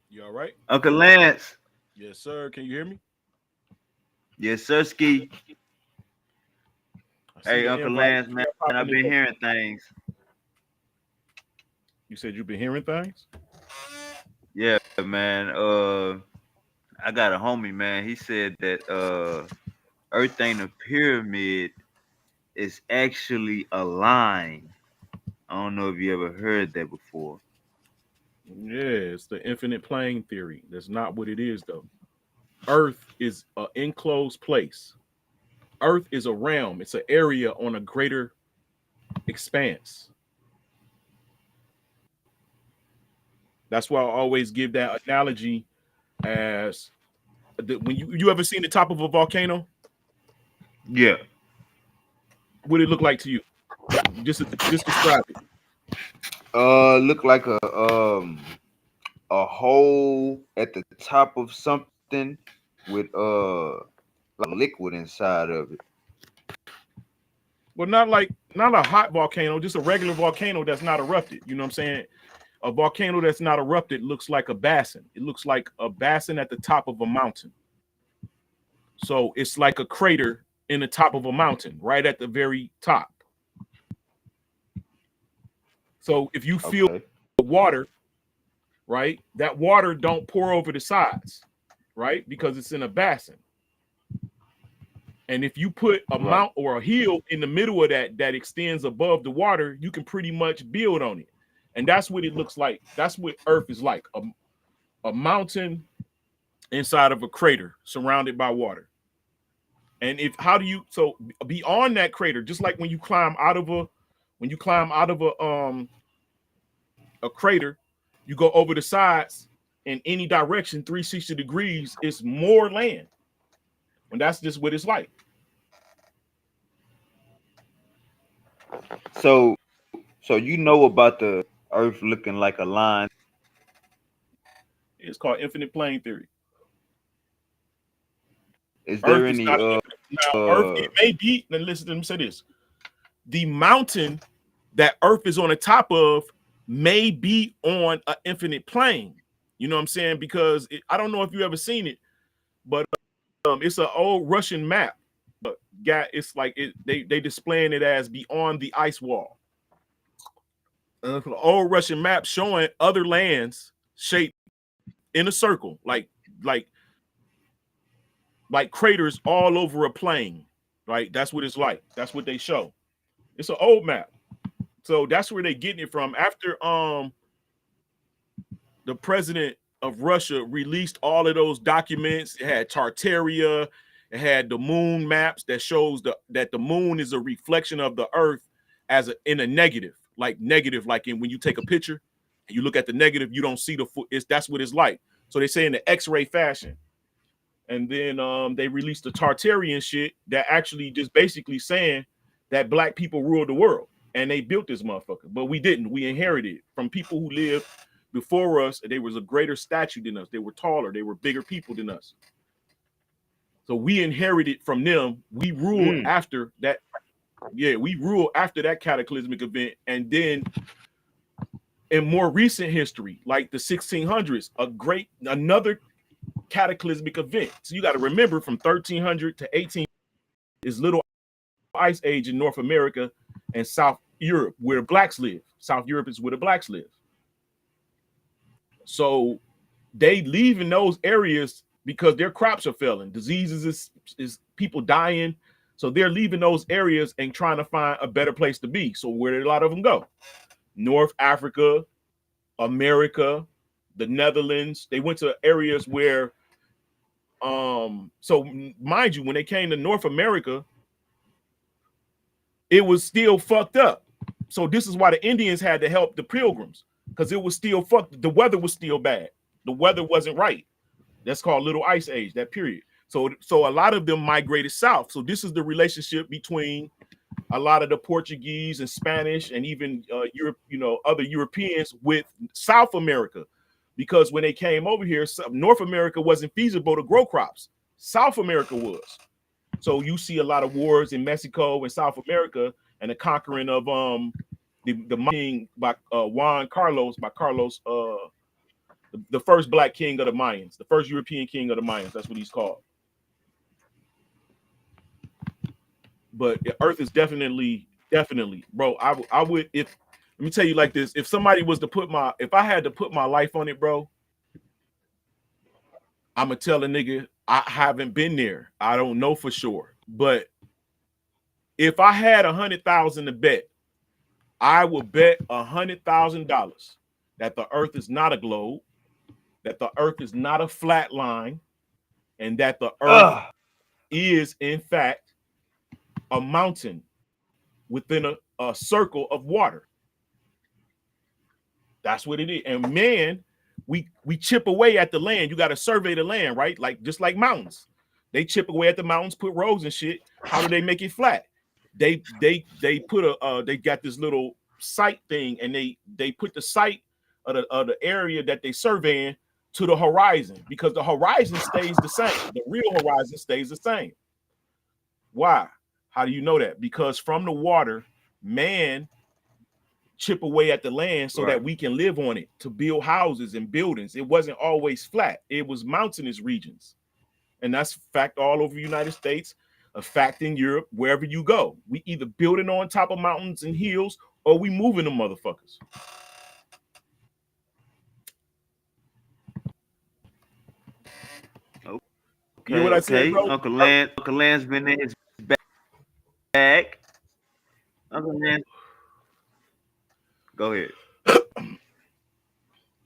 You all right? Uncle Lance. Yes, sir. Can you hear me? Yes, sir, Ski. I see Hey, the Uncle invite Lance, man, I've popping in been there. hearing things. You said you've been hearing things? Yeah, man. I got a homie, man. He said that Earth ain't a pyramid, it's actually a line. I don't know if you ever heard that before. Yeah, it's the infinite plane theory. That's not what it is, though. Earth is an enclosed place. Earth is a realm. It's an area on a greater expanse. That's why I always give that analogy as when you ever seen the top of a volcano, Yeah. what it look like to you? Just describe it. Look like a hole at the top of something with like liquid inside of it. Well, not a hot volcano, just a regular volcano that's not erupted. You know what I'm saying? A volcano that's not erupted looks like a basin. It looks like a basin at the top of a mountain. So it's like a crater in the top of a mountain, right at the very top. So if you feel Okay. the water, right, that water don't pour over the sides, right, because it's in a basin. And if you put a Right. mount or a hill in the middle of that extends above the water, you can pretty much build on it. And that's what it looks like. That's what Earth is like, a mountain inside of a crater surrounded by water. And if how do you so beyond that crater, just like when you climb out of a crater, you go over the sides in any direction, 360 degrees, it's more land. And that's just what it's like. So you know about the Earth looking like a line. It's called infinite plane theory. Is there Earth is any not an infinite. Now, Earth, it may be, then listen to me say this. The mountain that Earth is on the top of may be on an infinite plane. You know what I'm saying? Because I don't know if you ever seen it, but it's an old Russian map. It's like they displaying it as beyond the ice wall. It's an old Russian map showing other lands shaped in a circle, like like craters all over a plane. Right? That's what it's like. That's what they show. It's an old map. So that's where they getting it from. After the president of Russia released all of those documents, it had Tartaria, it had the moon maps that shows that the moon is a reflection of the earth in a negative, like in when you take a picture and you look at the negative, you don't see the full. That's what it's like. So they say in the X-ray fashion. And then they released the Tartarian shit that actually just basically saying that black people ruled the world and they built this motherfucker, but we didn't. We inherited it from people who lived before us. They was a greater stature than us. They were taller. They were bigger people than us. So we inherited from them. We ruled Mm. after that. Yeah, we ruled after that cataclysmic event, and then in more recent history, like the 1600s, another cataclysmic event. So you got to remember from 1300 to 18 is little ice age in North America and South Europe where blacks live. South Europe is where the blacks live. So they leave in those areas because their crops are failing. Diseases is people dying. So they're leaving those areas and trying to find a better place to be. So where did a lot of them go? North Africa, America, the Netherlands. They went to areas where so mind you, when they came to North America, it was still fucked up. So this is why the Indians had to help the Pilgrims because it was still fucked. The weather was still bad. The weather wasn't right. That's called Little Ice Age, that period. So a lot of them migrated south. So this is the relationship between a lot of the Portuguese and Spanish and even Europe, other Europeans with South America, because when they came over here, North America wasn't feasible to grow crops. South America was. So you see a lot of wars in Mexico and South America and the conquering of the mining by Juan Carlos, by Carlos, the the first black king of the Mayans, the first European king of the Mayans. That's what he's called. But Earth is definitely, bro. I would, if, let me tell you like this: if somebody was to if I had to put my life on it, bro, I'ma tell a nigga I haven't been there. I don't know for sure, but if I had 100,000 to bet, I would bet $100,000 that the Earth is not a globe, that the Earth is not a flat line, and that the Earth is in fact a mountain within a circle of water. That's what it is. And man, we chip away at the land. You got to survey the land, right? Like just like mountains. They chip away at the mountains, put roads and shit. How do they make it flat? They put they got this little sight thing, and they put the sight of the area that they surveying to the horizon, because the horizon stays the same. The real horizon stays the same. Why? How do you know that? Because from the water, man chip away at the land so that we can live on it, to build houses and buildings. It wasn't always flat. It was mountainous regions. And that's a fact all over the United States, a fact in Europe, wherever you go. We either building on top of mountains and hills, or we moving them motherfuckers. Okay, you know what I said, bro? Uncle Land's been in his bag. Uncle Land, go ahead.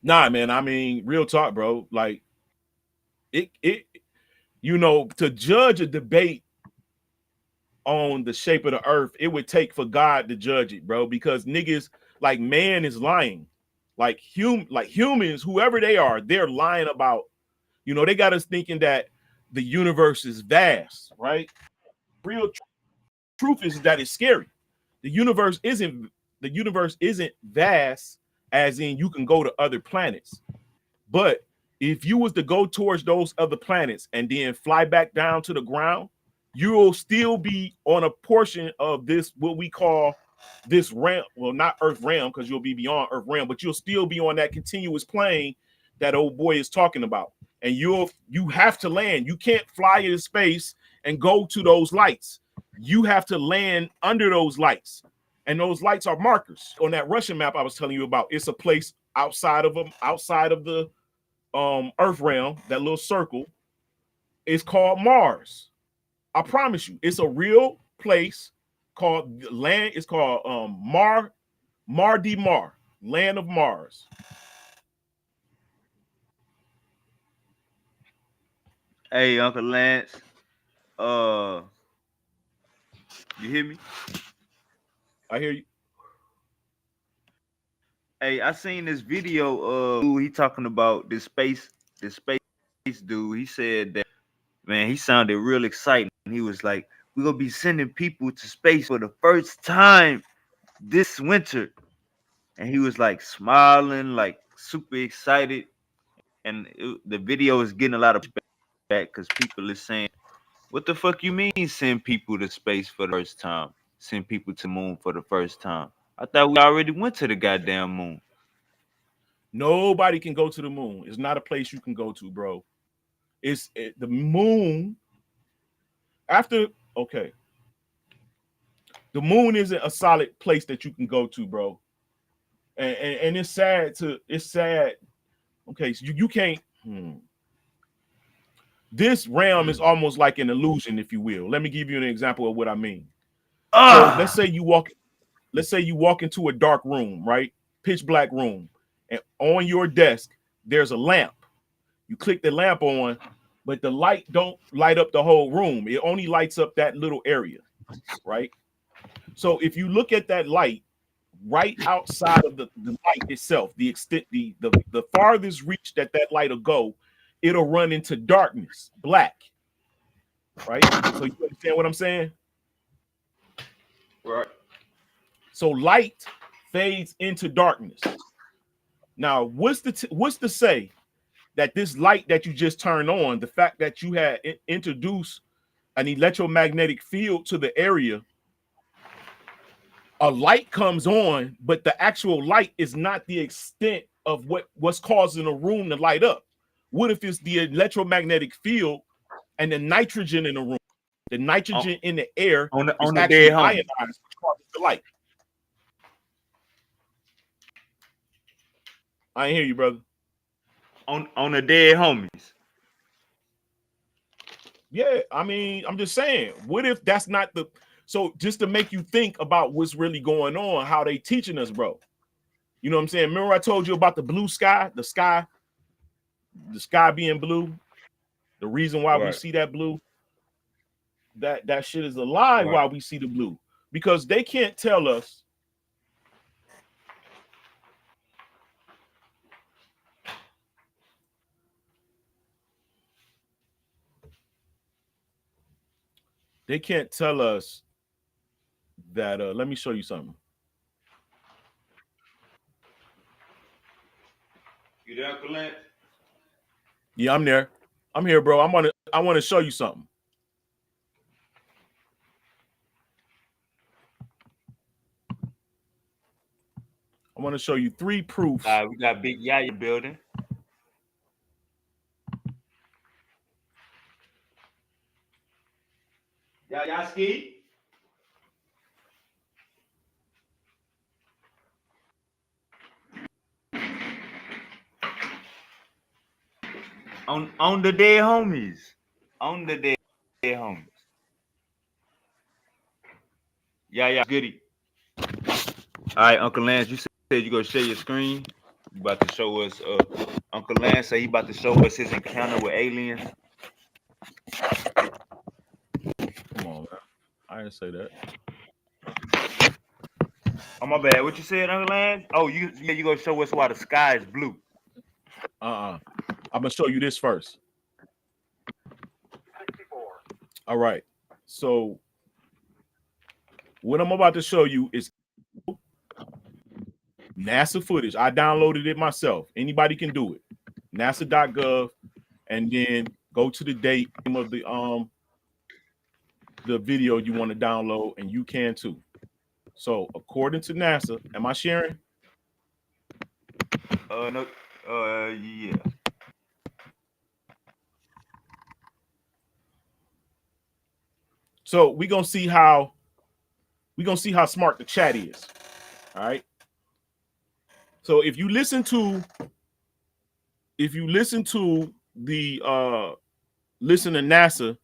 Nah, man. I mean, real talk, bro. Like, it you know, to judge a debate on the shape of the earth, it would take for God to judge it, bro. Because niggas, like, man is lying. Like humans, whoever they are, they're lying about. You know, they got us thinking that the universe is vast, right? Real truth is that it's scary. The universe isn't vast, as in you can go to other planets. But if you was to go towards those other planets and then fly back down to the ground, you will still be on a portion of this, what we call this realm. Well, not Earth realm, because you'll be beyond Earth realm, but you'll still be on that continuous plane that old boy is talking about. And you have to land. You can't fly into space and go to those lights. You have to land under those lights. And those lights are markers on that Russian map I was telling you about. It's a place outside of the Earth realm. That little circle is called Mars. I promise you, it's a real place called land. It's called Mar de Mar, land of Mars. Hey, Uncle Lance, you hear me? I hear you. Hey, I seen this video of he talking about this space dude. He said that, man, he sounded real exciting. He was like, we're gonna be sending people to space for the first time this winter. And he was like smiling, like super excited. And the video is getting a lot of back because people are saying, what the fuck you mean send people to space for the first time? Send people to the moon for the first time? I thought we already went to the goddamn moon. Nobody can go to the moon. It's not a place you can go to, bro. The moon. Okay. The moon isn't a solid place that you can go to, bro. And it's sad. Okay, so you can't. This realm is almost like an illusion, if you will. Let me give you an example of what I mean. So let's say you walk into a dark room, right? Pitch black room. And on your desk, there's a lamp. You click the lamp on, but the light don't light up the whole room. It only lights up that little area, right? So if you look at that light right outside of the light itself, the extent, the farthest reach that light will go, it'll run into darkness, black, right? So you understand what I'm saying? Right. So light fades into darkness. Now, what's to say that this light that you just turned on, the fact that you had introduced an electromagnetic field to the area, a light comes on, but the actual light is not the extent of what's causing a room to light up? What if it's the electromagnetic field and the nitrogen in the room? The nitrogen in the air on is the dead actually homie. ionized, which causes the light. I ain't hear you, brother. On the dead homies. Yeah, I mean, I'm just saying, what if that's not the so just to make you think about what's really going on, how they teaching us, bro. You know what I'm saying? Remember I told you about the blue sky, the sky being blue, the reason why we Right. see that blue, that shit is a lie Right. why we see the blue. Because they can't tell us that let me show you something. You there, Uncle Lance? Yeah, I'm there. I'm here, bro. I want to show you something. I want to show you 3 proofs. We got Big Yaya building. Y'all ski? On the dead homies. On the dead homies. Yeah, goody. All right, Uncle Lance, you said you gonna share your screen. You about to show us Uncle Lance say he about to show us his encounter with aliens. Come on, man. I didn't say that. Oh my bad. What you said, Uncle Lance? Oh, you gonna show us why the sky is blue. I'm gonna show you this first. 64. All right. So what I'm about to show you is NASA footage. I downloaded it myself. Anybody can do it. NASA.gov, and then go to the date of the video you want to download, and you can too. So according to NASA, am I sharing? No. Yeah. So we're gonna see how smart the chat is. All right. So if you listen to the listen to NASA,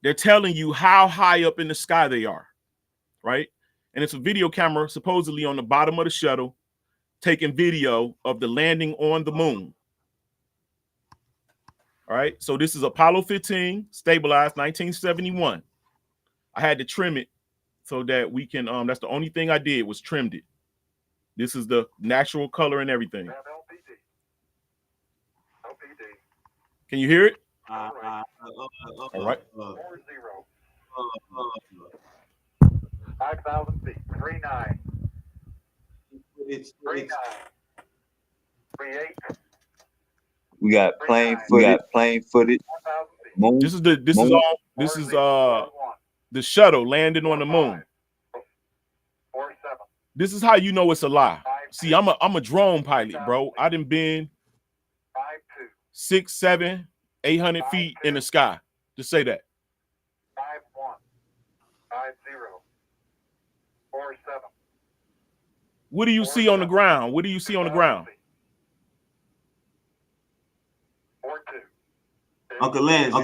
they're telling you how high up in the sky they are, right? And it's a video camera supposedly on the bottom of the shuttle taking video of the landing on the moon. All right. So this is Apollo 15, stabilized 1971. I had to trim it so that we can that's the only thing I did was trimmed it. This is the natural color and everything. LPD. Can you hear it? All All right. 40. 5,000 feet. 39. It's 39. 38. we got plane 39. footage. 4,000 feet. Moon. This is the shuttle landing on the moon. 47. This is how you know it's a lie. See, I'm a drone pilot, bro. I done been 52. 6, 7, 800 feet in the sky. Just say that. 51. 50. 47. What do you see on the ground? What do you see on the ground? 42. Uncle Lance.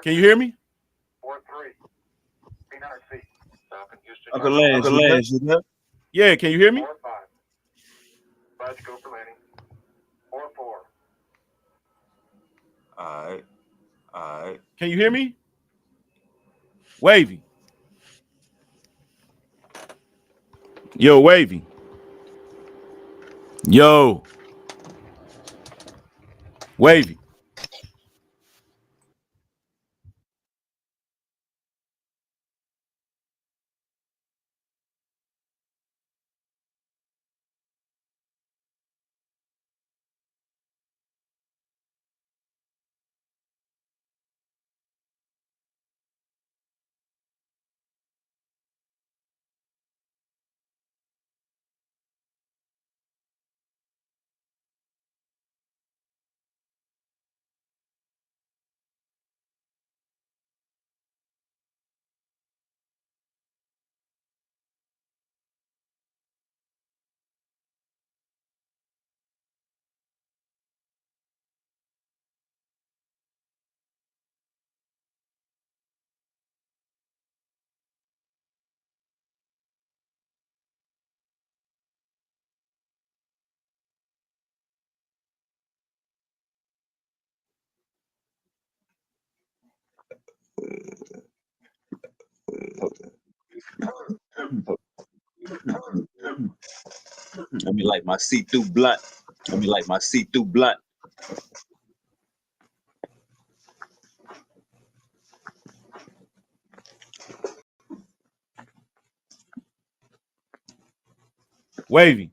Can you hear me? 43. 300 feet. Stop in Houston. Uncle Lance, you there? Yeah, can you hear me? 45. Let's go for landing. 44. All right. Can you hear me? Wavy. Yo, Wavy. Yo. Wavy. I mean, like my see-through blunt. I mean, like my see-through blunt. Wavy.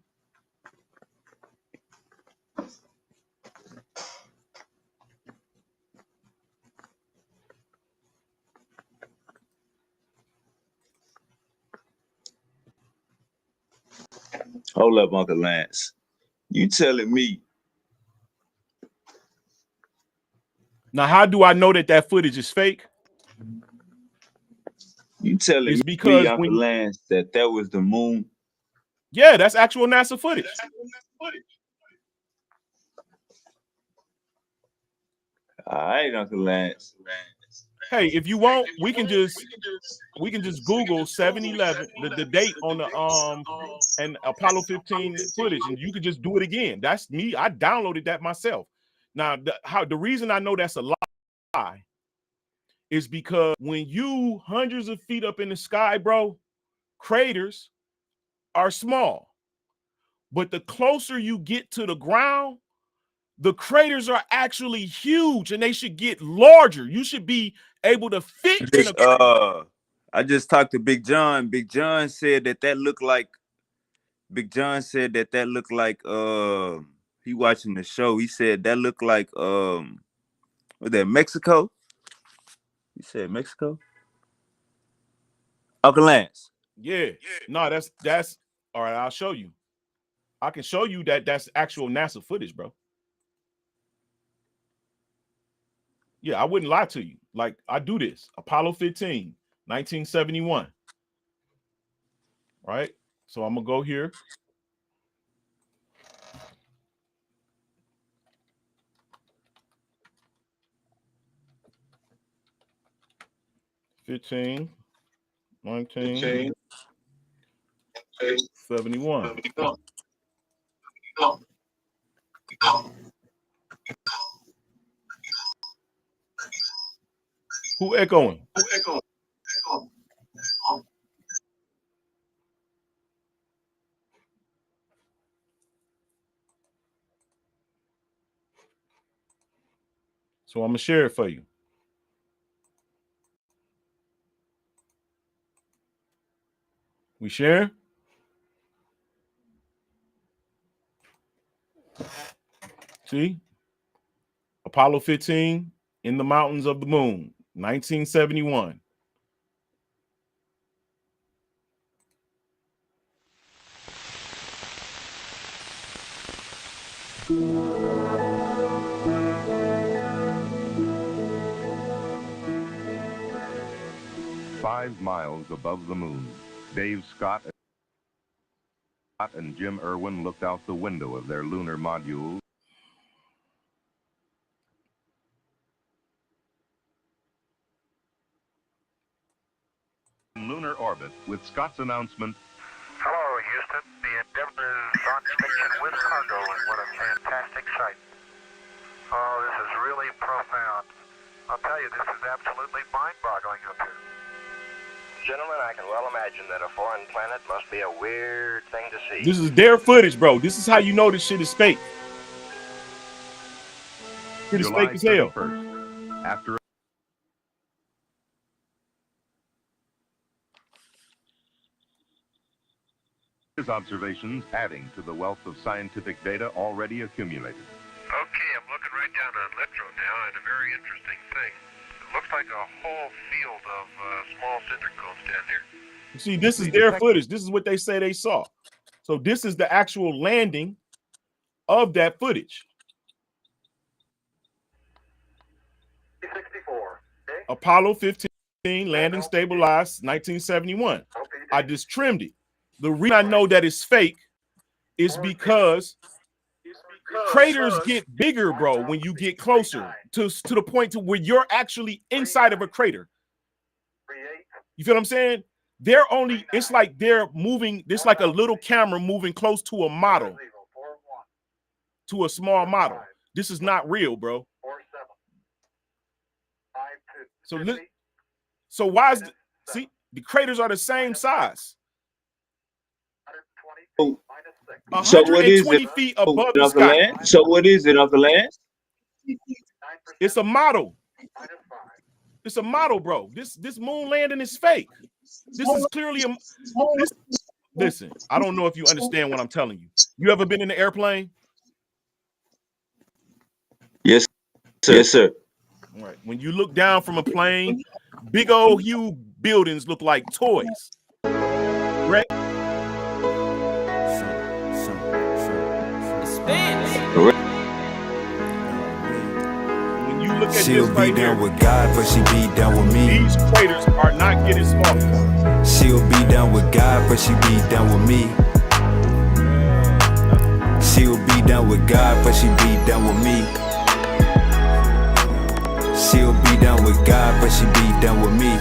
Hold up, Uncle Lance. You telling me? Now, how do I know that that footage is fake? You telling It's me, because Uncle when, Lance, that was the moon? yeah, that's actual NASA footage. All right, Uncle Lance. Hey, if you want, we can just Google 7/11, the date on the and Apollo 15 footage, and you could just do it again. That's me. I downloaded that myself. Now, the reason I know that's a lie is because when you hundreds of feet up in the sky, bro, craters are small. But the closer you get to the ground, the craters are actually huge and they should get larger. You should be able to fit in a I just talked to Big John. Big John said that looked like. Big John said that looked like. He watching the show. He said that looked like. Was that Mexico? He said Mexico. Uncle Lance. Yeah. No, that's all right. I'll show you. I can show you that that's actual NASA footage, bro. Yeah, I wouldn't lie to you. Like, I do this. Apollo 15, 1971. Right? So I'm gonna go here. $15, 19, 71. Who echoing? So I'm gonna share it for you. We share? See? Apollo 15 in the mountains of the moon, 1971. "5 miles above the moon, Dave Scott and Jim Irwin looked out the window of their lunar module in lunar orbit with Scott's announcement, Hello, Houston. The Endeavour is on station with cargo, and what a fantastic sight. Oh, this is really profound. I'll tell you, this is absolutely mind-boggling up here. Gentlemen, I can well imagine that a foreign planet must be a weird thing to see. This is their footage, bro. This is how you know this shit is fake. It is July fake as hell. 31st. After his observations, adding to the wealth of scientific data already accumulated. Okay, I'm looking right down on Litro now, and a very interesting thing. It looks like a whole field of small cinder cones down here. You see, this is their footage. This is what they say they saw. So this is the actual landing of that footage. 64. Okay. Apollo 15 landing stabilized 1971. I just trimmed it. The reason I know that it's fake is because craters get bigger, bro, when you get closer to the point to where you're actually inside of a crater. You feel what I'm saying? They're only, it's like they're moving, it's like a little camera moving close to a model, to a small model. This is not real, bro. So why is see, the craters are the same size. So what is it, 120 feet above the Uncle sky. Lance? So what is it, Uncle Lance? It's a model. It's a model, bro. This moon landing is fake. This is clearly a listen. I don't know if you understand what I'm telling you. You ever been in an airplane? Yes, sir. Yes, sir. All right. When you look down from a plane, big old huge buildings look like toys. Right? When you look at She'll this be right down here, with God, but she be down with me. these craters are not getting smaller. She'll be down with God, but she be down with me. She'll be down with God, but she be down with me. She'll be down with God, but she be down with me.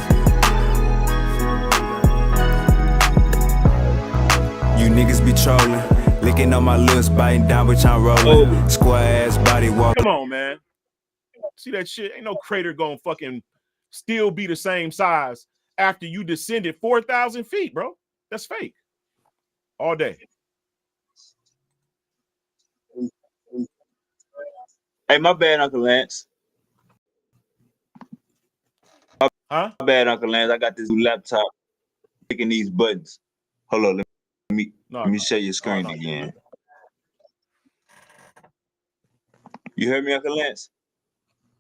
You niggas be trolling, licking on my lips, biting down, bitch, I'm rolling. Square ass body walk. Come on, man. See that shit? Ain't no crater gonna fucking still be the same size after you descended 4,000 feet, bro. That's fake. All day. Hey, my bad, Uncle Lance. Huh? My bad, Uncle Lance. I got this new laptop clicking these buttons. Hold on, let me share your screen again. You heard me, Uncle Lance?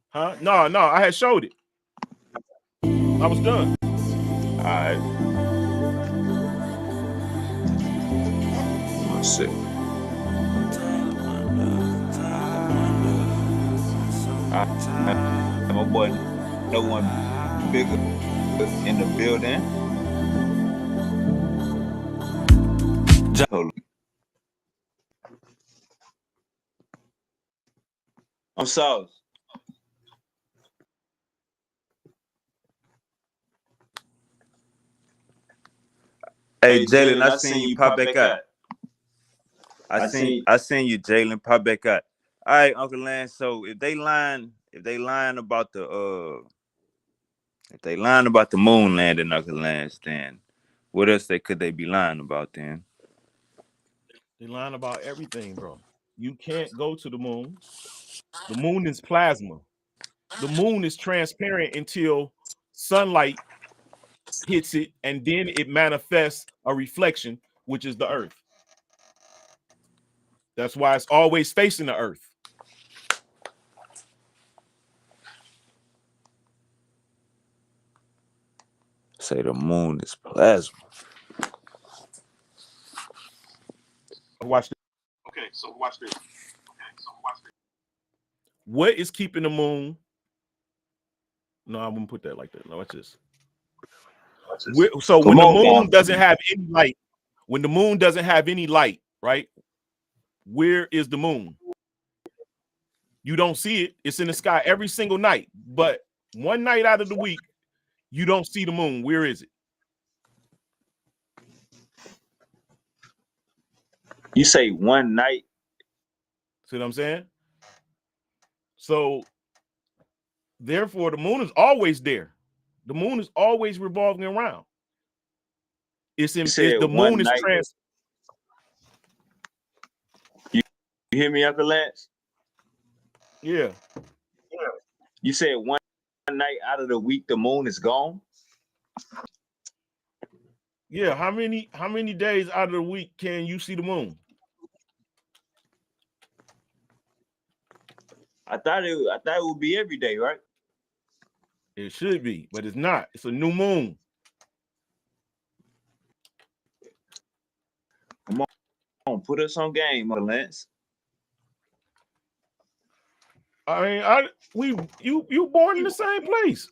Huh? No, I had showed it. I was done. All right. One sec. My boy, no one bigger in the building. Hold on. I'm sorry. Hey, Jalen, I seen you pop back out. I seen you, Jalen, pop back out. All right, Uncle Lance. So if they lying about the moon landing, Uncle Lance, then what else could they be lying about then? They lying about everything, bro. You can't go to the moon. The moon is plasma. The moon is transparent until sunlight hits it, and then it manifests a reflection, which is the earth. That's why it's always facing the earth. Say the moon is plasma. Watch this. Okay, so watch this. What is keeping the moon? No, I wouldn't put that like that. No, watch this. So when the moon doesn't have any light, right? Where is the moon? You don't see it. It's in the sky every single night. But one night out of the week, you don't see the moon. Where is it? You say one night? See what I'm saying? So therefore, the moon is always there. The moon is always revolving around. The moon is trans. You hear me, Uncle Lance? Yeah. You said one night out of the week the moon is gone? Yeah. How many days out of the week can you see the moon? I thought it would be every day, right? It should be, but it's not. It's a new moon. Come on, put us on game, Uncle Lance. I mean, you born in the same place.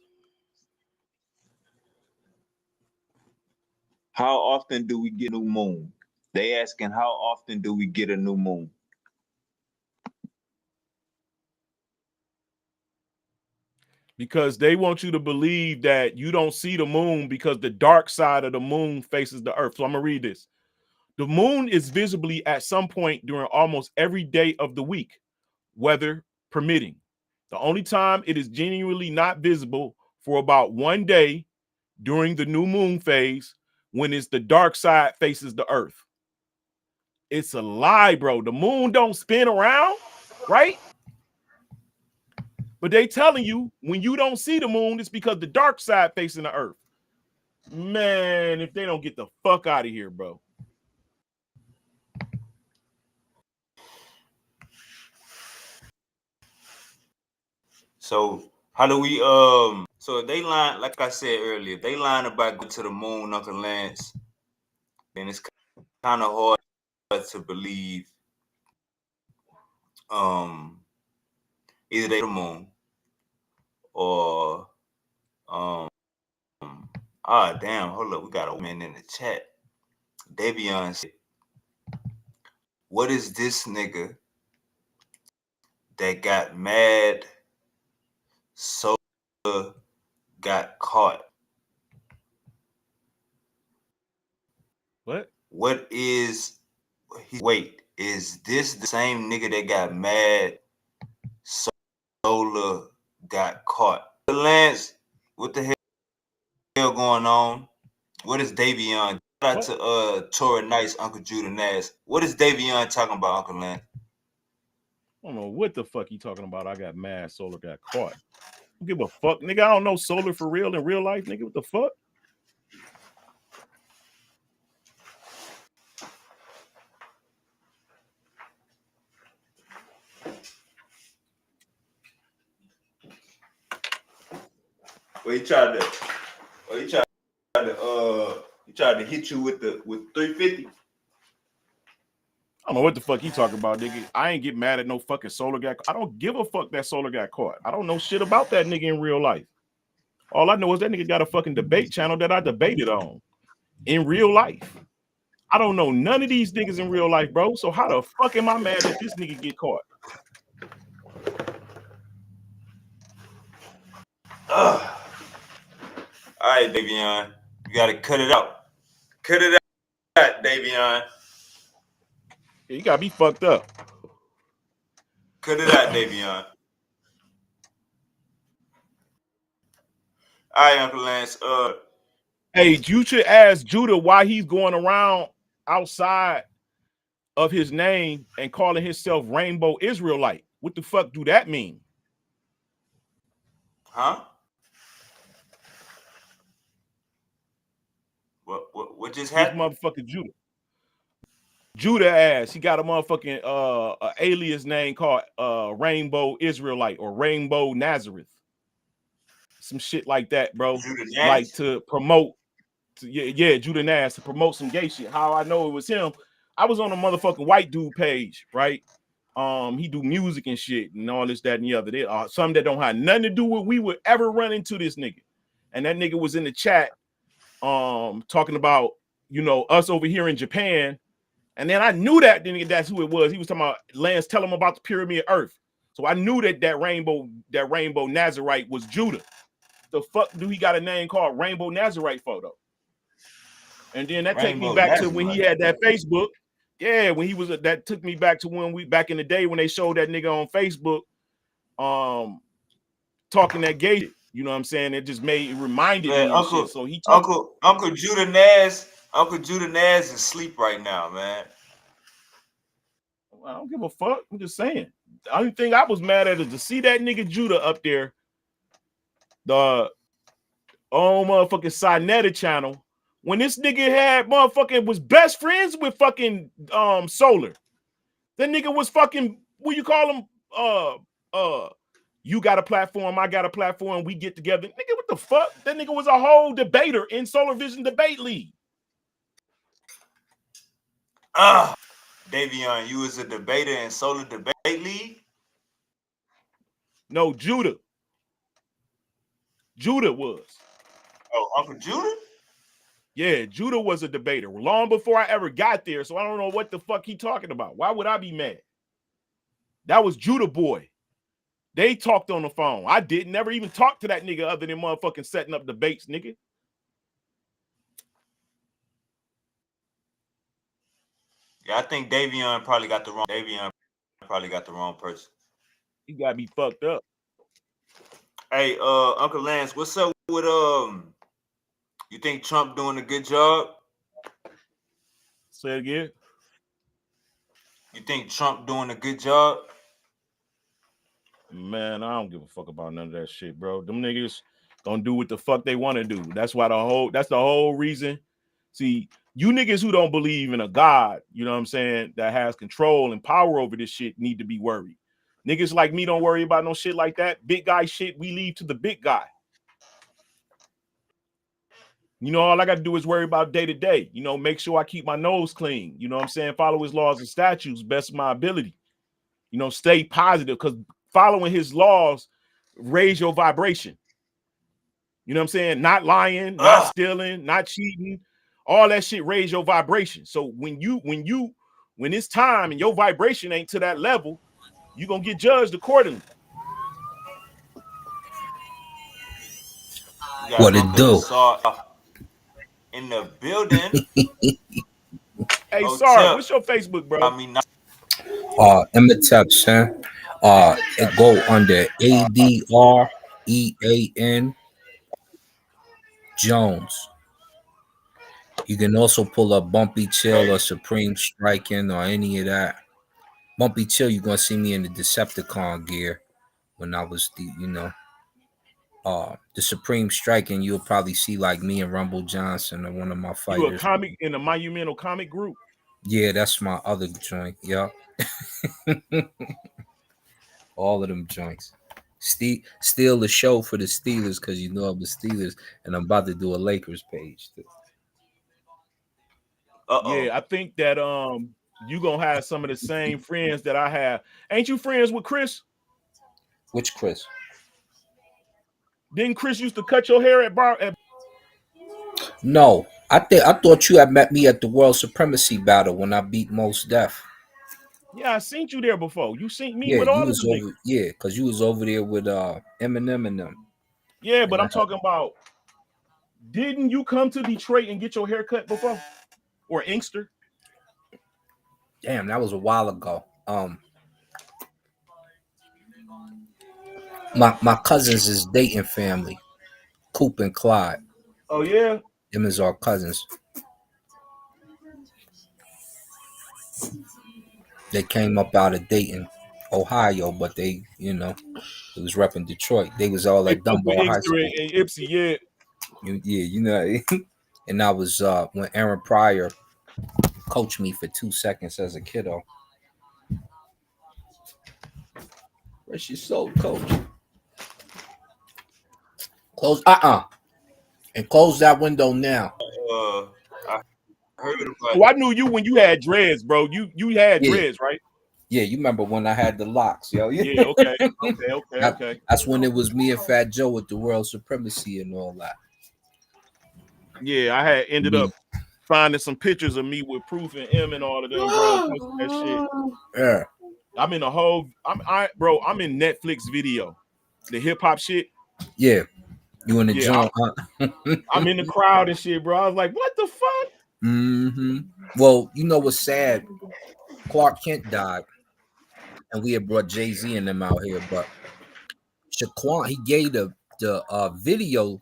How often do we get a new moon? They asking how often do we get a new moon? Because they want you to believe that you don't see the moon because the dark side of the moon faces the earth. So I'm gonna read this. The moon is visibly at some point during almost every day of the week, weather permitting. The only time it is genuinely not visible for about one day during the new moon phase, when it's the dark side faces the earth. It's a lie, bro. The moon don't spin around, right? But they telling you when you don't see the moon, it's because the dark side facing the earth. Man, if they don't get the fuck out of here, bro. So how do we so if they line, like I said earlier, if they line about going to the moon, Uncle Lance, then it's kind of hard to believe either they the moon or damn, hold up, we got a woman in the chat. Davion said, what is this nigga that got mad so got caught? What is wait, is this the same nigga that got mad Solar got caught? Lance, what the hell going on? What is Davion? Shout out to Tora Nice, Uncle Judah Nass. What is Davion talking about, Uncle Lance? I don't know what the fuck he talking about. I got mad Solar got caught. Don't give a fuck, nigga. I don't know Solar for real in real life, nigga. What the fuck? Well, he tried to hit you with 350. I don't know what the fuck he talking about, nigga. I ain't get mad at no fucking Solar got caught. I don't give a fuck that Solar got caught. I don't know shit about that nigga in real life. All I know is that nigga got a fucking debate channel that I debated on in real life. I don't know none of these niggas in real life, bro. So how the fuck am I mad that this nigga get caught? All right, Davion. You gotta cut it out. Cut it out, Davion. Yeah, you gotta be fucked up. Cut it out, Davion. All right, Uncle Lance. Hey, you should ask Judah why he's going around outside of his name and calling himself Rainbow Israelite. What the fuck do that mean? Huh? What just happened? This motherfucking Judah. Judah ass. He got a motherfucking alias name called Rainbow Israelite or Rainbow Nazareth. Some shit like that, bro. Like to promote. Yeah, Judah Nass to promote some gay shit. How I know it was him? I was on a motherfucking white dude page, right? He do music and shit and all this, that, and the other. There are some that don't have nothing to do with we would ever run into this nigga. And that nigga was in the chat talking about, you know, us over here in Japan. And then I knew that nigga, that's who it was. He was talking about Lance, tell him about the pyramid Earth. So I knew that rainbow Nazarite was Judah. The fuck do he got a name called Rainbow Nazarite photo? And then that take me back to when he had that Facebook. Yeah, when he was that took me back to when we back in the day when they showed that nigga on Facebook talking that gay shit. You know what I'm saying? It just reminded me of shit. So he Uncle Judah Nass is asleep right now, man. I don't give a fuck. I'm just saying. The only thing I was mad at is to see that nigga Judah up there, the motherfucking Sinetta channel, when this nigga had motherfucking was best friends with fucking Solar. That nigga was fucking, what you call him? You got a platform, I got a platform, we get together. Nigga, what the fuck? That nigga was a whole debater in Solar Vision Debate League. Davion, you was a debater in Solar Debate League? No, Judah. Judah was. Oh, Uncle Judah? Yeah, Judah was a debater long before I ever got there. So I don't know what the fuck he talking about. Why would I be mad? That was Judah boy. They talked on the phone. I didn't never even talk to that nigga other than motherfucking setting up debates, nigga. Yeah, I think Davion probably got the wrong person. He got me fucked up. Hey, Uncle Lance, what's up with you think Trump doing a good job? Say it again. You think Trump doing a good job? Man, I don't give a fuck about none of that shit, bro. Them niggas gonna do what the fuck they want to do. That's the whole reason. See, you niggas who don't believe in a God, you know what I'm saying, that has control and power over this shit need to be worried. Niggas like me don't worry about no shit like that. Big guy shit, we leave to the big guy. You know, all I got to do is worry about day to day. You know, make sure I keep my nose clean. You know what I'm saying? Follow his laws and statutes best of my ability. You know, stay positive because following his laws raise your vibration. You know what I'm saying? Not lying, not stealing, not cheating. All that shit raise your vibration. So when it's time and your vibration ain't to that level, you're gonna get judged accordingly. You got What it Uncle do? Asar in the building. Hey, Oh, Sark, Tip. what's your Facebook, bro? I mean, not Imhotep, son. It go under ADREAN Jones. You can also pull up Bumpy Chill okay. or Supreme Striking or any of that. Bumpy Chill, you're gonna see me in the Decepticon gear when I was the Supreme Striking, you'll probably see like me and Rumble Johnson or one of my You a fighters. comic in a monumental comic group? Yeah, that's my other joint. Yeah. All of them joints. Steal the show for the Steelers because you know I'm the Steelers, and I'm about to do a Lakers page too. Yeah, I think that you gonna have some of the same friends that I have. Ain't you friends with Chris? Which Chris? Didn't Chris used to cut your hair at bar? No, I thought you had met me at the World Supremacy battle when I beat Most Def. Yeah, I seen you there before. You seen me Yeah, with you all of was them niggas. over. Yeah, because you was over there with Eminem and them. Yeah, but And I'm talking about. Didn't you come to Detroit and get your hair cut before, or Inkster? damn, that was a while ago. My cousins is dating family, Coop and Clyde. Oh yeah. Them is our cousins. They came up out of Dayton, Ohio, but it was repping Detroit. They was all They at fuck with Dunbar High Inkster School. and Ipsy. Yeah. And I was when Aaron Pryor coached me for 2 seconds as a kiddo. Where's your soul, coach? Close, and close that window now. I heard about Oh, I knew you when you had dreads, bro. You had Yeah, dreads, right? yeah. You remember when I had the locks, yo? Yeah. Yeah. Okay. Okay. Okay. Okay. That's when it was me and Fat Joe with the World Supremacy and all that. Yeah, I had ended Me. up finding some pictures of me with Proof and M and all of them, bro, and posting that shit. Yeah. I'm in a whole. I'm in Netflix video, the hip hop shit. Yeah. You in the Yeah, joint? I'm in the crowd and shit, bro. I was like, what the fuck? Mm-hmm. Well, you know what's sad? Clark Kent died, and we had brought Jay-Z and them out here, but Shaquan, he gave the video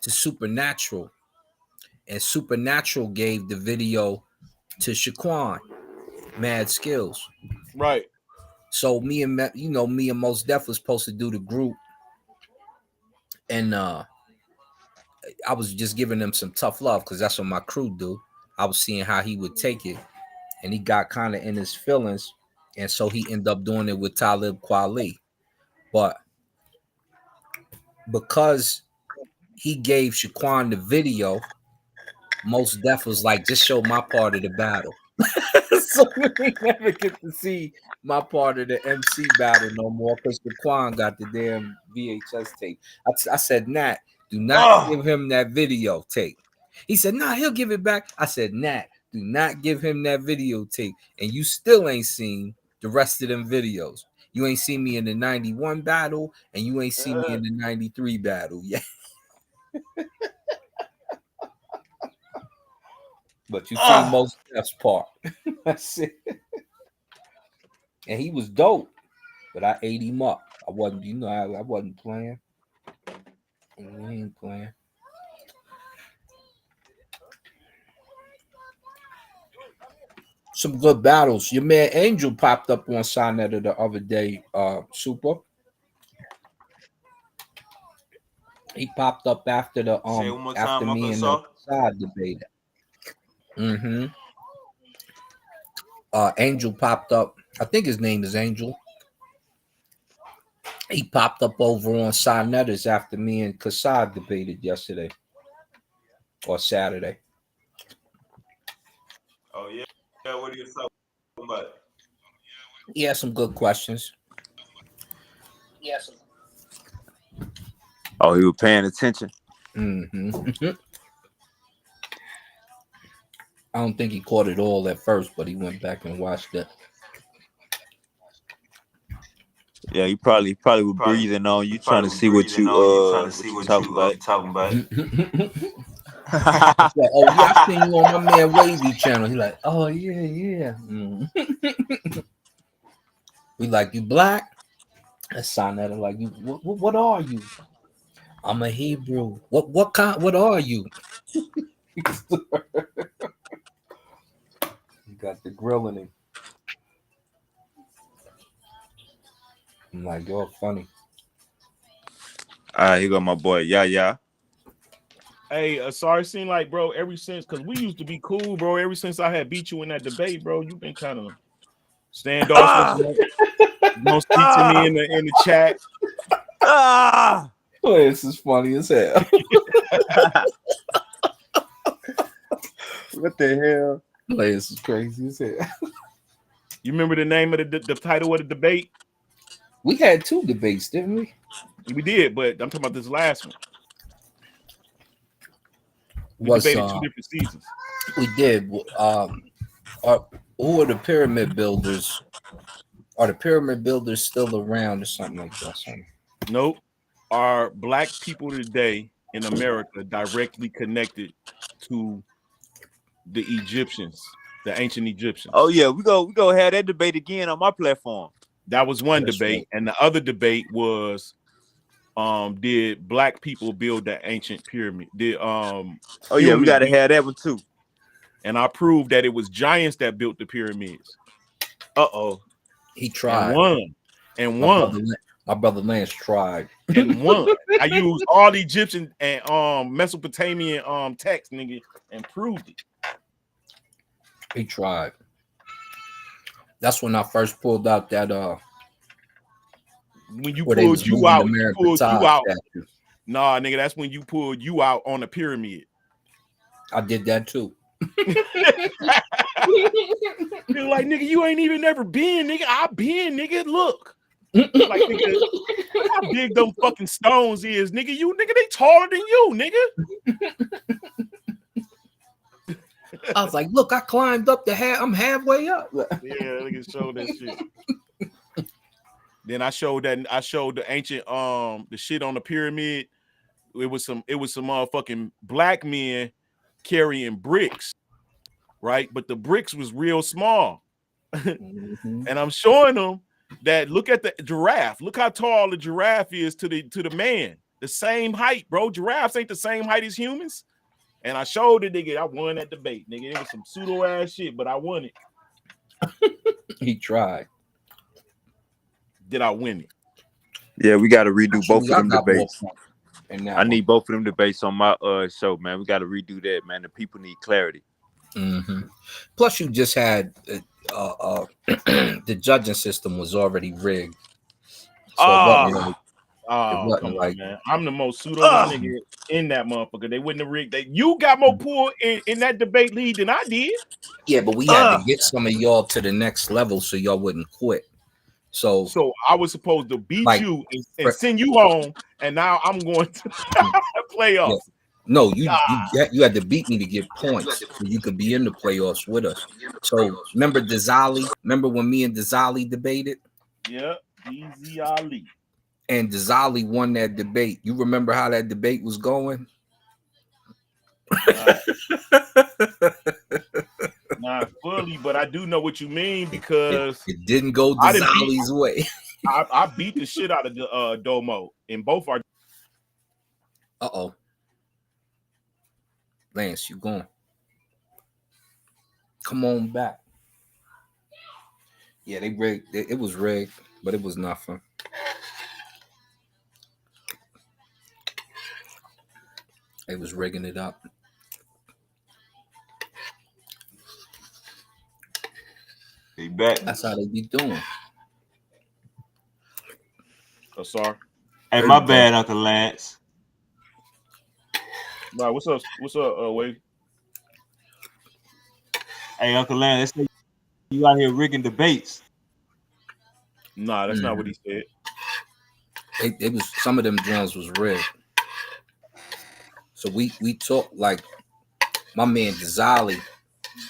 to Supernatural, and Supernatural gave the video to Shaquan, Mad Skills. Right. So me and Mos Def was supposed to do the group, and I was just giving him some tough love because that's what my crew do. I was seeing how he would take it, and he got kind of in his feelings, and so he ended up doing it with Talib Kweli. But because he gave Shaquan the video, Most Def was like, just show my part of the battle. So we never get to see my part of the MC battle no more because Shaquan got the damn VHS tape. I said, Nat, do not give him that videotape. He said, nah, he'll give it back. I said, Nat, do not give him that videotape. And you still ain't seen the rest of them videos. You ain't seen me in the 91 battle, and you ain't seen me in the 93 battle yet. But you seen Most Def's part. That's it. And he was dope, but I ate him up. I wasn't, I wasn't playing. I ain't playing. Some good battles. Your man Angel popped up on Sinetta the other day. Super. He popped up after the Say it one more after time, Uncle me and the Saw. side debate. Mm-hmm. Angel popped up. I think his name is Angel. He popped up over on Sinetta's after me and Kassad debated yesterday or Saturday. Oh yeah. Yeah, what are you talking about? He had some good questions. Yes. Oh, he was paying attention. Mm-hmm. I don't think he caught it all at first, but he went back and watched it. Yeah, he probably was breathing on you, trying to see what you talking about. talking about. He's like, oh yeah, I seen you on my man Wavy channel. He like, oh yeah. Mm. We like, you black? I signed that. Like, you what are you? I'm a Hebrew. What kind? What are you? You got the grill in him. I'm like, you're funny. All right, here go my boy. Yeah. Hey, sorry, seem like, bro, ever since, because we used to be cool, bro. Ever since I had beat you in that debate, bro, you've been kind of standoffish. You don't speak to me in the chat. Oh, this is funny as hell. What the hell? This is crazy as hell. You remember the name of the title of the debate? We had 2 debates, didn't we? We did, but I'm talking about this last one. We Was debated 2 different seasons. we did. Who are the pyramid builders? Are the pyramid builders still around or something like that? Nope. Are black people today in America directly connected to the Egyptians, the ancient Egyptians? Oh yeah, we go have that debate again on my platform. That was one That's debate, right. and the other debate was, did black people build that ancient pyramid? Oh yeah, we gotta have that one too. And I proved that it was giants that built the pyramids. He tried. And won. My brother Lance tried. And won. I used all Egyptian and Mesopotamian text, nigga, and proved it. He tried. That's when I first pulled out that when you pulled you out, statue. Nah, nigga, that's when you pulled you out on the pyramid. I did that too. You're like, nigga, you ain't even never been, nigga. I been, nigga. Look. Like, nigga, how big them fucking stones is, nigga. You, nigga, they taller than you, nigga. I was like, look, I climbed up I'm halfway up. Yeah, nigga, show that shit. Then I showed the ancient the shit on the pyramid. It was some motherfucking black men carrying bricks, right? But the bricks was real small. Mm-hmm. And I'm showing them that look at the giraffe. Look how tall the giraffe is to the man. The same height, bro. Giraffes ain't the same height as humans. And I showed the nigga, I won that debate, nigga. It was some pseudo ass shit, but I won it. He tried. Did I win it? Yeah, we got to redo both of them debates. I need both of them debates on my show, man. We got to redo that, man. The people need clarity. Mm-hmm. Plus, you just had the judging system was already rigged. So it wasn't like, man. I'm the most pseudo nigga in that motherfucker. They wouldn't have rigged that. You got more pull in that debate lead than I did. Yeah, but we had to get some of y'all to the next level so y'all wouldn't quit. So I was supposed to beat you and send you home, and now I'm going to playoffs. Yeah. No, you had to beat me to get points so you could be in the playoffs with us. So remember Dizali? Remember when me and Dizali debated? Yeah, Easy Ali. And Dizali won that debate. You remember how that debate was going? Not fully, but I do know what you mean because it didn't go Dizali's way. I beat the shit out of the Domo in both our. Lance, you going? Come on back. Yeah, they rigged. It was rigged, but it was nothing. They was rigging it up. He back. That's how they be doing. Oh, sorry. Hey, There my you go. bad, Uncle Lance. Right, what's up? What's up, Wade? Hey, Uncle Lance, they say you out here rigging debates. Nah, that's not what he said. It was some of them joints was rigged. So we talk like my man Dizali,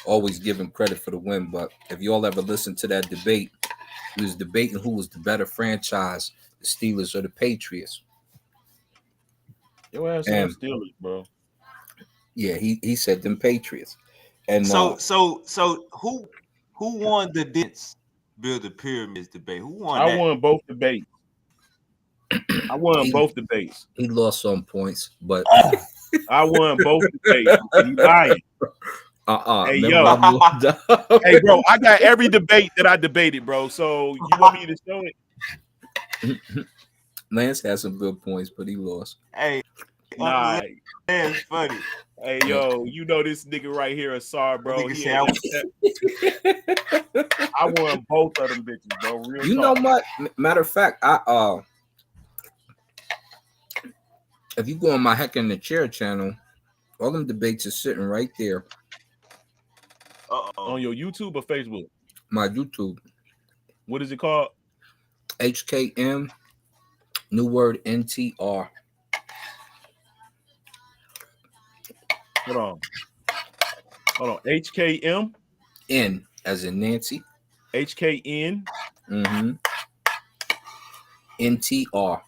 always give him credit for the win. But if y'all ever listen to that debate, he was debating who was the better franchise, the Steelers or the Patriots. Your ass saying Steelers, bro. Yeah, he said them Patriots. And So who won the dance build the pyramids debate? Who won I that? won both debates. I won both debates. he lost some points, but I won both debates. He lying. Hey, yo. Hey, bro, I got every debate that I debated, bro. So you want me to show it? Lance had some good points, but he lost. Hey, Nah. that's funny. Hey, yo, you know this nigga right here, Asar, bro. Nigga He say I won both of them bitches, bro. Real You talk. know what? Matter of fact, if you go on my Heck in the Chair channel, all them debates are sitting right there. On your YouTube or Facebook? My YouTube. What is it called? HKM, new word NTR. Hold on. HKM? N as in Nancy. HKN? Mm-hmm. NTR.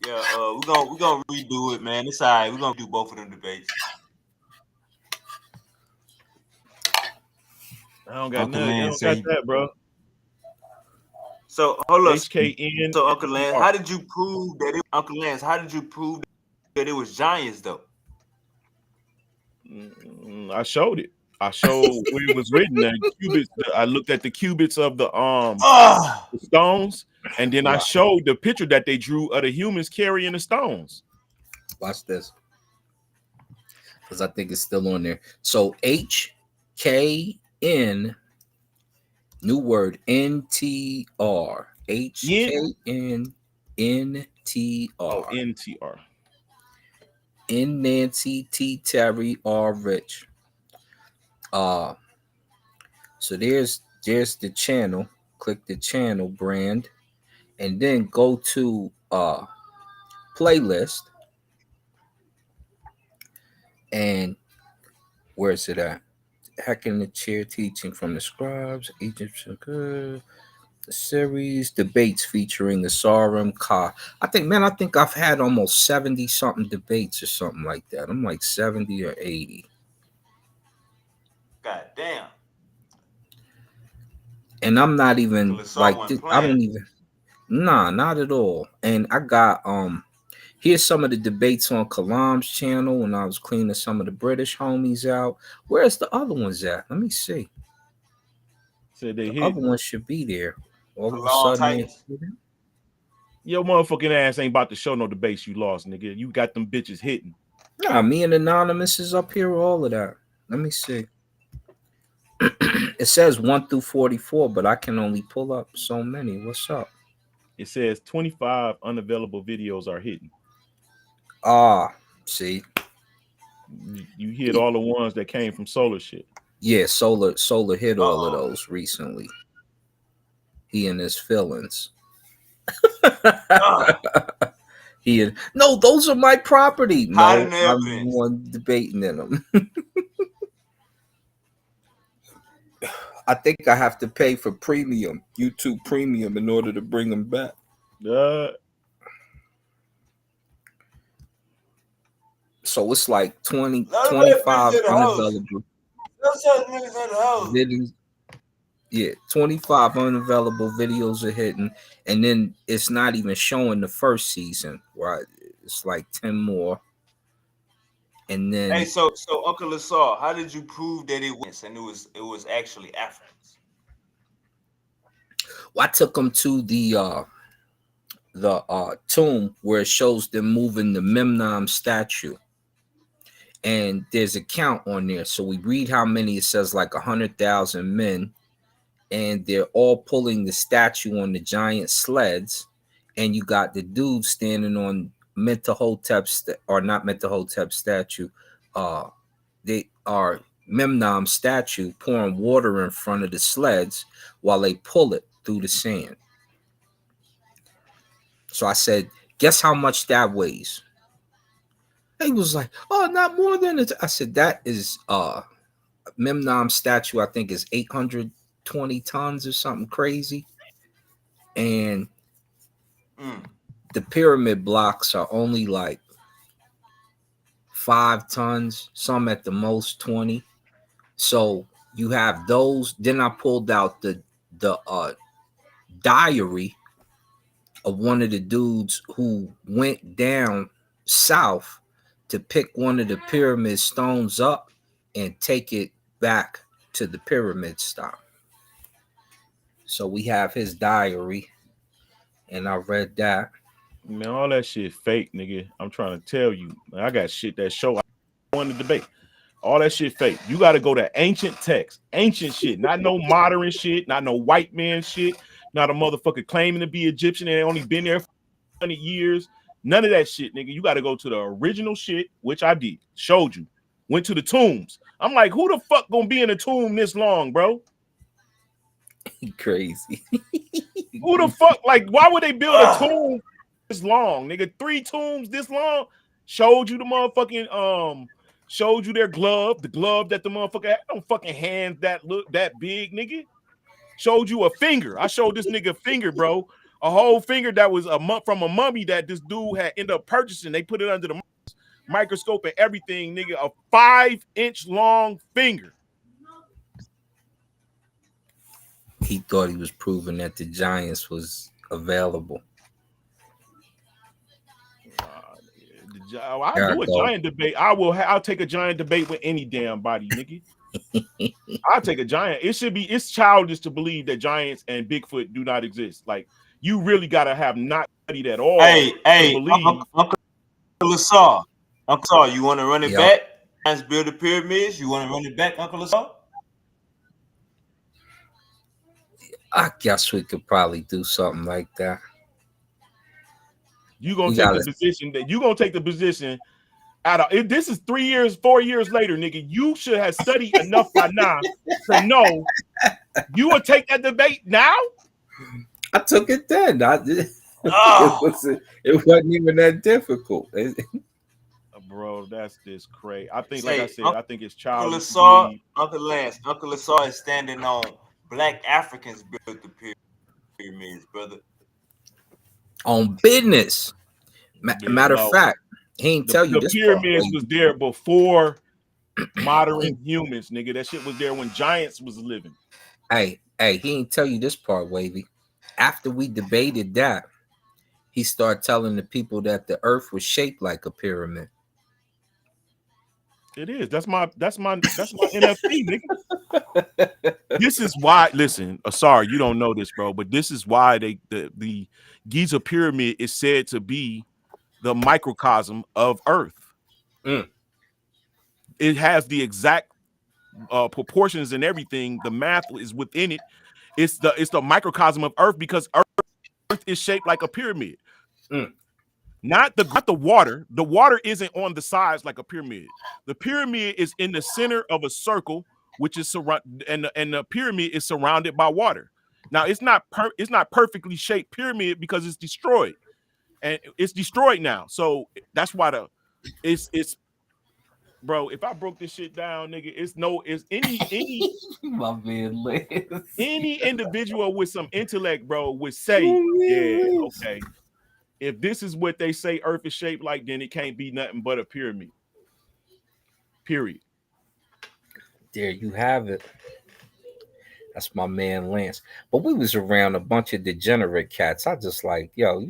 Yeah, we're gonna redo it, man. It's all right. We're gonna do both of them debates. I don't got Uncle nothing. I Lance don't got say- that, bro. So hold up. HKN. So Uncle Lance, how did you prove that it was Giants though? I showed it. I showed where it was written. The cubits. I looked at the cubits of the stones, and then I showed the picture that they drew of the humans carrying the stones. Watch this, because I think it's still on there. So HKN, new word NTR. HKN NTR. Oh, NTR. N Nancy T Terry R Rich. So there's the channel. Click the channel brand, and then go to playlist. And where's it at? Heck in the Chair, teaching from the scribes, Egyptian series, debates featuring the Sarum Ka. I think I've had almost 70 something debates or something like that. I'm like 70 or 80. God damn. And I'm not even like I don't even not at all. And I got here's some of the debates on Kalam's channel when I was cleaning some of the British homies out. Where's the other ones at? Let me see. Said they The hit. other ones should be there. All of a Long sudden, your motherfucking ass ain't about to show no debates you lost, nigga. You got them bitches hitting. nah, me and Anonymous is up here with all of that. Let me see. It says 1 through 44, but I can only pull up so many. What's up? It says 25 unavailable videos are hidden. See. You hit all the ones that came from Solar shit. Yeah, Solar hit all of those recently. He and his feelings. No, those are my property. No, I'm the one debating in them. I think I have to pay for premium, YouTube premium, in order to bring them back. So it's like 25 unavailable videos. Yeah, 25 unavailable videos are hidden, and then it's not even showing the first season. Right, it's like 10 more. And then Hey, so Uncle Lasar, how did you prove that it was and it was actually Africans? I took them to the tomb where it shows them moving the Memnon statue, and there's a count on there. So we read how many. It says like 100,000 men, and they're all pulling the statue on the giant sleds, and you got the dude standing on or not Mentahotep statue. They are Memnon statue pouring water in front of the sleds while they pull it through the sand. So I said, guess how much that weighs? He was like, oh, not more than it. I said, that is Memnon statue, I think, is 820 tons or something crazy. And the pyramid blocks are only like 5 tons, some at the most 20. So you have those. Then I pulled out the diary of one of the dudes who went down south to pick one of the pyramid stones up and take it back to the pyramid stop. So we have his diary, and I read that. Man, all that shit fake, nigga. I'm trying to tell you. I got shit that show I want to debate. All that shit fake. You got to go to ancient text, ancient shit, not no modern shit, not no white man shit, not a motherfucker claiming to be Egyptian and only been there for 100 years. None of that shit, nigga. You got to go to the original shit, which I did. Showed you. Went to the tombs. I'm like, who the fuck gonna be in a tomb this long, bro? Crazy. Who the fuck? Like, why would they build a tomb this long, nigga? 3 tombs this long? Showed you the motherfucking showed you their glove, the glove that the motherfucker had. Don't fucking hands that look that big, nigga. Showed you a finger. I showed this nigga a finger, bro. A whole finger that was from a mummy that this dude had ended up purchasing. They put it under the microscope and everything, nigga. A 5-inch long finger. He thought he was proving that the Giants was available. I'll do a giant debate. I'll take a giant debate with any damn body, nigga. I'll take a giant. It's childish to believe that giants and Bigfoot do not exist. Like, you really gotta have not studied at all. Hey, Uncle Lasar, you want to run it back? Giants build the pyramids. You want to run it back, Uncle Lasar? I guess we could probably do something like that. You're gonna take the position out of this is 3 years, 4 years later, nigga. You should have studied enough by now to know you would take that debate now. I took it then. It wasn't even that difficult. Bro, that's just crazy. I think, like I said, I think it's childish. Uncle Lasar is standing on Black Africans built the pyramids, brother. On business. Matter of fact, he ain't tell you this. The pyramids was there before modern humans, nigga. That shit was there when giants was living. Hey, he ain't tell you this part, Wavy. After we debated that, he started telling the people that the earth was shaped like a pyramid. It is. That's my NFT, nigga. This is why. Listen, sorry, you don't know this, bro, but this is why the Giza pyramid is said to be the microcosm of Earth. It has the exact proportions and everything. The math is within it. It's the microcosm of Earth because Earth is shaped like a pyramid. Not the water. The water isn't on the sides like a pyramid. The pyramid is in the center of a circle, which is and the pyramid is surrounded by water. Now it's not perfectly shaped pyramid because it's destroyed, and it's destroyed now. So that's why it's bro. If I broke this shit down, nigga, it's any my man Lance. Any individual with some intellect, bro, would say, yeah, okay. If this is what they say Earth is shaped like, then it can't be nothing but a pyramid. Period. There you have it. That's my man Lance. But we was around a bunch of degenerate cats. I just like, yo,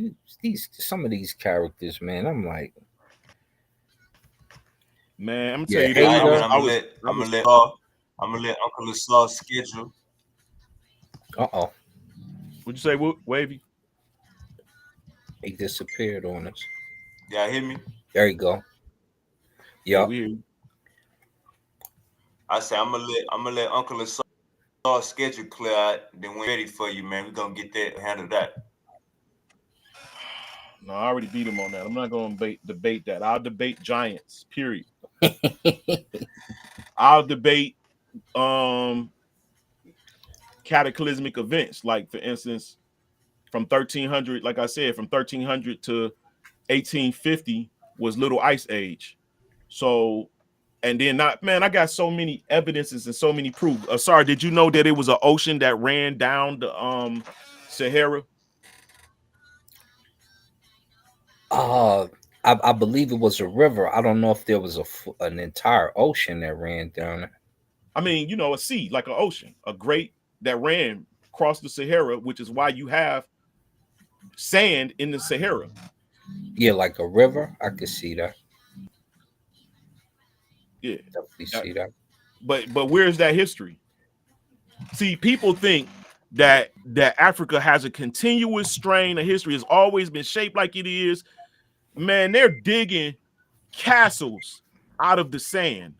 some of these characters, man. I'm like, Man, I'm gonna Yeah, tell you this. hater. I'm gonna let Uncle Lasar schedule. Uh-oh. What'd you say, Wavy? He disappeared on us. Y'all hear me? There you go. Yeah, Yep. we hear you. I say I'm gonna let Uncle Lasar schedule clear out. Then when ready for you, man, we're gonna get that handle that. No, I already beat him on that. I'm not gonna debate that. I'll debate giants, period. I'll debate cataclysmic events, like for instance, from 1300, like I said, from 1300 to 1850 was Little Ice Age. So, and then not, man, I got so many evidences and so many proof. Sorry, did you know that it was an ocean that ran down the Sahara? I believe it was a river. I don't know if there was an entire ocean that ran down it. I mean, you know, a sea, like an ocean, a great that ran across the Sahara, which is why you have sand in the Sahara. Yeah, like a river. I could see that. Yeah. Definitely see that. But where's that history? See, people think that Africa has a continuous strain of history, has always been shaped like it is. Man, they're digging castles out of the sand.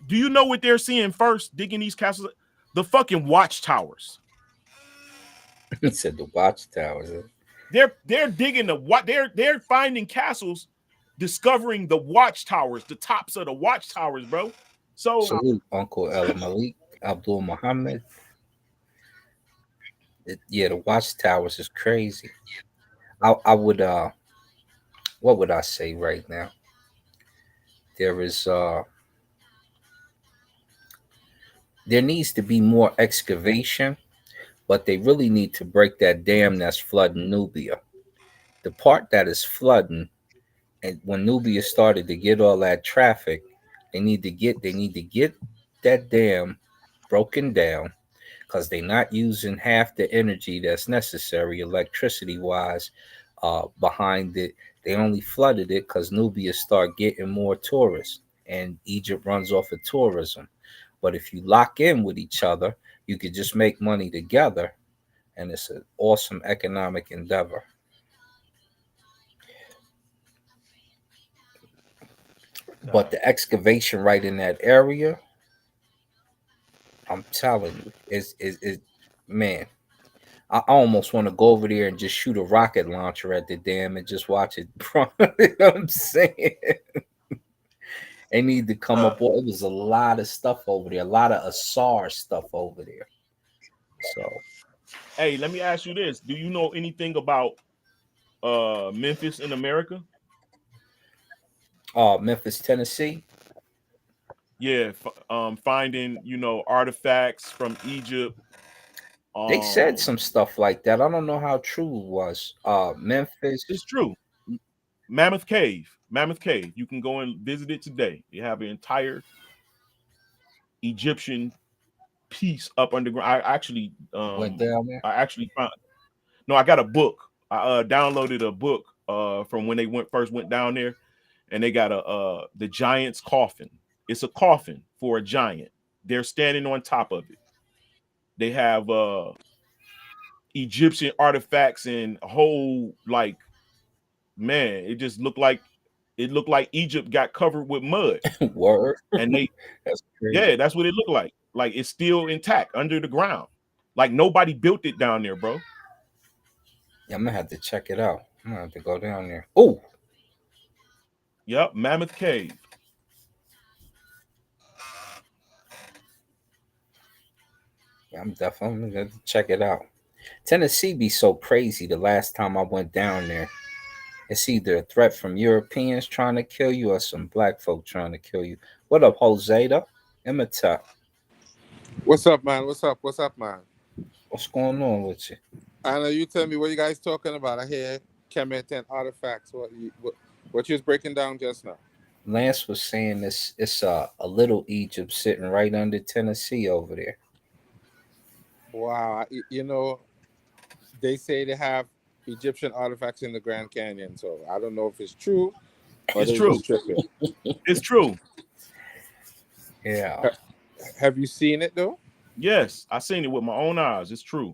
Do you know what they're seeing first digging these castles? The fucking watchtowers. He said the watchtowers. They're digging they're finding castles, discovering the watchtowers, the tops of the watchtowers, bro. So Salute, Uncle El Malik Abdul Muhammad. Yeah, the watchtowers is crazy. I would what would I say right now? There is there needs to be more excavation, but they really need to break that dam that's flooding Nubia. The part that is flooding, and when Nubia started to get all that traffic, they need to get that dam broken down because they're not using half the energy that's necessary electricity wise behind it. They only flooded it because Nubia start getting more tourists and Egypt runs off of tourism. But if you lock in with each other, you could just make money together, and it's an awesome economic endeavor. But the excavation right in that area, I'm telling you, is man. I almost want to go over there and just shoot a rocket launcher at the dam and just watch it. You know what I'm saying? They need to come up. It was a lot of stuff over there, a lot of Asar stuff over there. So, hey, let me ask you this: do you know anything about Memphis in America? Memphis, Tennessee. Yeah, finding artifacts from Egypt. They said some stuff like that. I don't know how true it was. Memphis. It's true. Mammoth Cave. Mammoth Cave. You can go and visit it today. You have an entire Egyptian piece up underground. Went down there. I actually found. No, I got a book. I downloaded a book from when they first went down there, and they got the giant's coffin. It's a coffin for a giant. They're standing on top of it. They have Egyptian artifacts and whole man, it looked like Egypt got covered with mud. Word. And That's crazy. yeah, that's what it looked like. Like it's still intact under the ground. Like nobody built it down there, bro. Yeah, I'm gonna have to check it out. I'm gonna have to go down there. Oh, Yep, Mammoth Cave. yeah, I'm definitely gonna check it out. Tennessee be so crazy. The last time I went down there, it's either a threat from Europeans trying to kill you or some black folk trying to kill you. What up, Joseda? Imita? What's up, man? What's up? What's up, man? What's going on with you? I know you tell me what you guys talking about. I hear Kemet and artifacts. What you was breaking down just now? Lance was saying it's a little Egypt sitting right under Tennessee over there. Wow, you know, they say they have Egyptian artifacts in the Grand Canyon. So I don't know if it's true. Or It's they true. just tripping. It's true. Yeah. Have you seen it though? Yes, I seen it with my own eyes. It's true.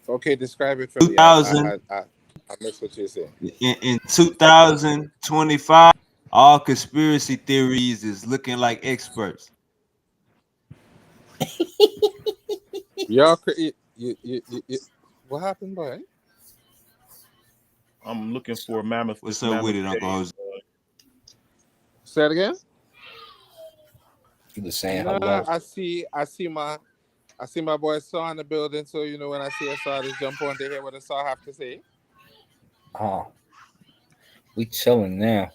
Okay, describe it for me. 2000 I missed what you're saying. in 2025, all conspiracy theories is looking like experts. Y'all, what happened, boy? I'm looking for mammoth. What's up with it, Uncle Jose? Say it again. He was saying Nah, hello. I see my boy Saw in the building. So you know when I see a Saw, just jump on to hear what a Saw have to say. Oh, we chilling now.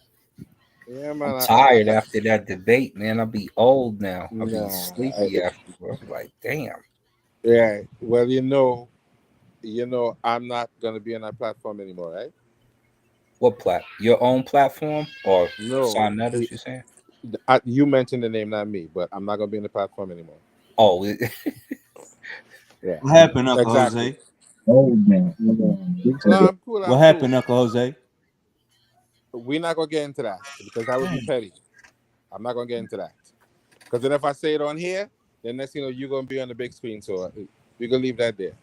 Yeah, man. I'm tired after that debate, man. I'll be old now. I'll be Nah, sleepy after. I'm like, damn. Yeah. Well, you know, I'm not gonna be on that platform anymore, right? What your own platform or No. Sonetta's, you saying? You mentioned the name, not me, but I'm not gonna be on the platform anymore. Oh, Yeah. What happened, Uncle Exactly. Jose? No, I'm cool. What happened, Uncle Jose? We're not gonna get into that because that would be petty. I'm not gonna get into that because then if I say it on here, then next thing you know you're gonna be on the big screen. So we're gonna leave that there.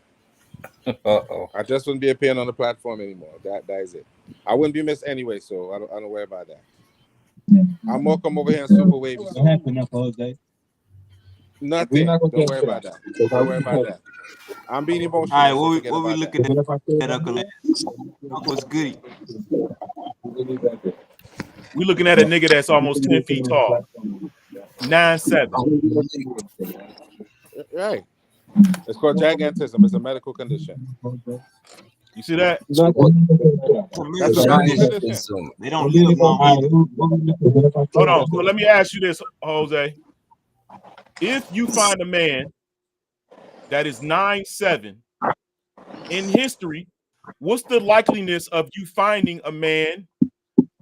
Uh-oh. I just wouldn't be appearing on the platform anymore. That is it. I wouldn't be missed anyway, so I don't worry about that. I'm more come over here and super wavy. So. What happened, Uncle Jose? Nothing. Don't worry about that. Don't worry about that. I'm being emotional. All right, so what we looking at, Uncle Lance? Uncle's goody. We looking at a nigga that's almost 10 feet tall. 9'7". Right. It's called gigantism. It's a medical condition. You see that? That's a medical condition. They don't live long either. Hold on. So let me ask you this, Jose. If you find a man that is 9'7" in history, what's the likeliness of you finding a man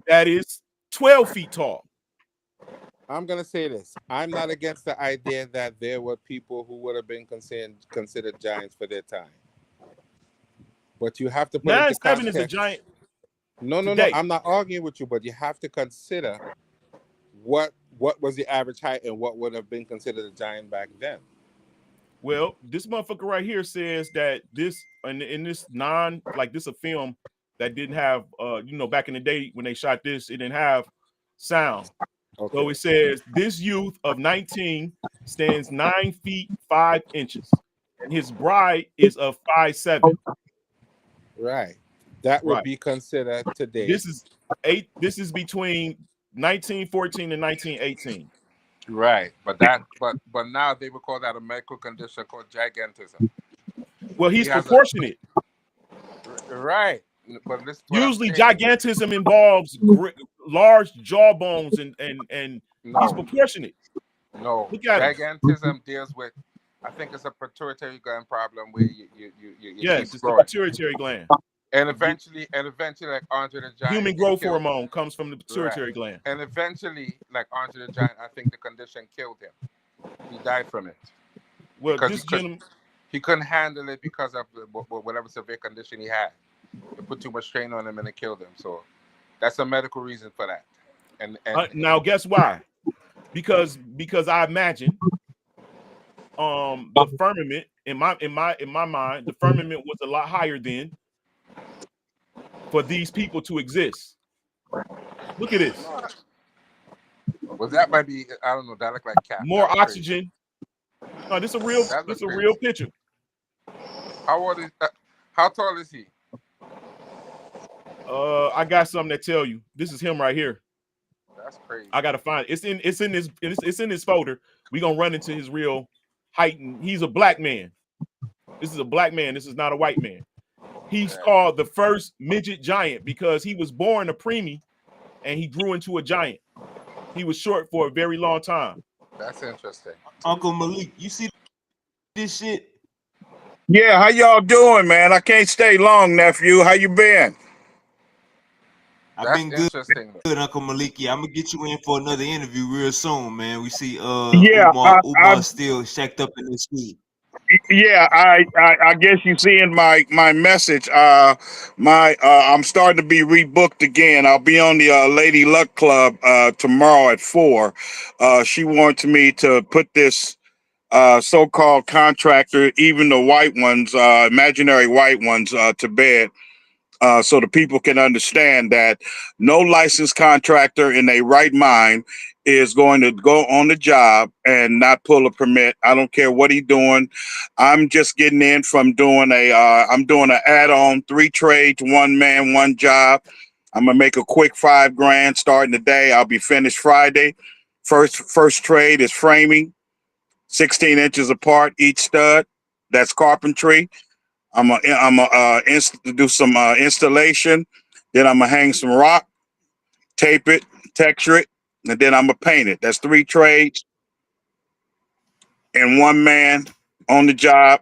that is 12 feet tall? I'm gonna say this. I'm not against the idea that there were people who would have been considered giants for their time. But you have to put into 9'7" context. is a giant. No. I'm not arguing with you, but you have to consider what was the average height and what would have been considered a giant back then. Well, this motherfucker right here says that this in this this a film that didn't have back in the day when they shot this, it didn't have sound. Okay. So it says this youth of 19 stands 9 feet 5 inches, and his bride is of 5'7". Right. That would be considered today. This is between 1914 and 1918. Right, but now they would call that a medical condition called gigantism. Well, he's proportionate. Right, but usually gigantism involves large jawbones and he's proportionate. No, gigantism deals with, I think it's a pituitary gland problem where you yes, it's the pituitary gland. And eventually, like Andre the Giant, human growth hormone comes from the pituitary gland. And eventually, like Andre the Giant, I think the condition killed him. He died from it. Well, because he couldn't handle it because of whatever severe condition he had. It put too much strain on him and it killed him. So that's a medical reason for that. And now, guess why? Because I imagine the firmament in my mind, the firmament was a lot higher then. For these people to exist. Look at this. Well, that might be, I don't know, that look like cat. More oxygen. No, this is a real picture. How tall is he? I got something to tell you. This is him right here. That's crazy. I gotta find it. It's in this folder. We're gonna run into his real height, and he's a black man. This is a black man, this is not a white man. He's called the first midget giant because he was born a preemie and he grew into a giant. He was short for a very long time. That's interesting. Uncle Malik, you see this shit? Yeah, how y'all doing, man? I can't stay long, nephew. How you been? I've been good, Uncle Maliki. I'm gonna get you in for another interview real soon, man. We see Umar still shacked up in this seat. Yeah, I guess you see in my message. I'm starting to be rebooked again. I'll be on the Lady Luck Club tomorrow at 4. She wants me to put this so-called contractor, even the white ones, imaginary white ones, to bed. So the people can understand that no licensed contractor in a right mind is going to go on the job and not pull a permit. I don't care what he's doing. I'm just getting in from doing I'm doing an add-on 3 trades, 1 man, 1 job. I'm gonna make a quick $5 grand starting today. I'll be finished Friday. First trade is framing, 16 inches apart each stud. That's carpentry. Do some installation. Then I'm gonna hang some rock, tape it, texture it, and then I'm gonna paint it. That's 3 trades and 1 man on the job.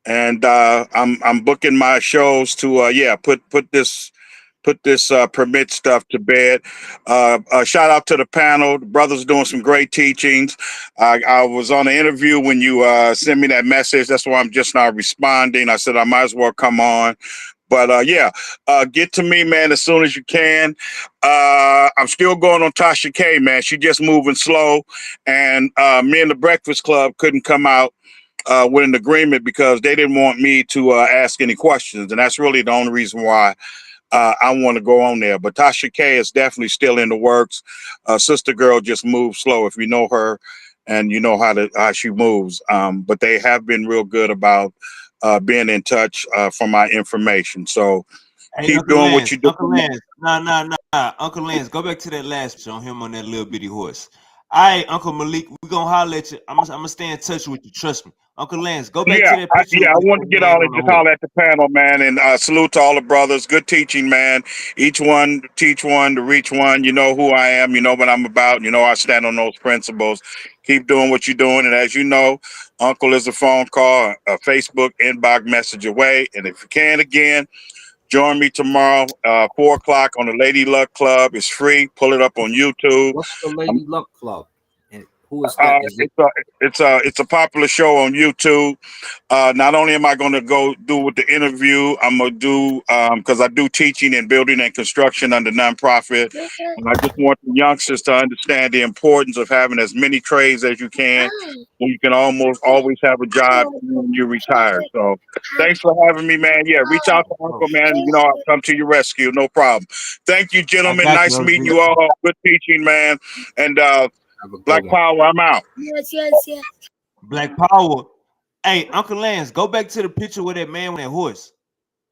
And I'm booking my shows to put this permit stuff to bed. Shout out to the panel. The brothers doing some great teachings. I was on an interview when you sent me that message. That's why I'm just now responding. I said I might as well come on. But get to me, man, as soon as you can. I'm still going on Tasha K, man. She just moving slow. And me and the Breakfast Club couldn't come out with an agreement because they didn't want me to ask any questions. And that's really the only reason why I want to go on there. But Tasha K is definitely still in the works. Sister Girl just moves slow if you know her and you know how she moves. But they have been real good about being in touch for my information. So Hey, keep Uncle doing what Lance, you do. Uncle Lance, nah. Uncle Lance, go back to that last picture on him on that little bitty horse. All right, Uncle Malik, we gonna holler at you. I'm gonna stay in touch with you. Trust me, Uncle Lance. Go back to that picture I with want to that get man on on and the just horse. holler at the panel, man, and salute to all the brothers. Good teaching, man. Each one to teach one to reach one. You know who I am. You know what I'm about. You know I stand on those principles. Keep doing what you're doing, and as you know, Uncle is a phone call, a Facebook inbox message away. And if you can, again, join me tomorrow, 4 o'clock on the Lady Luck Club. It's free. Pull it up on YouTube. What's the Lady Luck Club? And who is that? Is it It's a popular show on YouTube. Not only am I going to go do with the interview, I'm going to do because I do teaching and building and construction under nonprofit, and I just want the youngsters to understand the importance of having as many trades as you can. So you can almost always have a job when you retire. So thanks for having me, man. Yeah, reach out to Uncle, man. You know I'll come to your rescue, no problem. Thank you, I gentlemen. got you, Nice Uncle meeting Lance. you all. Good teaching, man. And have a good Black one? Power, I'm out. Black Power. Hey, Uncle Lance, go back to the picture with that man with that horse.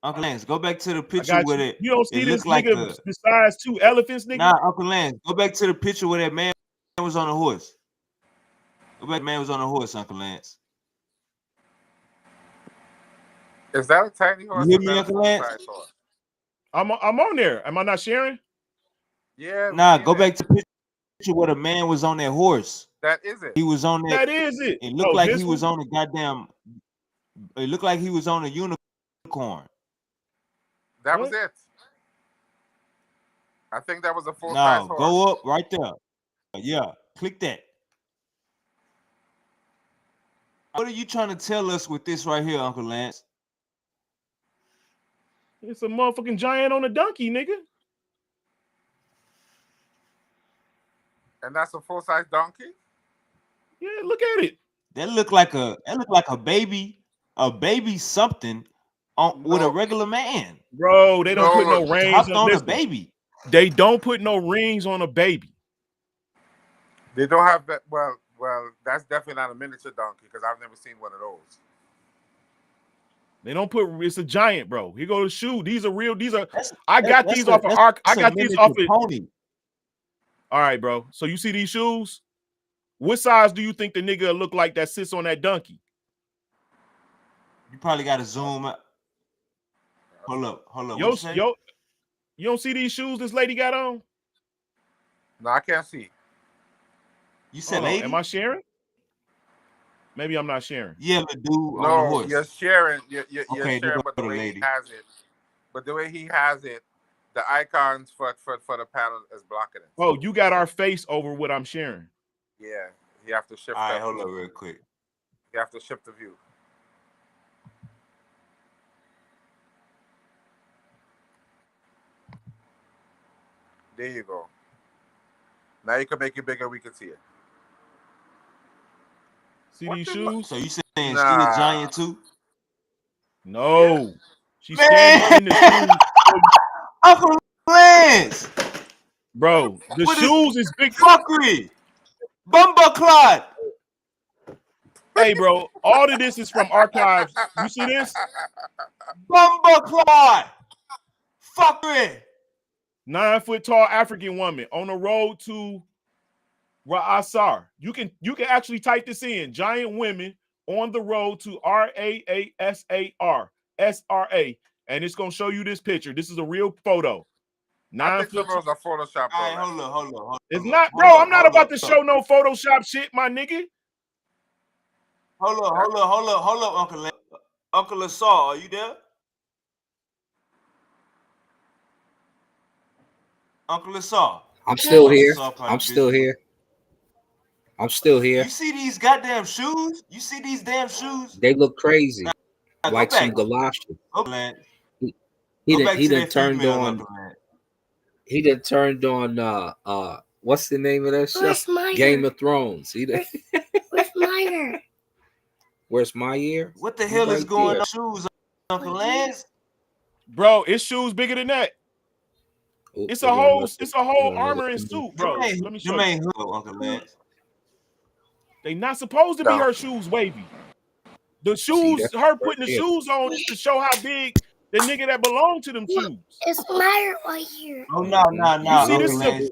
Uncle Lance, go back to the I picture got with you. it. You don't It see this looked like nigga a besides 2 elephants, nigga? nah. Uncle Lance, go back to the picture where that man was on a horse. Go back, man was on a horse. Uncle Lance, Is that a tiny you horse hear or is me, that a Uncle Lance? full-size horse? I'm on there. Am I not sharing? Yeah, we Nah, seen go it. back to the picture where the man was on that horse. That is it. He was on that. That is it. It looked Oh, like he this was one? on a goddamn. It looked like he was on a unicorn. That was What? it. I think that was a full-size No, horse. go up right there. Yeah, click that. What are you trying to tell us with this right here, Uncle Lance? It's a motherfucking giant on a donkey, nigga. And that's a full-size donkey? Yeah, look at it. That looked like a baby something on with a No, regular man. Bro, they don't put no, no rings Hopped on. on a Listen, baby. they don't put no rings on a baby. they don't have that. Well, that's definitely not a miniature donkey because I've never seen one of those. They don't put. It's a giant, bro. Here go the shoe. These are real. These are. That's I got that's these a off of Arc. I that's a got these off miniature of. pony. All right, bro. So you see these shoes? What size do you think the nigga look like that sits on that donkey? You probably got to zoom up. Hold up. What Yo, you say? yo, you don't see these shoes this lady got on? No, I can't see. You said Hold on. Am lady? I sharing? Maybe I'm not sharing. Yeah, the dude on the No, horse. you're sharing. You're Okay, there sharing, go but the the way lady. he has it, the icons for the panel is blocking it. Oh, you got our face over what I'm sharing. Yeah, you have to shift All right, that. hold up real quick. You have to shift the view. There you go. Now you can make it bigger. We can see it. See these shoes? So you saying Nah. she a giant too? No. She's Man. standing in the shoes. Uncle Lance. Bro, the What shoes is big. Fuckery. Bumbleclot. Hey, bro, all of this is from archives. You see this? Bumbleclot. Fuckery. 9 foot tall African woman on the road to Ra'asar. You can actually type this in. Giant women on the road to Raasar SRA, and it's gonna show you this picture. This is a real photo. I 9 think some foot. of those are Photoshop. All right, hold on. It's not, bro. I'm not about to show no Photoshop shit, my nigga. Hold up, Uncle Lance. Uncle Lasar, are you there? Uncle Lasar. I'm still here. Lasar probably I'm still busy. here. I'm still here. You see these goddamn shoes? You see these damn shoes? They look crazy, Now, like go back. some galoshes. Go back. He Go back to done that turned female, on. Uncle Lance. He done turned on. What's the name of that show? Game of Thrones. He done. Where's my ear? Where's my ear? What the hell is Right going there. on? Shoes, Uncle Lance? Bro, it's shoes bigger than that. Ooh, It's they a gonna whole, look- it's a whole they gonna armor look and at me. suit, bro. Let me show Them you. ain't hood, Uncle Lance. They not supposed to be her shoes wavy. The shoes, that's her right putting the there. shoes on is to show how big the nigga that belonged to them shoes. It's my ear right here. Oh, no, You see Uncle this? Lance.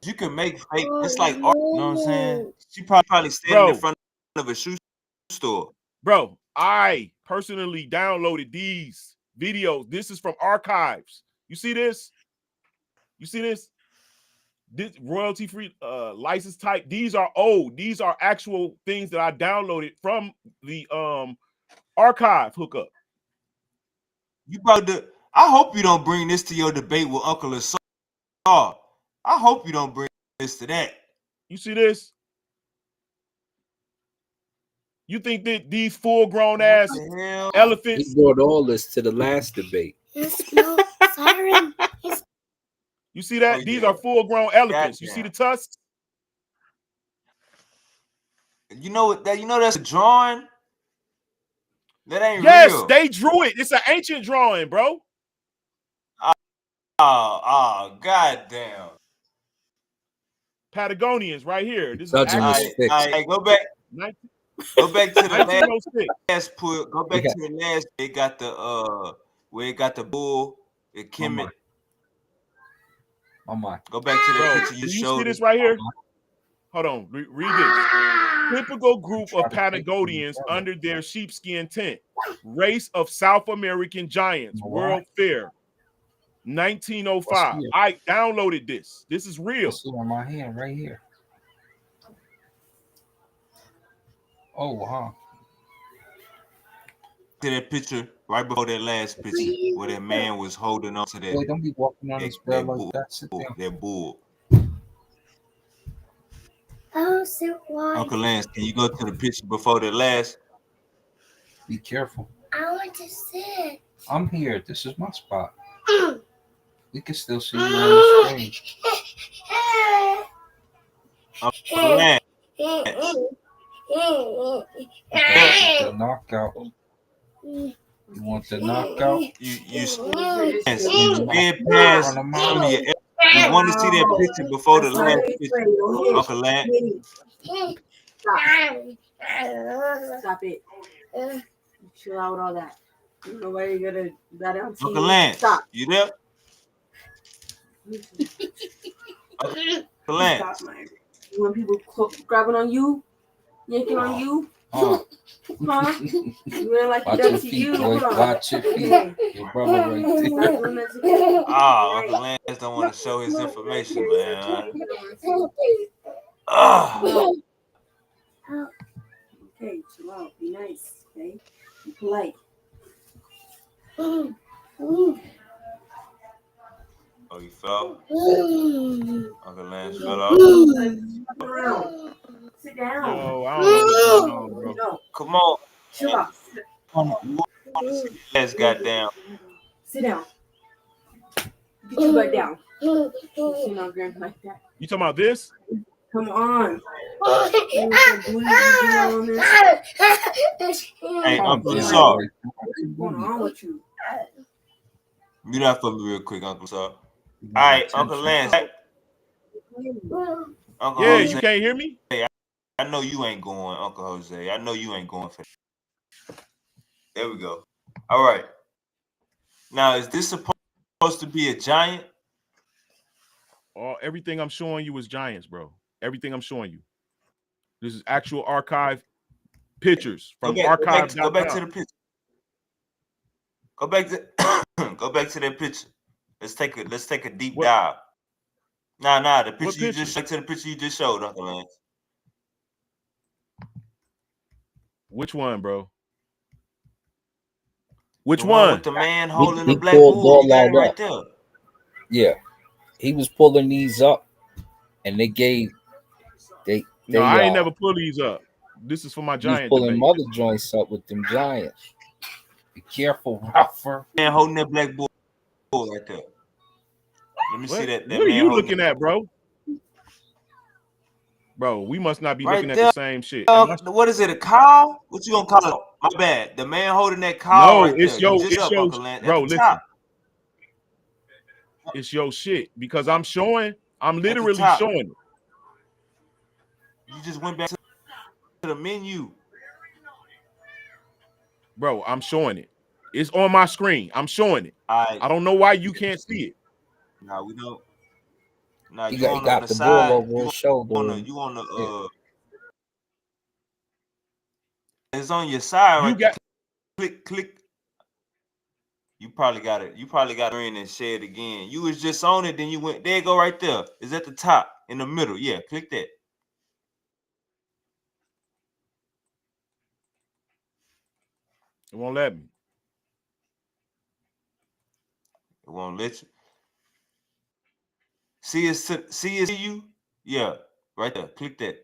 You can make fake. It's like art. You know what I'm saying? She probably standing Bro. in front of a shoe store. Bro, I personally downloaded these videos. This is from archives. You see this? You see this? This royalty free license type. These are old. These are actual things that I downloaded from the archive hookup. You probably. I hope you don't bring this to your debate with Uncle Lasar. I hope you don't bring this to that. You see this? You think that these full-grown ass What the hell? elephants? He brought all this to the last debate. It's no siren. It's You see that? Oh, These yeah. are full-grown elephants. You see Goddamn. the tusks? You know what? That you know that's a drawing. That ain't Yes, real. they drew it. It's an ancient drawing, bro. Goddamn. Patagonians right here. This is Judging was actual fixed. Go back. 19- Go back to the 1906. last put. Go back Yeah. to the last. It got the where it got the bull, the Kemet. Oh my. Go back to the Bro, picture do you you see showed. this right here? Hold on. Read this. Typical group of Patagonians under their sheepskin tent. Race of South American giants. World Fair. 1905. I downloaded this. This is real. This is on my hand right here. Oh wow. To that picture right before that last picture where that man was holding on to that. Boy, don't be walking on this bed like that. Sit down. That bull. oh, so why? Uncle Lance, can you go to the picture before the last? Be careful. I want to sit. I'm here. This is my spot. We can still see you on the screen. Uncle Lance. The knockout. You want the knockout? You sped past some of your. You want to see that picture before the last picture, Uncle Lance? Stop it. Chill out with all that. You know why you're gonna that on TV. Uncle Lance, Stop. you there? Uncle Lance. Stop, man. You want people grabbing on you, yanking on you? Oh. Huh? You ain't like Watch that your to feet, you. boy. Hold on. Watch your feet. Your brother right there. Ah, Uncle Lance don't want to show his information, man. Okay, chill out. Be nice, okay? Be polite. Oh, you fell? Uncle Lance fell out. Sit down. Yo, I don't know what's going on, bro. No, Come on. chill out. We want to see the last goddamn. Sit down. Get your butt down. You see my grand like that. You talking about this? Come on. Hey, Uncle damn, Saw. boy. What's going on with you? Mute that for me real quick, Uncle Saw. All right, Uncle Lance. Uncle Yeah, Jose. you can't hear me? I know you ain't going, Uncle Jose. I know you ain't going for that. There we go. All right. Now, is this supposed to be a giant? Everything I'm showing you is giants, bro. Everything I'm showing you. This is actual archive pictures from archive.com. Go back to the picture. Go back to go back to that picture. Let's take a deep dive. Nah, the picture you just showed to the picture you just showed, Uncle Lance. Which one, bro? Which the one? With the man holding He the black pulled bull. You got all it right up. there. Yeah, he was pulling these up, and they No, I ain't never pull these up. This is for my he was giant pulling debate. mother joints up with them giants. Be careful, Ruffer. Man holding that black bull right there. Let me see that. What are you looking at, bro? Bro, we must not be looking at the same shit. What is it? A cow? What you gonna call it? My bad. The man holding that cow No, right it's there. your Uncle Lance, bro. at the Listen, top. it's your shit because I'm literally top. showing it. You just went back to the menu, bro. I'm showing it. It's on my screen. I'm showing it. I don't know why you can't see it. Nah, we don't. Nah, He you on got the the ball side. over his shoulder. You on the It's on your side right there. Click. You probably got it. You probably got it in and share it again. You was just on it, then you went. There you go, right there. It's at the top in the middle. Yeah, click that. It won't let me. It won't let you. See you? Yeah, right there. Click that.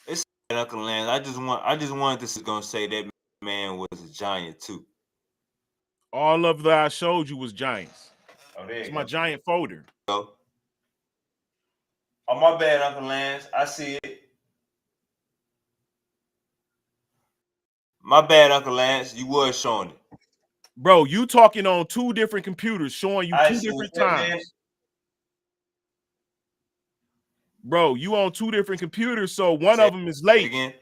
It's Uncle Lance. I just wanted this is gonna say that man was a giant too. All of that I showed you was giants. Oh, there it's you my go. giant folder. Oh, my bad, Uncle Lance. I see it. My bad, Uncle Lance. You was showing it. Bro, you talking on two different computers showing you two different times. Man? Bro, you on two different computers, so one of them is late. Again?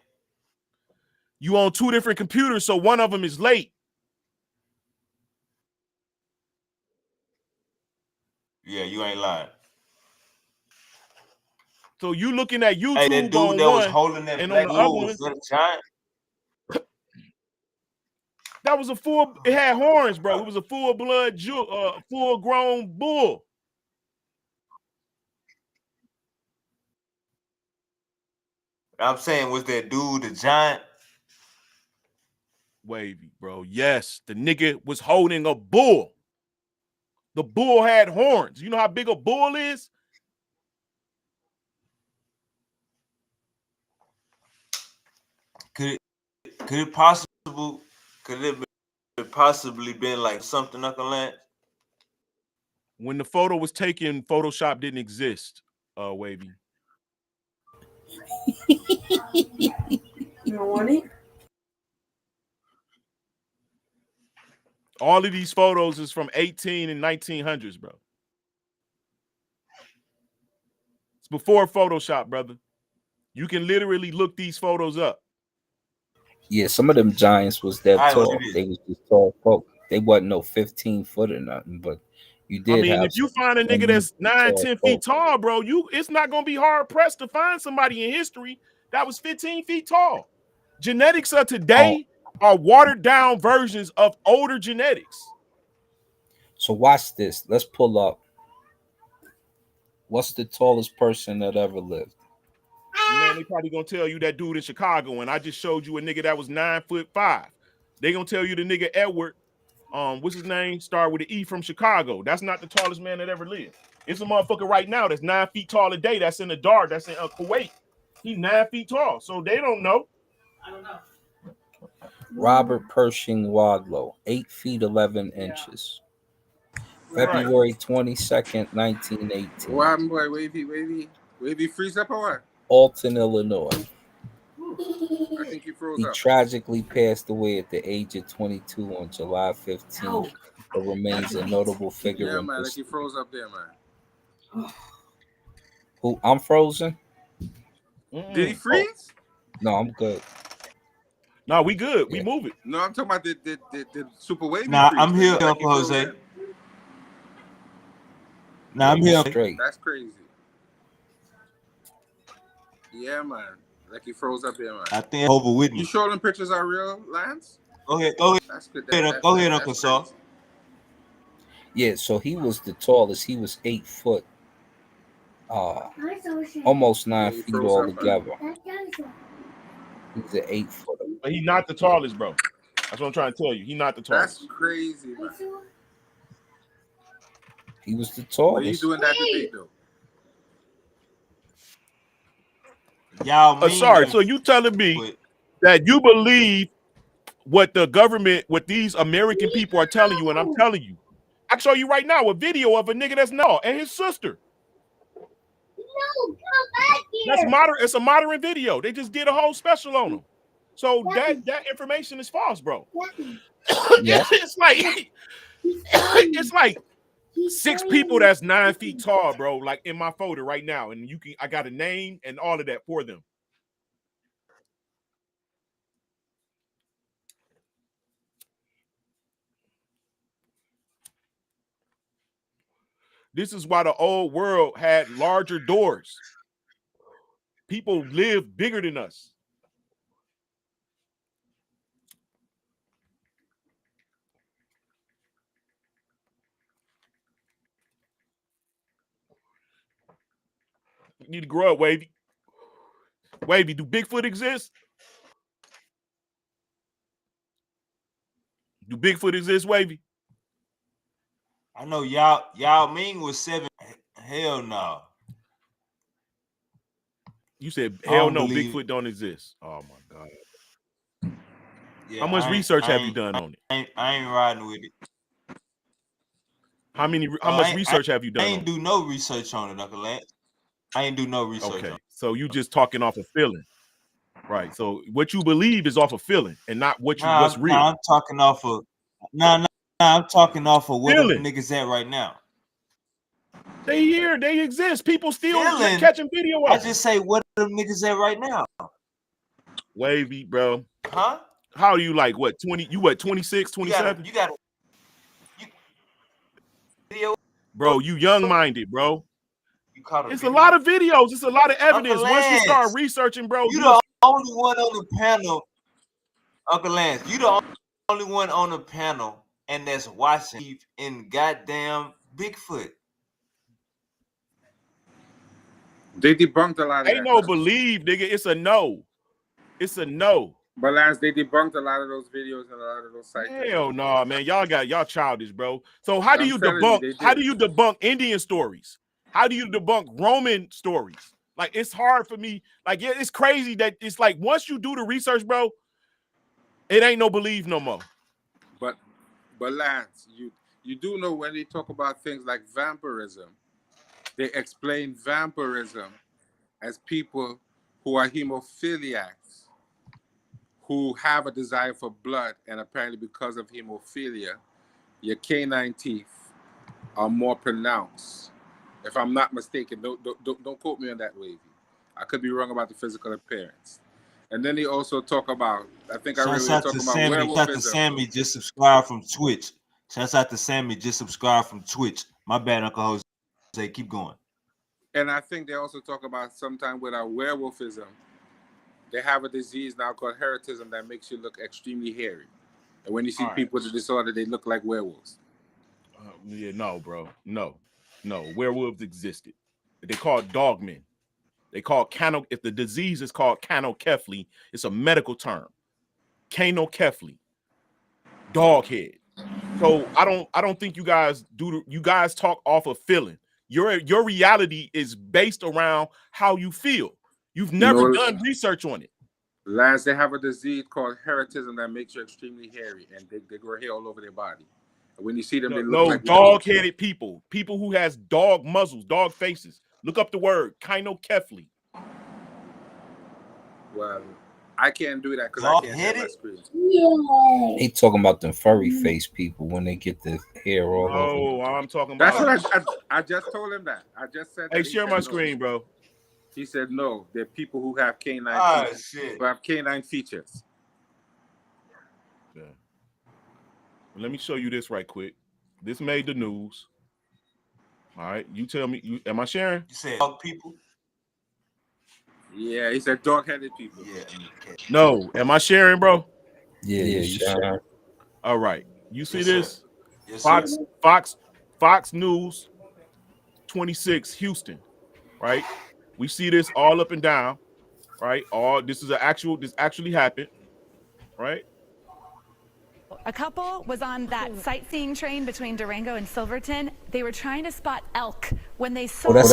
You on two different computers, so one of them is late. Yeah, you ain't lying. So you looking at YouTube hey, that dude on that one, was holding that and black on the other bull, one, was that a giant? that was a full. It had horns, bro. It was a full blood, full grown bull. I'm saying, was that dude a giant? Wavy, bro. Yes, the nigga was holding a bull. The bull had horns. You know how big a bull is? Could it possibly been like something, Uncle Lance? When the photo was taken, Photoshop didn't exist, Wavy. You don't want it? All of these photos is from 18 and 1900s, bro. It's before Photoshop, brother. You can literally look these photos up. Yeah, some of them giants was that Right, tall. They was just tall folk. They wasn't no 15 foot or nothing, but you did. I mean, if you find a nigga that's 9-10 feet tall, bro, it's not gonna be hard pressed to find somebody in history that was 15 feet tall. Genetics of today are watered down versions of older genetics. So watch this. Let's pull up. What's the tallest person that ever lived? Man, they probably gonna tell you that dude in Chicago, and I just showed you a nigga that was 9'5". They gonna tell you the nigga Edward, what's his name? Start with an E from Chicago. That's not the tallest man that ever lived. It's a motherfucker right now that's 9 feet tall a day. That's in the dark. That's in Kuwait. He's 9 feet tall, so they don't know. I don't know. Robert Pershing Wadlow, 8 feet 11 inches. Right. February 22nd, 1918. What happened, boy? Wavy freeze up or what? Alton, Illinois. I think he froze He up. tragically passed away at the age of 22 on July 15th, but remains a notable figure Yeah, in man, like history. he froze up there, man. Who? I'm frozen? Did he freeze? No, I'm good. No, we good. We move it. No, I'm talking about the super wavy. Nah, freeze. I'm here, Like he Uncle froze Jose. in. Nah, I'm here. Straight. That's crazy. Yeah, man. Like he froze up there, man. I think over with me. You sure them pictures are real, Lance? Go ahead. Go ahead. That's good. Go ahead, Uncle Saul. Yeah, so he was the tallest. He was 8 foot, almost 9 feet altogether. He's an 8 footer. But he's not the tallest, bro. That's what I'm trying to tell you. He's not the tallest. That's crazy, man. He was the What are you tallest. doing that debate, though? Y'all sorry, so you telling me that you believe what the government, what these American people are telling you, and I'm telling you. I can show you right now a video of a nigga that's no and his sister. No, come back here. That's modern. It's a modern video. They just did a whole special on them. So that information is false, bro. Yeah. it's like 6 people that's 9 feet tall, bro. Like in my folder right now, and I got a name and all of that for them. This is why the old world had larger doors. People live bigger than us. You need to grow up, Wavy. Wavy, do Bigfoot exist? Do Bigfoot exist, Wavy? I know Yao Ming was 7. Hell no. You said hell no, believe Bigfoot don't exist. Oh my God. Yeah, How much research have you done on it? I ain't riding with it. How much research have you done? I ain't do no research on it, Uncle Lance. I ain't do no research on it. So you just talking off of feeling. Right. So what you believe is off of feeling and not what's real. I'm talking off of I'm talking off of where Feeling. the niggas at right now. They here, they exist. People still catching video of I just say what them niggas at right now. Wavy, bro. Huh? How are you like what 20? You what 26, 27? You got video. Bro, you young-minded, bro. It's a lot of videos. It's a lot of evidence. Once you start researching, bro, you the only one on the panel, Uncle Lance. You the only one on the panel, and that's watching in goddamn Bigfoot. They debunked a lot of Ain't no believe, nigga. It's a no. It's a no. But Lance, they debunked a lot of those videos and a lot of those sites. Hell no, man. Y'all childish, bro. So how do you debunk? How do you debunk Indian stories? How do you debunk Roman stories? Like, it's hard for me. Like, yeah, it's crazy that it's like once you do the research, bro, it ain't no believe no more. But Lance, you do know when they talk about things like vampirism, they explain vampirism as people who are hemophiliacs, who have a desire for blood, and apparently because of hemophilia, your canine teeth are more pronounced. If I'm not mistaken, don't quote me on that, Wavy. I could be wrong about the physical appearance. And then they also talk about, I think I really talk about werewolfism. Shout out to Sammy, just subscribe from Twitch. Shouts out to Sammy, just subscribe from Twitch. My bad, Uncle Jose. Keep going. And I think they also talk about sometime with our werewolfism, they have a disease now called heritism that makes you look extremely hairy. And when you see people with the disorder, they look like werewolves. Yeah, no, bro. No. Werewolves existed. They called dogmen. They call if the disease is called canocephaly, it's a medical term. Canocephaly. Dog head. So I don't think you guys talk off of feeling. Your reality is based around how you feel. You've never done research on it. Lance, they have a disease called heritism that makes you extremely hairy, and they grow hair all over their body. And when you see them, they look like dog-headed people who has dog muzzles, dog faces. Look up the word kinokephaly. Well, I can't do that because I can't see my screen. He talking about them furry face people when they get the hair all over. Oh, I'm talking about. That's what I just told him that. I just said. Hey, that. share my screen, bro. He said no. They're people who have canine features, who have canine features. Yeah. Let me show you this right quick. This made the news. All right, you tell me. Am I sharing? You said dog people. Yeah, he said dog-headed people. Yeah. No, am I sharing, bro? Yeah, you share. All right, you see Yes, this? Yes, Fox News 26 Houston, right? We see this all up and down, right? This actually happened, right? A couple was on that sightseeing train between Durango and Silverton. They were trying to spot elk when they saw this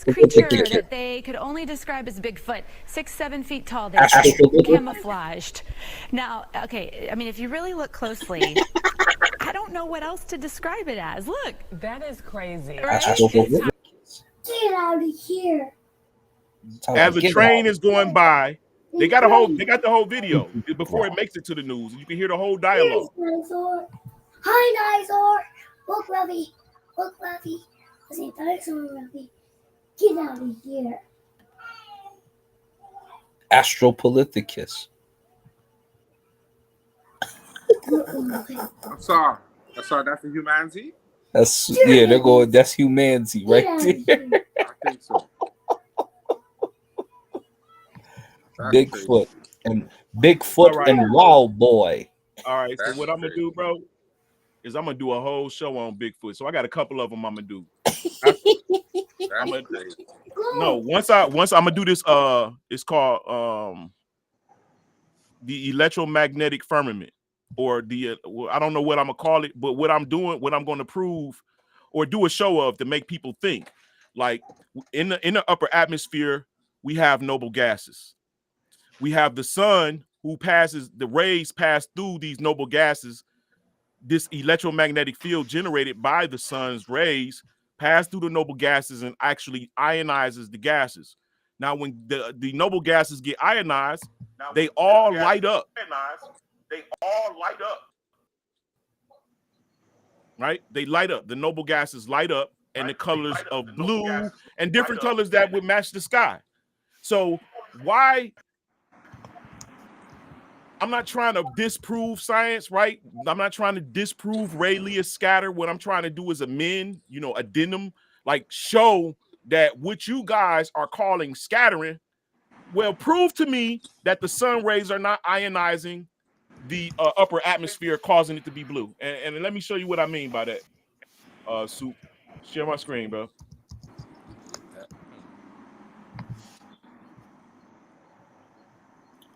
creature that they could only describe as Bigfoot, 6-7 feet tall. They were camouflaged. Now, okay, I mean, if you really look closely, I don't know what else to describe it as. Look, that is crazy. Right? Get out of here. As the train is going by, they got the whole video before it makes it to the news. You can hear the whole dialogue. Hi, Dinosaur. Look, Ruffy. Look, Ruffy. I say Dinosaur, Ruffy. Get out of here. Astropoliticus. I'm sorry. That's a humanity? That's they're going. That's humanity right there. I think so. Bigfoot and Wild Boy. All right, so what I'm gonna do, bro, is I'm gonna do a whole show on Bigfoot. So I got a couple of them I'm gonna do. Once I'm gonna do this. It's called the electromagnetic firmament, or the I don't know what I'm gonna call it, but what I'm going to prove or do a show of to make people think. Like in the upper atmosphere, we have noble gases. We have the sun the rays pass through these noble gases. This electromagnetic field generated by the sun's rays pass through the noble gases and actually ionizes the gases. Now, when the noble gases get ionized, they all light up. Right? They light up. The noble gases light up, and the colors of blue and different colors that would match the sky. So why? I'm not trying to disprove science, right? I'm not trying to disprove Rayleigh scatter. What I'm trying to do is amend, addendum, like show that what you guys are calling scattering, well, prove to me that the sun rays are not ionizing the upper atmosphere, causing it to be blue. And let me show you what I mean by that. Soup, share my screen, bro.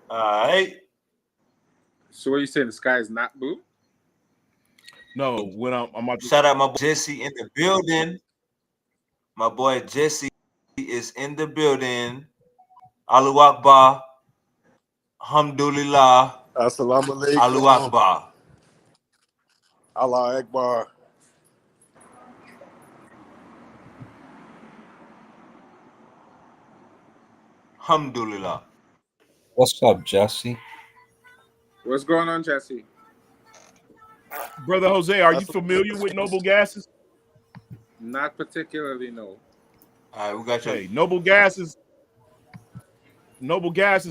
All right. So what are you saying? The sky is not blue? No. When I'm about to shout out my boy Jesse in the building. My boy Jesse is in the building. Allahu Akbar. Alhamdulillah. Assalamu alaikum. Allahu Akbar. Allah Akbar. Alhamdulillah. What's up, Jesse? What's going on, Jesse? Brother Jose, are you familiar with noble gases? Not particularly, no. All right, we got you. Hey, noble gases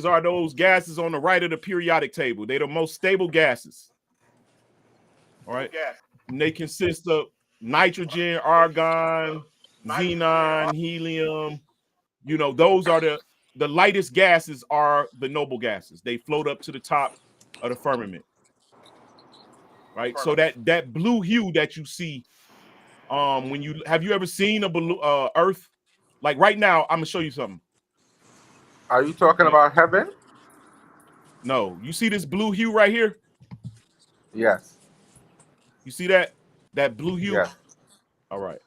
are those gases on the right of the periodic table. They're the most stable gases. All right. And they consist of nitrogen, argon, xenon, helium. Those are the lightest gases are the noble gases. They float up to the top of the firmament. Right. So that blue hue that you see, when you ever seen a blue Earth? Like right now, I'm gonna show you something. Are you talking about heaven? No, you see this blue hue right here? Yes. You see that blue hue? Yeah. All right.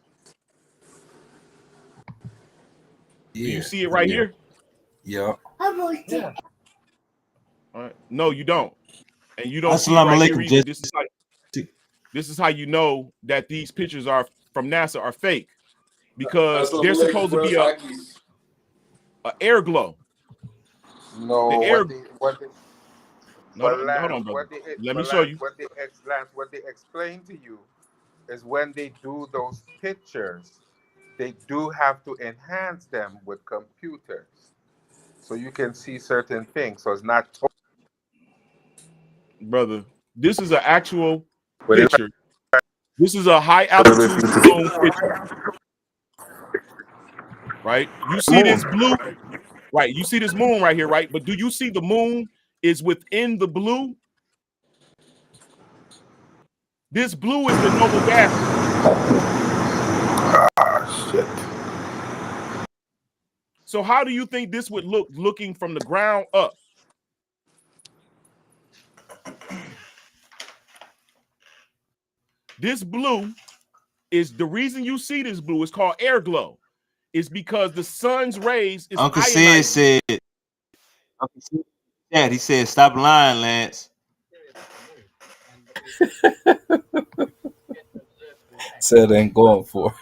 Do you see it right here? Yeah. All right. No, you don't. And you don't see it right here either. This is how you know that these pictures are from NASA are fake, because there's supposed to be a air glow. No, The air. No, hold on, brother. Let me show you. What they explain to you is when they do those pictures, they do have to enhance them with computers, so you can see certain things. So it's not. Brother, this is an actual picture. This is a high altitude balloon picture. Right? You see this blue? Right. You see this moon right here, right? But do you see the moon is within the blue? This blue is the noble gas. Shit. So how do you think this would look looking from the ground up? This blue is the reason you see this blue. It's called air glow. It's because the sun's rays is Uncle ionizing. said, yeah, he said, stop lying, Lance. Said ain't going for it.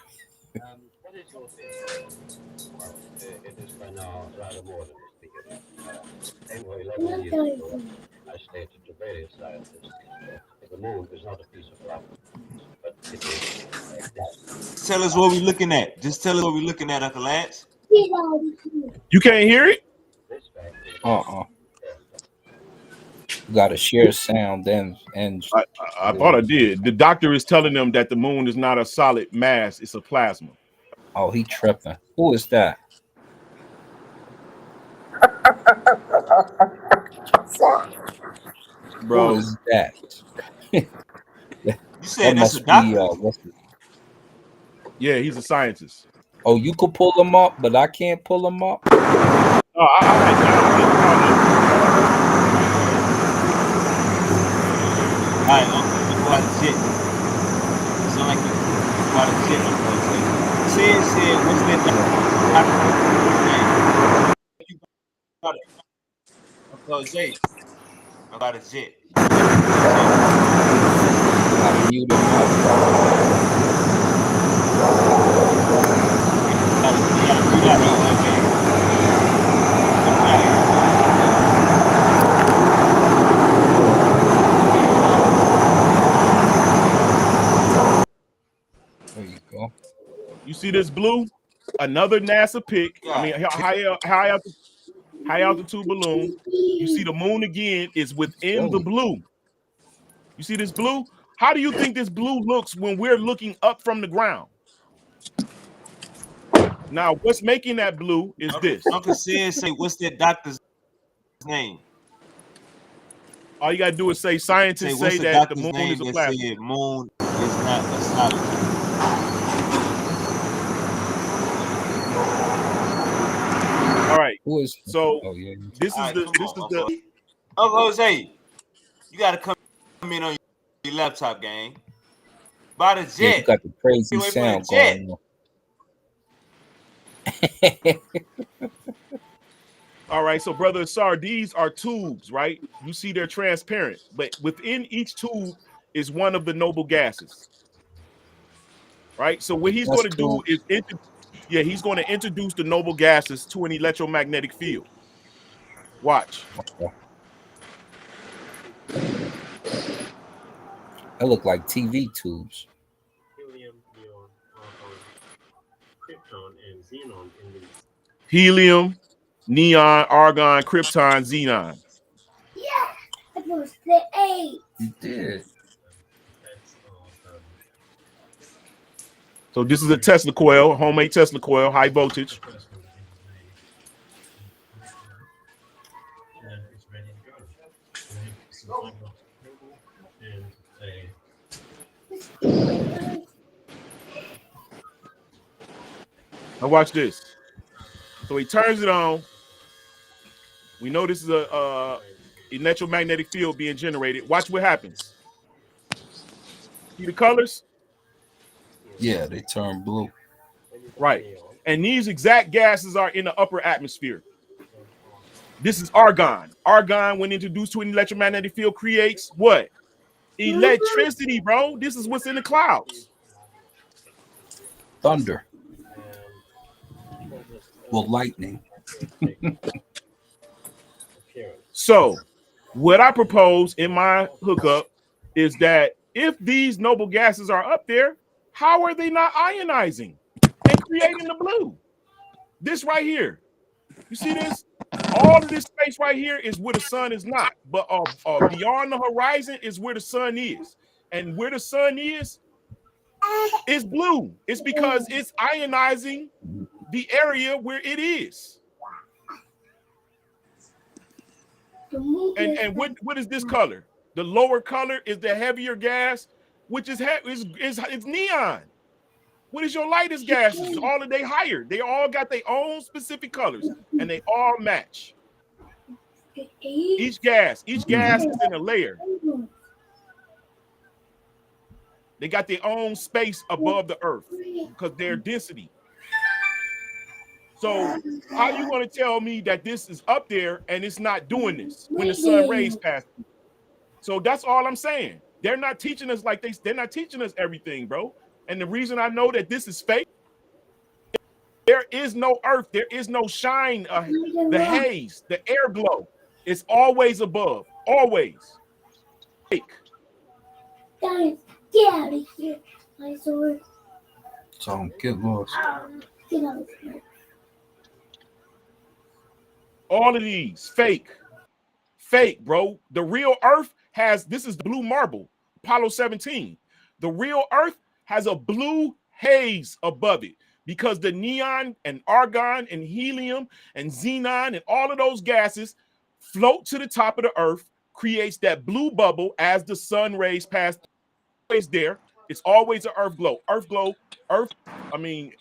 It is by now rather more than a theory. For 11 years ago, I stated to various scientists that the moon is not a piece of rock, but it is a gas. Tell us what we're looking at. Just tell us what we're looking at, Uncle Lance. You can't hear it? You got to share sound and I thought I did. The doctor is telling them that the moon is not a solid mass, it's a plasma. Oh, he tripping. Who is that? Bro. Who is that? You said that that's must a doctor? be Yeah, he's a scientist. Oh, you could pull him up, but I can't pull him up. Oh, All right, Uncle, you got shit. Sound like you got a shit, Uncle. Said, what's that name? You got it. Uncle Jay. I got a jet. I muted There you go. You see this blue? Another NASA pic. I mean, high altitude balloon. You see the moon again is within the blue. You see this blue? How do you think this blue looks when we're looking up from the ground? Now, what's making that blue is this. Uncle said, say, what's that doctor's name? All you gotta do is say scientists say that the moon is a plasma. Said moon is not a solid. All right. Who is so? Oh, yeah. This is the. Uncle Jose, you gotta come in on your laptop game. By the jet. Yeah, you got the crazy sound going on. All right, so brother Sar, these are tubes, right? You see they're transparent, but within each tube is one of the noble gases. Right? So what he's going to do is he's going to introduce the noble gases to an electromagnetic field. Watch. Okay. That look like TV tubes. Helium, neon, argon, krypton, and xenon in these. Helium, neon, argon, krypton, xenon. Yeah, that was the 8. You did. So this is a Tesla coil, homemade Tesla coil, high voltage. Now watch this. So he turns it on. We know this is a electromagnetic field being generated. Watch what happens. See the colors? Yeah, they turn blue. Right. And these exact gases are in the upper atmosphere. This is argon. Argon, when introduced to an electromagnetic field, creates what? Electricity, bro. This is what's in the clouds. Thunder. Well, lightning. So, what I propose in my hookup is that if these noble gases are up there, how are they not ionizing and creating the blue? This right here. You see this? All of this space right here is where the sun is not, but beyond the horizon is where the sun is. And where the sun is blue. It's because it's ionizing the area where it is. And what is this color? The lower color is the heavier gas, which is it's neon. What is your lightest gases? All of they higher. They all got their own specific colors, and they all match. Each gas is in a layer. They got their own space above the earth because their density. So how are you going to tell me that this is up there and it's not doing this when the sun rays pass? So that's all I'm saying. They're not teaching us like they're not teaching us everything, bro. And the reason I know that this is fake, there is no earth, there is no shine, the haze, the air glow. It's always above, always. Fake. Guys, get out of here, dinosaur. So get lost. Get out of here. All of these fake, bro. The real Earth this is the blue marble, Apollo 17. The real Earth has a blue haze above it because the neon and argon and helium and xenon and all of those gases float to the top of the Earth, creates that blue bubble as the sun rays pass. Always there. It's always an Earth glow.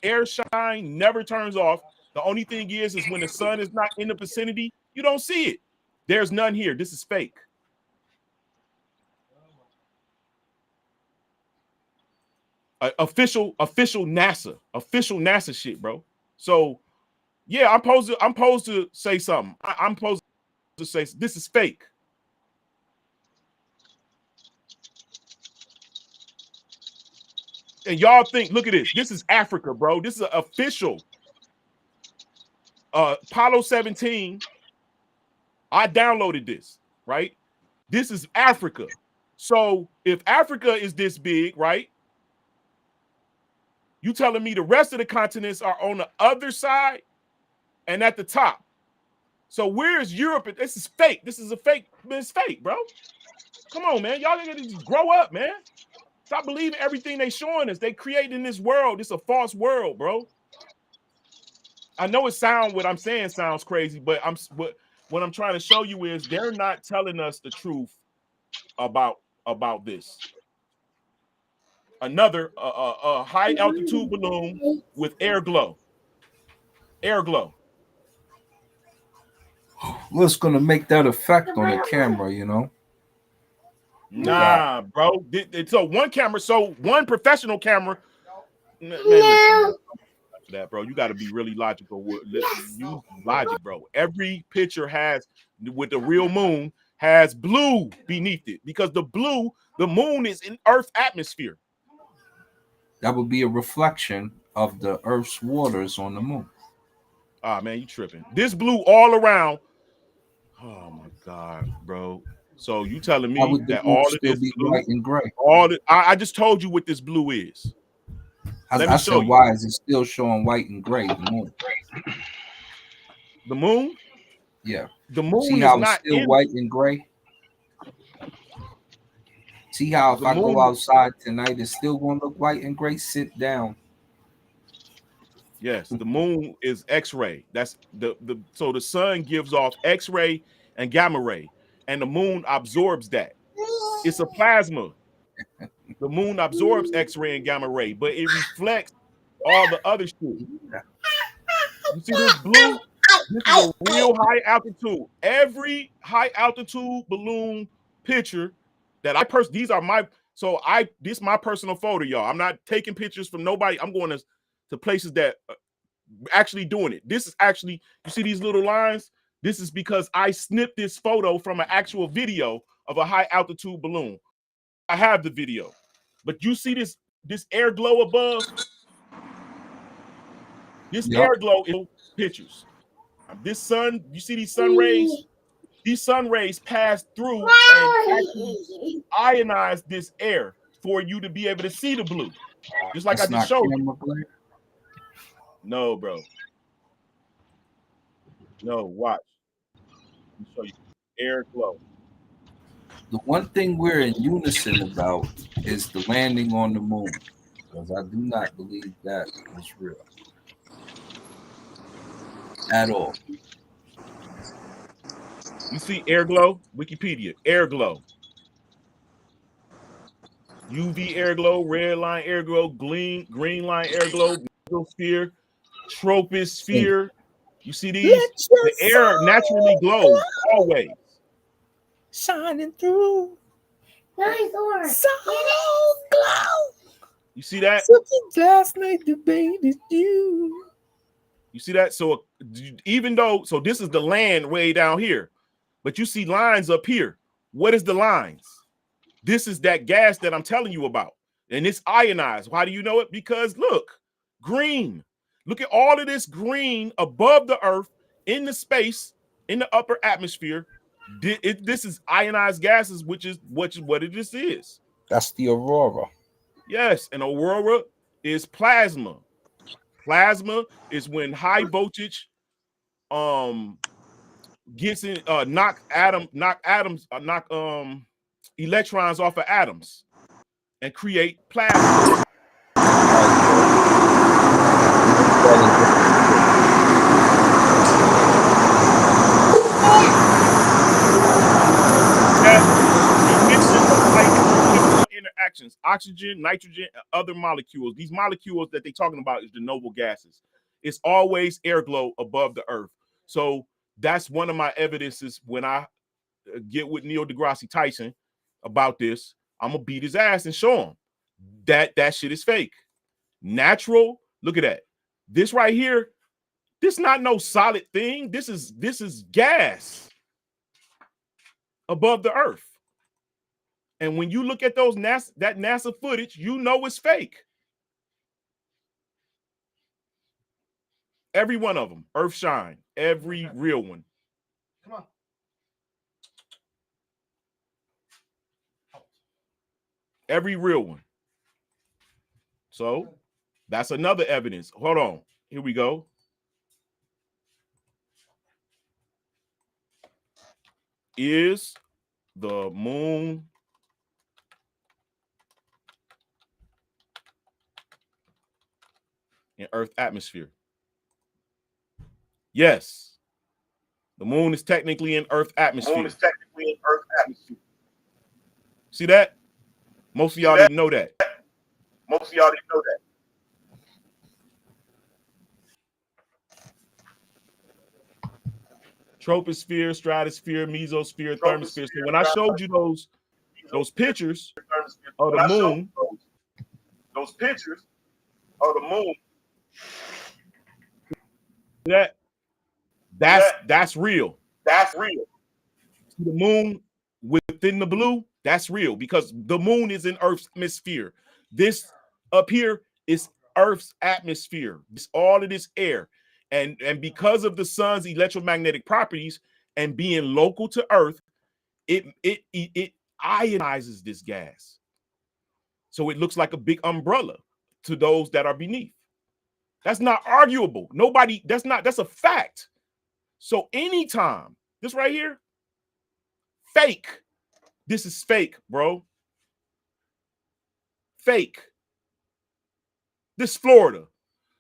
Air shine never turns off. The only thing is when the sun is not in the vicinity, you don't see it. There's none here. This is fake. Official NASA shit, bro. So yeah, I'm supposed to say something. I'm supposed to say this is fake. And y'all think, look at this. This is Africa, bro. This is an official Apollo 17. I downloaded this, right? This is Africa. So if Africa is this big, right? You telling me the rest of the continents are on the other side and at the top. So where is Europe? This is fake. This is a fake. It's fake, bro. Come on, man. Y'all gotta just grow up, man. Stop believing everything they showing us. They creating this world. It's a false world, bro. I know what I'm saying sounds crazy, but what I'm trying to show you is they're not telling us the truth about this. Another high altitude balloon with air glow. Air glow. What's gonna make that effect on the camera, you know? Nah, bro. So one professional camera. Man, listen, that, bro. You got to be really logical. Use logic, bro. Every picture with the real moon has blue beneath it because the moon is in Earth's atmosphere. That would be a reflection of the Earth's waters on the moon. Ah, man, you tripping. This blue all around. Oh my God, bro. So you telling me that all of this blue, white and gray? I just told you what this blue is. I said, why is it still showing white and gray? The moon. The moon? Yeah. The moon See how it's still white and gray? See how if I go outside tonight, it's still going to look white and gray? Sit down. Yes, the moon is X-ray. That's so the sun gives off X-ray and gamma ray, and the moon absorbs that. It's a plasma. The moon absorbs X-ray and gamma ray, but it reflects all the other shit. You see this blue? This is a real high altitude. Every high altitude balloon picture that this is my personal photo, y'all. I'm not taking pictures from nobody. I'm going to places that actually doing it. This is actually, you see these little lines? This is because I snipped this photo from an actual video of a high altitude balloon. I have the video, but you see this air glow above? This air glow is pictures. This sun, you see these sun rays? These sun rays pass through and actually ionize this air for you to be able to see the blue. Just like I just showed you. No, bro. No, watch. Let me show you. Air glow. The one thing we're in unison about is the landing on the moon, because I do not believe that was real at all. You see air glow? Wikipedia, air glow. UV air glow, red line air glow, green line air glow, mesosphere, troposphere. You see these? The air naturally glows always. Shining through. Dinosaur. So glow. You see that? Last night debated you. You see that? So even though, so this is the land way down here, but you see lines up here. What is the lines? This is that gas that I'm telling you about. And it's ionized. Why do you know it? Because look, green. Look at all of this green above the earth in the space, in the upper atmosphere. This is ionized gases, which is what it just is. That's the aurora. Yes, and aurora is plasma. Plasma is when high voltage gets in knock electrons off of atoms and create plasma. Interactions, oxygen, nitrogen, and other molecules. These molecules that they're talking about is the noble gases. It's always air glow above the earth. So that's one of my evidences when I get with Neil deGrasse Tyson about this. I'm gonna beat his ass and show him that shit is fake. Natural, look at that. This right here, this not no solid thing. This is gas above the earth. And when you look at those NASA footage, you know it's fake. Every one of them, Earthshine, every real one. Come on. Every real one. So that's another evidence. Hold on. Here we go. Is the moon in Earth atmosphere? Yes. The moon is technically in Earth atmosphere. See that? Most of y'all didn't know that. Troposphere, stratosphere, mesosphere, thermosphere. So when I showed you those pictures of the moon, that's real. See the moon within the blue, that's real because the moon is in Earth's atmosphere. This up here is Earth's atmosphere. It's all of this air. And because of the sun's electromagnetic properties and being local to Earth, it ionizes this gas. So it looks like a big umbrella to those that are beneath. That's not arguable. Nobody, that's a fact. So anytime, this right here, fake. This is fake, bro. Fake. This is Florida.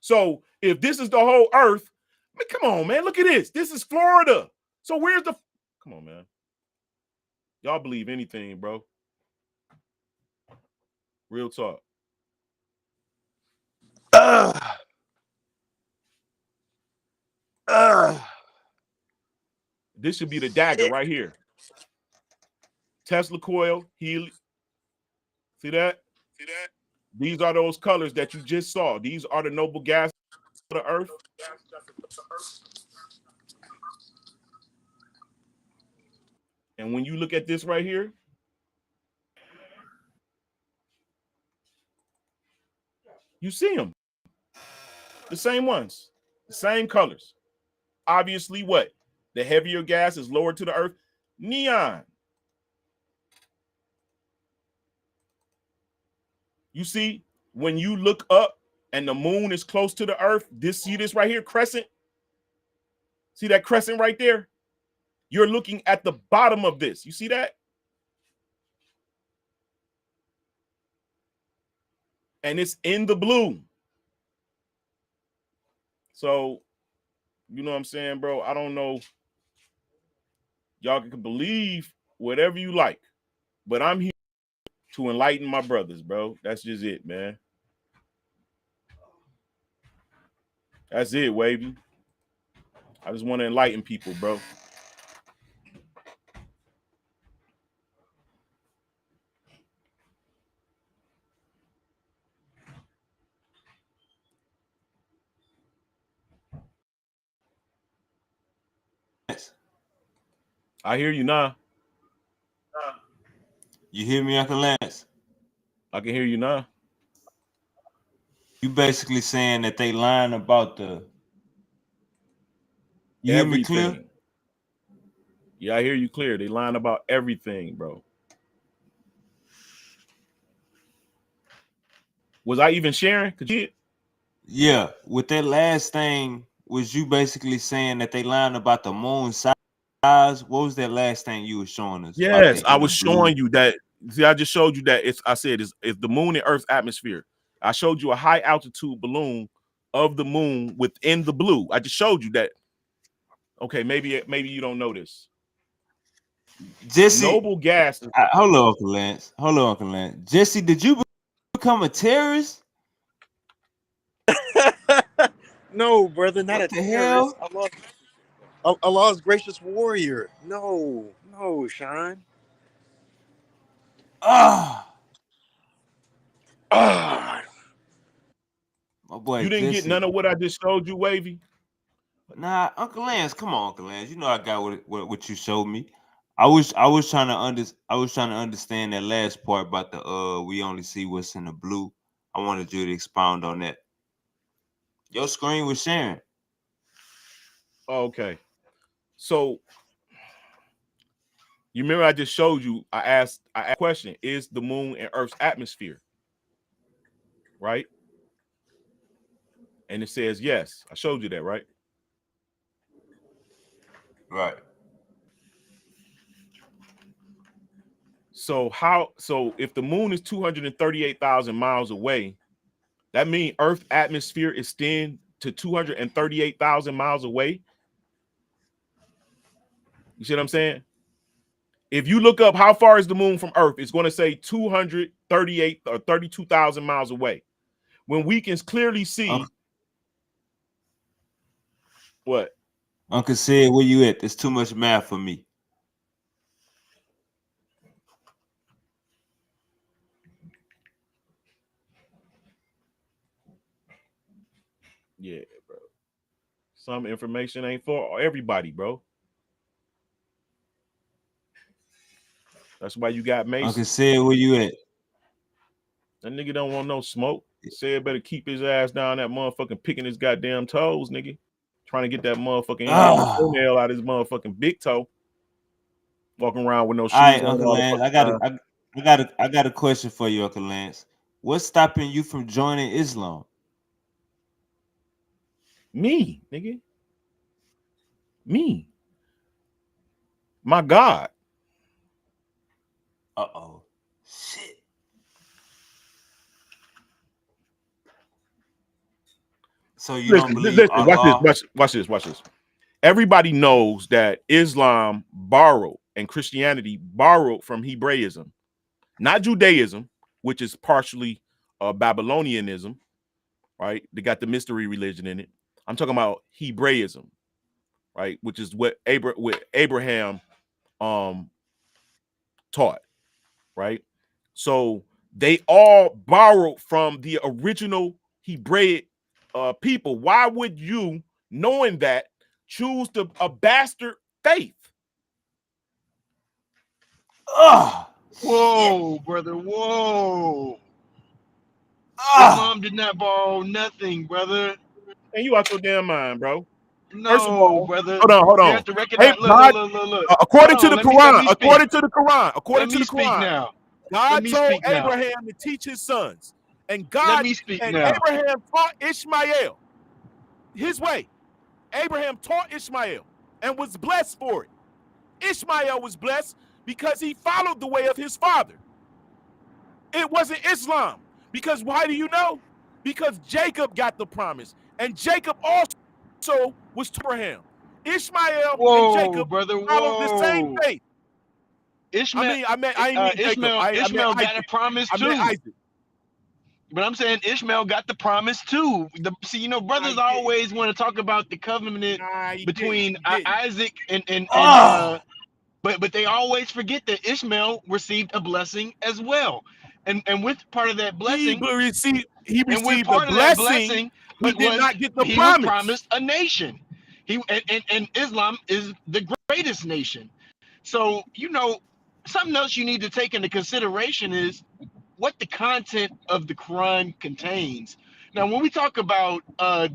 So if this is the whole earth, I mean, come on, man. Look at this. This is Florida. So where's the, come on, man. Y'all believe anything, bro. Real talk. This should be the dagger right here. Tesla coil, helium. See that? These are those colors that you just saw. These are the noble gases. the earth. And when you look at this right here, you see them. The same ones, the same colors. Obviously, what? The heavier gas is lower to the earth. Neon. You see, when you look up and the moon is close to the earth, see this right here, crescent? See that crescent right there? You're looking at the bottom of this. You see that? And it's in the blue. So, you know what I'm saying, bro? I don't know. Y'all can believe whatever you like, but I'm here to enlighten my brothers, bro. That's just it, man. That's it, Wavy. I just want to enlighten people, bro. I hear you now. You hear me, Uncle Lance? I can hear you now. You basically saying that they lying about the. You hear me clear? Yeah, I hear you clear. They lying about everything, bro. Was I even sharing? Could you? Yeah, with that last thing, was you basically saying that they lying about the moon size? What was that last thing you were showing us? Yes, I was showing you that. See, I just showed you that I said it's the moon and Earth's atmosphere. I showed you a high altitude balloon of the moon within the blue. I just showed you that. Okay, maybe you don't know this. Jesse, noble gas. Hold on, Uncle Lance. Hold on, Uncle Lance. Jesse, did you become a terrorist? No, brother, not What a the terrorist. hell? Allah's gracious warrior. No, Sean. Ah, Ah, my boy You didn't get Jesse. none of what I just showed you, Wavy. Nah, Uncle Lance, come on, Uncle Lance. You know I got what you showed me. I was trying to understand that last part about the we only see what's in the blue. I wanted you to expound on that. Your screen was sharing. Okay. So you remember I just showed you, I asked a question, is the moon and Earth's atmosphere? Right? And it says yes. I showed you that, right? Right. So if the moon is 238,000 miles away, that means Earth atmosphere is extend to 238,000 miles away. You see what I'm saying? If you look up how far is the moon from Earth, it's going to say 238 or 32,000 miles away. When we can clearly see what? Uncle said, where you at? There's too much math for me. Yeah, bro. Some information ain't for everybody, bro. That's why you got Mason. Uncle said, where you at? That nigga don't want no smoke. Said better keep his ass down that motherfucking picking his goddamn toes, nigga. Trying to get that motherfucking toenail out his motherfucking big toe. Walking around with no shoes. All right, on Uncle Lance. I got a question for you, Uncle Lance. What's stopping you from joining Islam? Me, nigga. Me. My God. Uh-oh. Shit. So you don't believe Allah? Watch this. Everybody knows that Islam borrowed and Christianity borrowed from Hebraism, not Judaism, which is partially Babylonianism, right? They got the mystery religion in it. I'm talking about Hebraism, right? Which is what Abraham taught, right? So they all borrowed from the original Hebraic people, why would you, knowing that, choose a bastard faith? Whoa, brother, whoa. Islam did not borrow nothing, brother. And you out your damn mind, bro. First of No, all, brother. hold You on. have to Hey, recognize. God, Look. according to Hold the on, Quran, let me according speak. to the Quran, Let me speak now. Let God me told speak now. Abraham to teach his sons, and Let me speak now. Abraham taught Ishmael his way. Abraham taught Ishmael and was blessed for it. Ishmael was blessed because he followed the way of his father. It wasn't Islam. Because why do you know? Because Jacob got the promise, and Jacob also was to Abraham. Ishmael and Jacob brother, followed the same faith. Ishmael, I didn't mean Jacob. Ishmael got a promise too. I meant Isaac. But I'm saying Ishmael got the promise too. Brothers always want to talk about the covenant between Isaac and but they always forget that Ishmael received a blessing as well. And with part of that blessing, he received a blessing. He did not get the promise. He was promised a nation. And Islam is the greatest nation. So, something else you need to take into consideration is what the content of the Quran contains. Now, when we talk about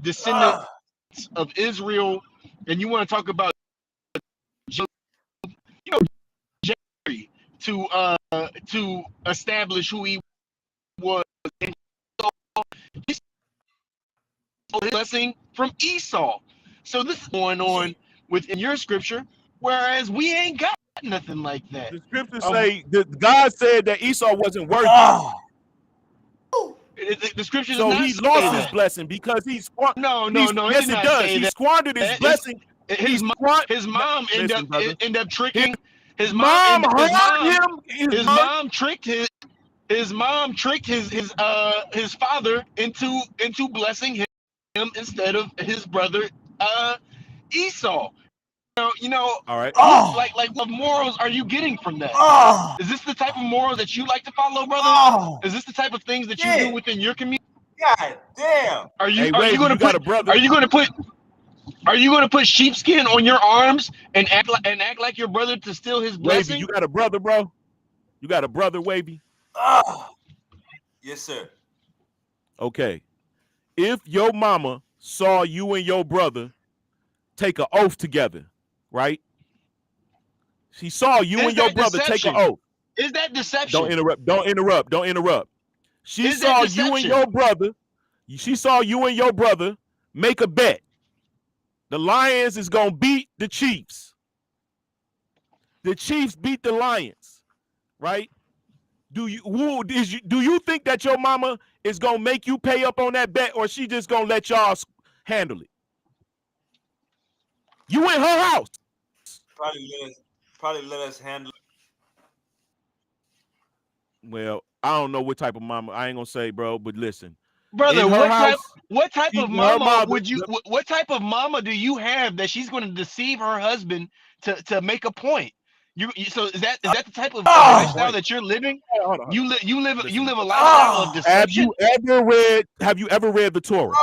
descendants of Israel, and you want to talk about Jerry to establish who he was, and so he's a blessing from Esau. So this is going on within your scripture, whereas we ain't got nothing like that. The scriptures say that God said that Esau wasn't worthy. The scripture does so not he say lost that. his blessing because he's no. Yes, it does. He squandered his blessing. His mom ended up tricking. His mom tricked his father into blessing him instead of his brother Esau. All right. Like what morals are you getting from that? Is this the type of morals that you like to follow, brother? Is this the type of things that you do within your community? God damn. Are you going to put sheepskin on your arms and act like your brother to steal his blessing? Wavy, you got a brother, bro? You got a brother, Wavy? Yes, sir. Okay. If your mama saw you and your brother take an oath together, right? She saw you and your brother take an oath. Is that deception? Don't interrupt. She saw you and your brother. She saw you and your brother make a bet. The Lions is gonna beat the Chiefs. The Chiefs beat the Lions, right? Do you think that your mama is gonna make you pay up on that bet, or she just gonna let y'all handle it? You in her house. Probably let us handle it. Well, I don't know what type of mama. I ain't gonna say, bro, but listen. Brother, what type of mama would you? What type of mama do you have that she's going to deceive her husband to make a point? So is that the type of lifestyle that you're living? You live a lifestyle of deception. Have you ever read the Torah?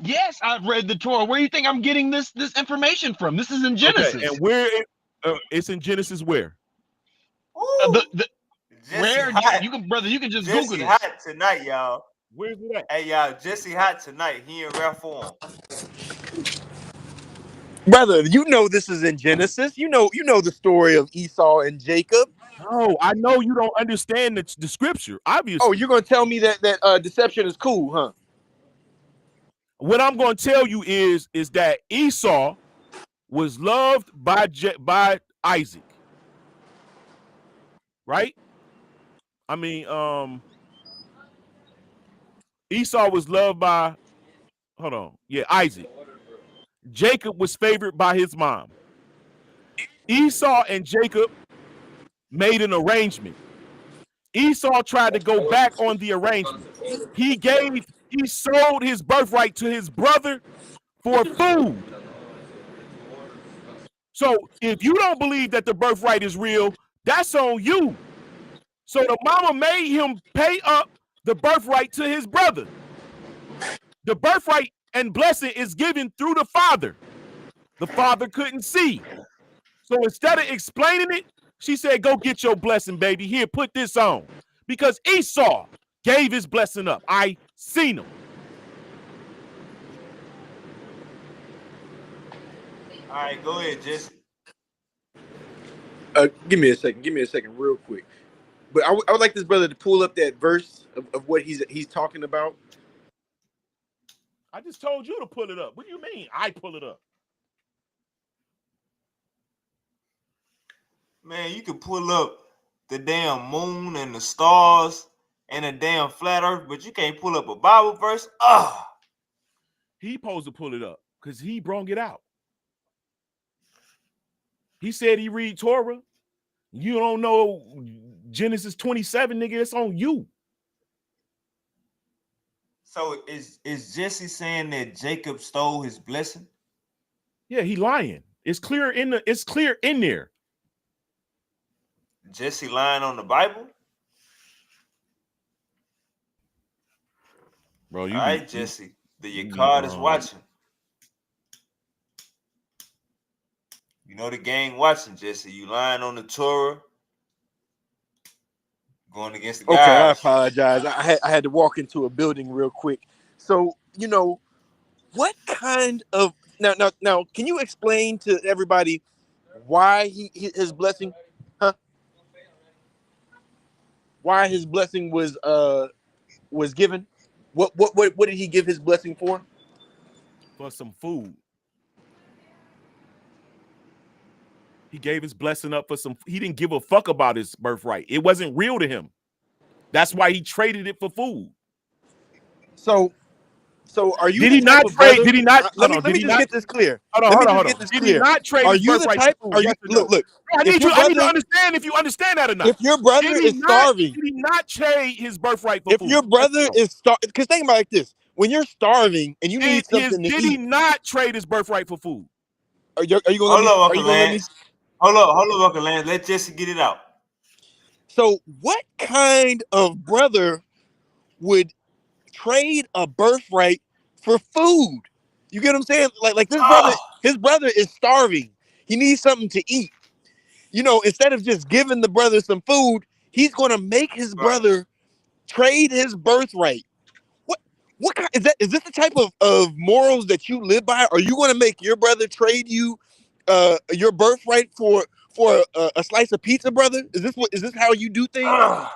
Yes, I've read the Torah. Where do you think I'm getting this information from? This is in Genesis. Okay, and where it's in Genesis where? Where you can just Jesse Google this. Hot tonight, y'all. Where's it at? Hey, y'all, Jesse Hot tonight. He in rare form. Brother, you know this is in Genesis. You know the story of Esau and Jacob. No, I know you don't understand the scripture, obviously. Oh, you're gonna tell me that deception is cool, huh? What I'm gonna tell you is that Esau was loved by Isaac, right? I mean, Esau was loved by, Isaac. Jacob was favored by his mom. Esau and Jacob made an arrangement. Esau tried to go back on the arrangement. He sold his birthright to his brother for food. So if you don't believe that the birthright is real, that's on you. So the mama made him pay up the birthright to his brother. The birthright and blessing is given through the father. The father couldn't see. So instead of explaining it, she said, go get your blessing, baby. Here, put this on. Because Esau gave his blessing up. I seen him. All right, go ahead, Jesse. Give me a second, real quick. But I would like this brother to pull up that verse of what he's talking about. I just told you to pull it up. What do you mean I pull it up? Man, you can pull up the damn moon and the stars and the damn flat earth, but you can't pull up a Bible verse. He supposed to pull it up because he brung it out. He said he read Torah. You don't know Genesis 27, nigga. It's on you. So is Jesse saying that Jacob stole his blessing? Yeah, he lying. It's clear in there. Jesse lying on the Bible? Bro, all right, Jesse. Your card is watching. You know the gang watching, Jesse. You lying on the Torah, going against the guys. Okay, I apologize. I had to walk into a building real quick. So, what kind of now can you explain to everybody why his blessing, why his blessing was given? What did he give his blessing for? For some food. He gave his blessing up for some. He didn't give a fuck about his birthright. It wasn't real to him. That's why he traded it for food. So are you? Did he not trade? Did he not? Let me just get this clear. Hold on. Did he not trade his birthright for food? Are you? Look. I need to understand if you understand that or not. If your brother is starving, did he not trade his birthright for food? If your brother is starving, because think about it like this: when you're starving and you need something to eat, did he not trade his birthright for food? Are you going to let me? Hold up, Uncle Lance. Let Jesse get it out. So, what kind of brother would trade a birthright for food? You get what I'm saying? Like this brother, his brother is starving. He needs something to eat. Instead of just giving the brother some food, he's going to make his brother trade his birthright. What kind is that? Is this the type of morals that you live by? Are you going to make your brother trade you your birthright for a slice of pizza, brother? Is this how you do things? I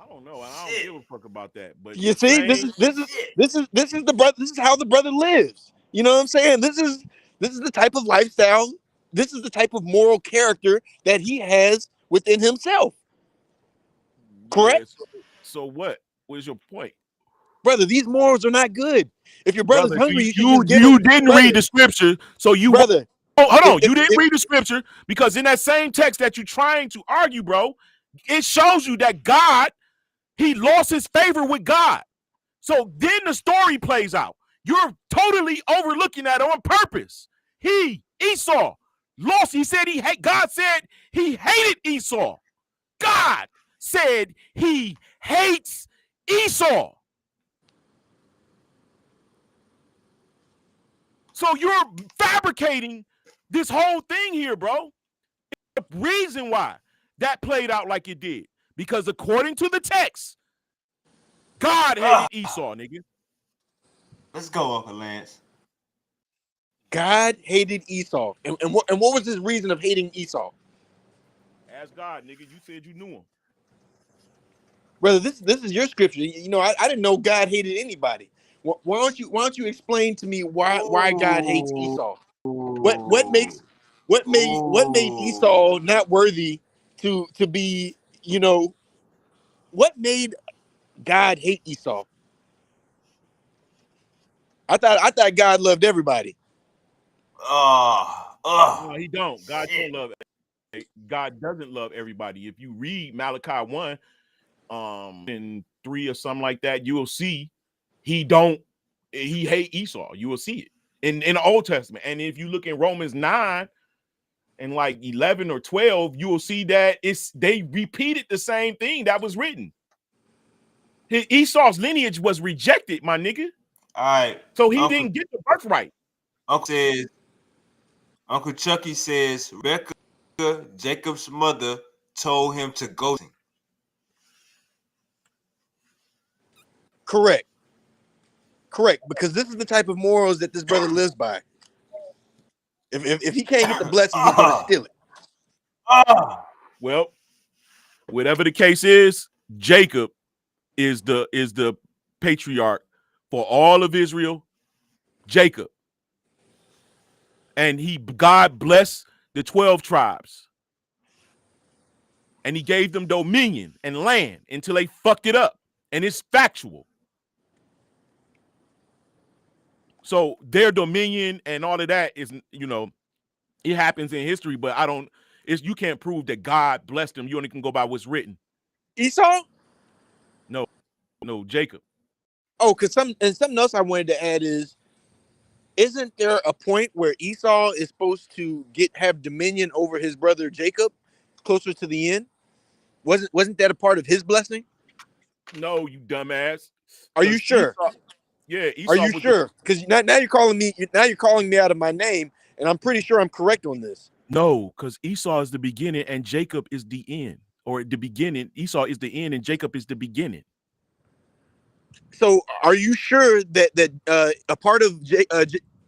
don't know. I don't give a fuck about that. But you see, this is the brother. This is how the brother lives. You know what I'm saying? This is the type of lifestyle. This is the type of moral character that he has within himself. Correct. So what was your point? Brother, these morals are not good. If your brother's hungry, you didn't read the scripture, so you brother. Hold on, you didn't read the scripture because in that same text that you're trying to argue, bro, it shows you that God, he lost his favor with God. So then the story plays out. You're totally overlooking that on purpose. Esau, lost. He said God said he hated Esau. God said he hates Esau. So you're fabricating this whole thing here, bro. The reason why that played out like it did, because according to the text, God hated Esau, nigga. Let's go, Uncle Lance. God hated Esau, and what was his reason of hating Esau? Ask God, nigga. You said you knew him, brother. This is your scripture. I didn't know God hated anybody. Why don't you explain to me why God hates Esau? What made Esau not worthy to be, what made God hate Esau? I thought God loved everybody. No, he don't. God don't love. God doesn't love everybody. If you read Malachi 1, in 3 or something like that, you will see he hate Esau. You will see it in the Old Testament. And if you look in Romans 9 and like 11 or 12, you will see that they repeated the same thing that was written. Esau's lineage was rejected, my nigga. All right. So he didn't get the birthright. Uncle Chucky says Rebecca, Jacob's mother, told him to go. Correct. Because this is the type of morals that this brother lives by. If he can't get the blessing, he's gonna steal it. Well, whatever the case is, Jacob is the patriarch for all of Israel. Jacob. And God blessed the 12 tribes. And he gave them dominion and land until they fucked it up. And it's factual. So their dominion and all of that is, it happens in history, but you can't prove that God blessed them. You only can go by what's written. Esau? No, Jacob. Oh, because something else I wanted to add is, isn't there a point where Esau is supposed to have dominion over his brother Jacob closer to the end? Wasn't that a part of his blessing? No, you dumbass. Are you sure? Esau Are you sure? Because now you're calling me. Now you're calling me out of my name, and I'm pretty sure I'm correct on this. No, because Esau is the beginning and Jacob is the end, or the beginning. Esau is the end and Jacob is the beginning. So, are you sure that a part of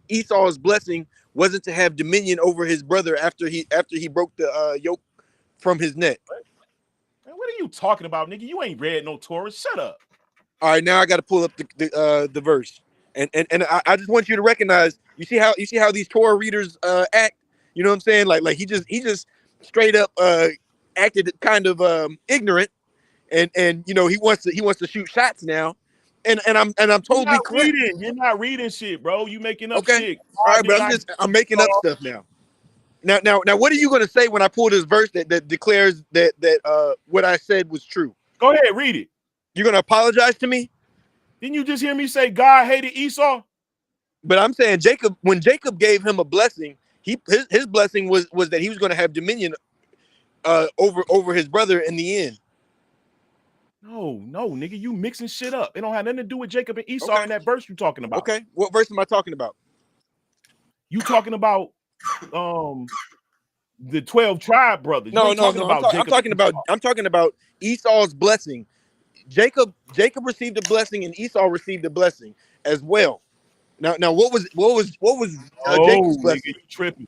Esau's blessing wasn't to have dominion over his brother after he broke the yoke from his neck? What are you talking about, nigga? You ain't read no Torah. Shut up. All right, now I got to pull up the verse, and I just want you to recognize. You see how these Torah readers act. You know what I'm saying? Like he just straight up acted kind of ignorant, and he wants to shoot shots now, and I'm totally correct. You're not reading shit, bro. You making up Okay. shit. All right, but I'm making up stuff now. Now, what are you going to say when I pull this verse that declares that what I said was true? Go ahead, read it. You're going to apologize to me? Didn't you just hear me say God hated Esau? But I'm saying when Jacob gave him a blessing, his blessing was that he was going to have dominion over his brother in the end. No, nigga, you mixing shit up. It don't have nothing to do with Jacob and Esau in that verse you talking about. Okay, what verse am I talking about? You talking about the 12 tribe brothers. No, I'm talking about Esau's blessing. Jacob received a blessing and Esau received a blessing as well. Now what was Jacob's blessing? Nigga,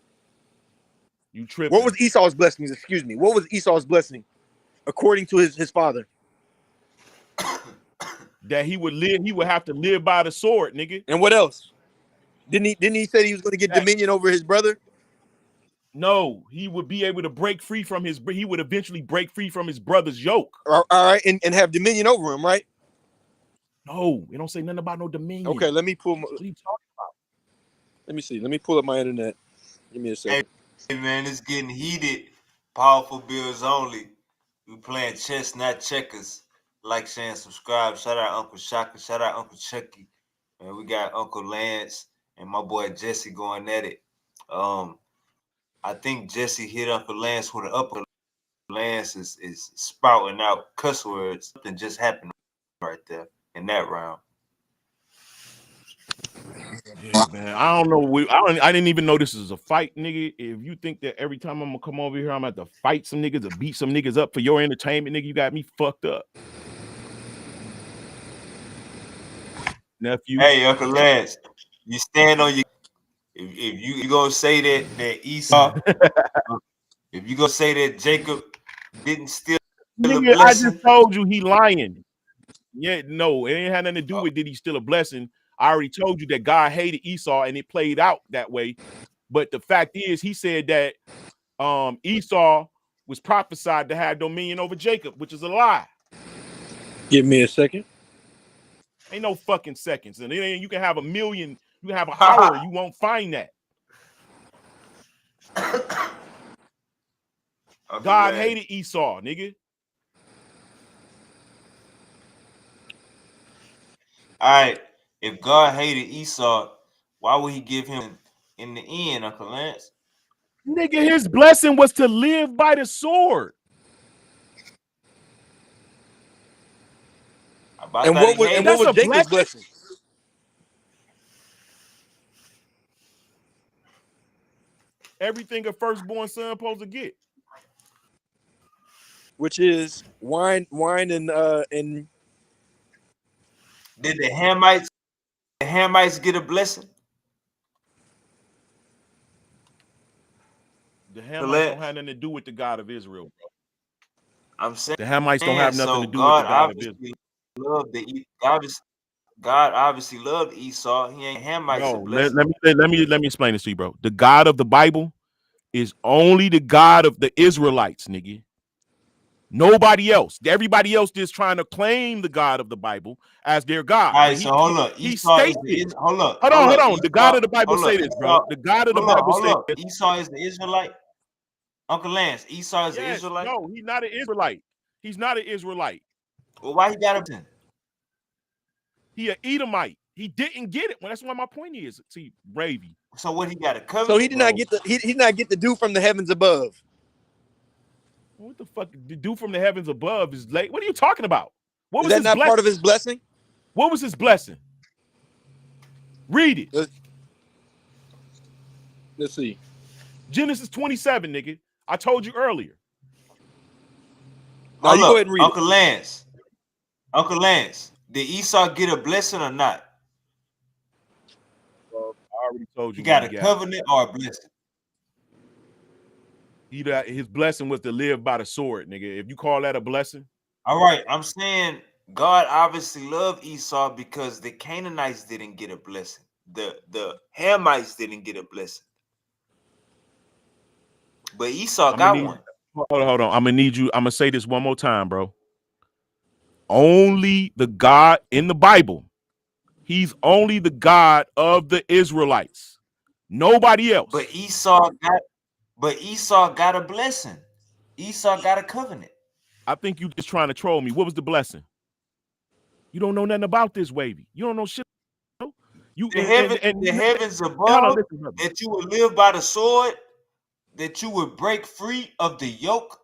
you tripping. What was Esau's blessings? Excuse me. What was Esau's blessing according to his father? That he would have to live by the sword, nigga. And what else? Didn't he say he was going to get dominion over his brother? No, he would be able to he would eventually break free from his brother's yoke. All right, and have dominion over him, right? No, it don't say nothing about no dominion. Okay, let me pull. What are you talking about? Let me see. Let me pull up my internet. Give me a second. Hey man, it's getting heated. Powerful bills only. We playing chess, not checkers. Like, share, and subscribe. Shout out Uncle Shaka. Shout out Uncle Chucky. And we got Uncle Lance and my boy Jesse going at it. I think Jesse hit Uncle Lance with an upper. Lance is spouting out cuss words. Something just happened right there in that round. Yeah, man. I don't know. I didn't even know this is a fight, nigga. If you think that every time I'm gonna come over here, I'm gonna have to fight some niggas or beat some niggas up for your entertainment, nigga, you got me fucked up. Nephew. Hey, Uncle Lance, you stand on your. If you gonna say that Esau, if you gonna say that Jacob didn't steal nigga, I just told you he lying. Yeah, no, it ain't had nothing to do with did he steal a blessing. I already told you that God hated Esau and it played out that way. But the fact is, he said that Esau was prophesied to have dominion over Jacob, which is a lie. Give me a second. Ain't no fucking seconds. And you can have a million, you can have an hour, you won't find that. God hated Esau, nigga. All right. If God hated Esau, why would he give him in the end, Uncle Lance? Nigga, his blessing was to live by the sword. I And thought what he was hated Jacob's blessing? blessing? Everything a firstborn son supposed to get. Which is wine and Did the Hamites get a blessing? The Hamites don't have nothing to do with the God of Israel, bro. I'm saying The Hamites don't have nothing so. to do with the God of Israel. God obviously loved Esau. He ain't Hamites a No, let blessing. me explain this to you, bro. The God of the Bible is only the God of the Israelites, nigga. Nobody else. Everybody else just trying to claim the God of the Bible as their God. All But right, so hold up. he Esau is stated. the hold up. Hold on. The God Esau, of the Bible hold up. say this, Esau, bro. The God of the Bible hold say up. this. Esau is the Israelite. Uncle Lance, Esau is the Yes, Israelite. no, he's not an Israelite. He's not an Israelite. Well, why he got a He an Edomite. He didn't get it. Well, that's what my point is. See, Ravy. So what he got a covenant? so he did not get he did not get the dew from the heavens above. What the fuck? The dew from the heavens above is late. What are you talking about? What Is was that his not blessing? part of his blessing? What was his blessing? Read it. Let's see. Genesis 27, nigga. I told you earlier. Now you go ahead and read Uncle Lance. Uncle Lance, did Esau get a blessing or not? Well, I already told you. He got a covenant or a blessing. His blessing was to live by the sword, nigga. If you call that a blessing. All right, I'm saying God obviously loved Esau because the Canaanites didn't get a blessing. The Hamites didn't get a blessing. But Esau got one. Hold on. I'm gonna say this one more time, bro. Only the God in the Bible. He's only the God of the Israelites. Nobody else. But Esau got a blessing. Esau got a covenant. I think you just trying to troll me. What was the blessing? You don't know nothing about this, Wavy. You don't know shit. The heavens above, that you would live by the sword, that you would break free of the yoke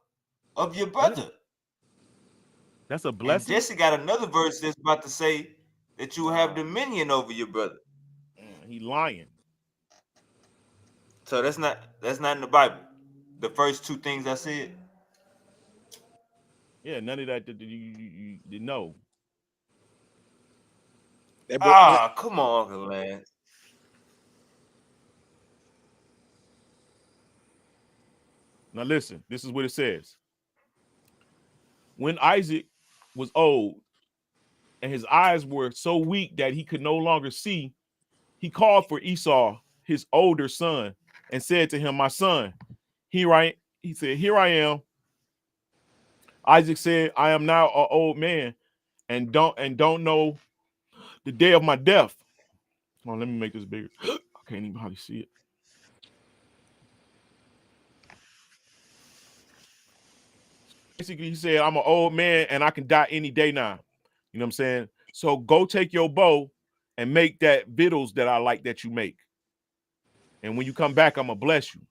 of your brother. That's a And blessing. Jesse got another verse that's about to say that you will have dominion over your brother. He lying. So that's not in the Bible. The first two things I said. Yeah, none of that you know. Come on, Uncle Lance. Now listen, this is what it says. When Isaac was old and his eyes were so weak that he could no longer see, he called for Esau, his older son, and said to him, "My son, he said, here I am." Isaac said, "I am now an old man and don't know the day of my death." Come on, let me make this bigger. I can't even hardly see it. Basically, he said, "I'm an old man and I can die any day now." You know what I'm saying? So go take your bow and make that victuals that I like that you make. And when you come back, I'm gonna bless you.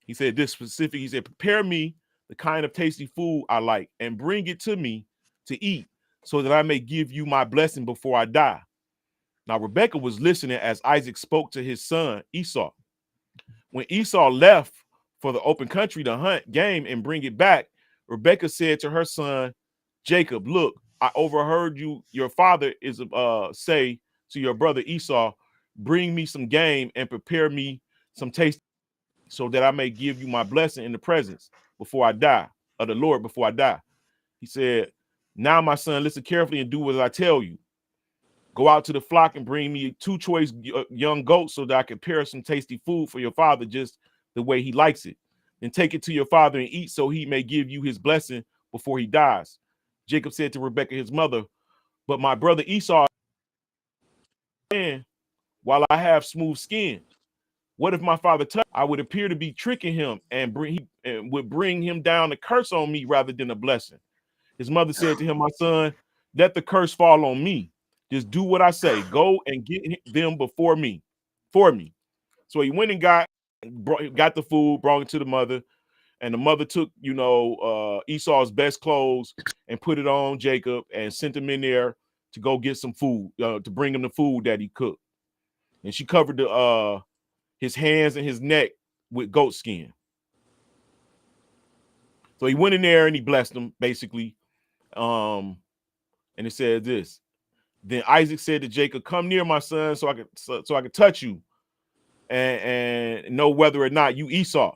He said this specific. He said, "Prepare me the kind of tasty food I like and bring it to me to eat so that I may give you my blessing before I die." Now, Rebekah was listening as Isaac spoke to his son Esau. When Esau left for the open country to hunt game and bring it back, Rebekah said to her son Jacob, "Look, I overheard your father is say to your brother Esau, bring me some game and prepare me some taste so that I may give you my blessing in the presence before I die, of the Lord before I die." He said, "Now, my son, listen carefully and do what I tell you. Go out to the flock and bring me 2 choice young goats so that I can prepare some tasty food for your father just the way he likes it. Then take it to your father and eat so he may give you his blessing before he dies." Jacob said to Rebekah, his mother, "But my brother Esau, while I have smooth skin, what if my father touched? I would appear to be tricking him and would bring him down a curse on me rather than a blessing." His mother said to him, "My son, let the curse fall on me. Just do what I say. Go and get them before me, for me." So he went and got the food, brought it to the mother, and the mother took, Esau's best clothes and put it on Jacob and sent him in there to go get some food, to bring him the food that he cooked. And she covered his hands and his neck with goat skin. So he went in there and he blessed him, basically. And it said this. Then Isaac said to Jacob, "Come near, my son, so I could touch you and know whether or not you Esau."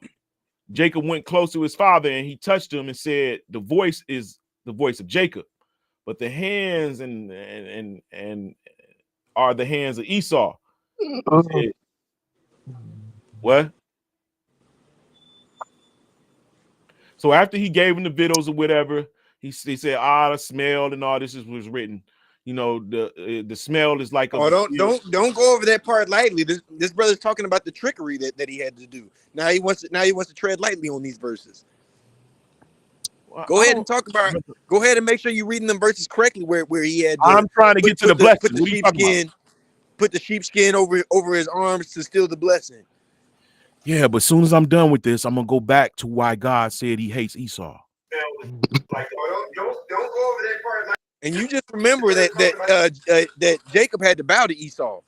Jacob went close to his father and he touched him and said, "The voice is the voice of Jacob, but the hands and are the hands of Esau." Said, what? So after he gave him the victuals or whatever, he said, the smell and all this was written. You know, the smell is like. Oh, don't go over that part lightly. This brother's talking about the trickery that he had to do. Now he wants to tread lightly on these verses. Go ahead and talk about. Go ahead and make sure you're reading them verses correctly. Where he had. I'm trying to get to the blessing. Put the sheepskin over his arms to steal the blessing. Yeah, but as soon as I'm done with this, I'm gonna go back to why God said He hates Esau. Like, don't go over that part. And you just remember that Jacob had to bow to Esau.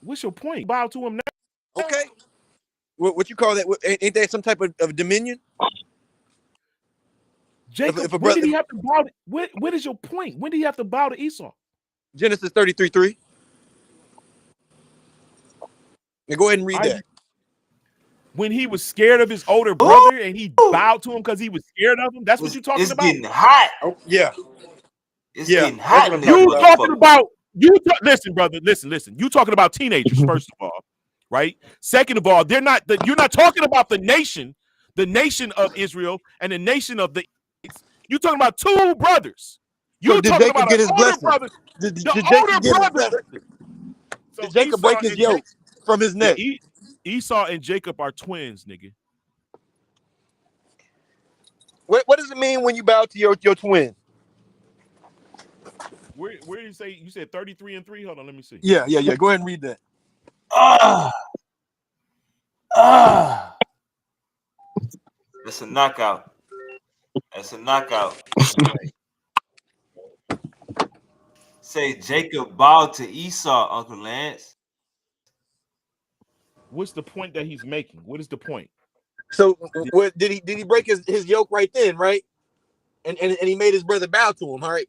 What's your point? Bow to him now. Okay. What you call that? Ain't that some type of dominion? Jacob, when did he have to bow? What is your point? When did he have to bow to Esau? Genesis 33:3. And go ahead and read that. When he was scared of his older brother and he bowed to him because he was scared of him. That's what you're talking about. It's getting hot. Oh, yeah. It's getting hot. You talking about listen, brother. Listen. You talking about teenagers, first of all, right? Second of all, you're not talking about the nation of Israel and the nation of the. You're talking about two brothers. You're talking about get his older brother. Did Jacob break his yoke from his neck? Esau and Jacob are twins, nigga. What does it mean when you bow to your twin? Where do you say? You said 33-3. Hold on, let me see. Yeah. Go ahead and read that. That's a knockout. Say Jacob bowed to Esau, Uncle Lance. What's the point that he's making? What is the point? So did he break his yoke right then, right? And he made his brother bow to him, all right?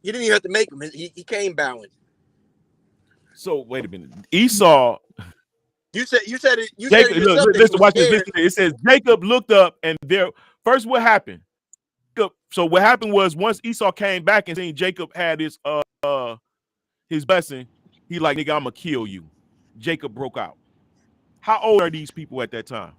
You didn't even have to make him. He came bowing. So wait a minute. Esau. You said it. Jacob, listen, watch this. It says Jacob looked up and there. First, what happened? So what happened was once Esau came back and seen Jacob had his blessing, he like, nigga, I'm gonna kill you. Jacob broke out. How old are these people at that time?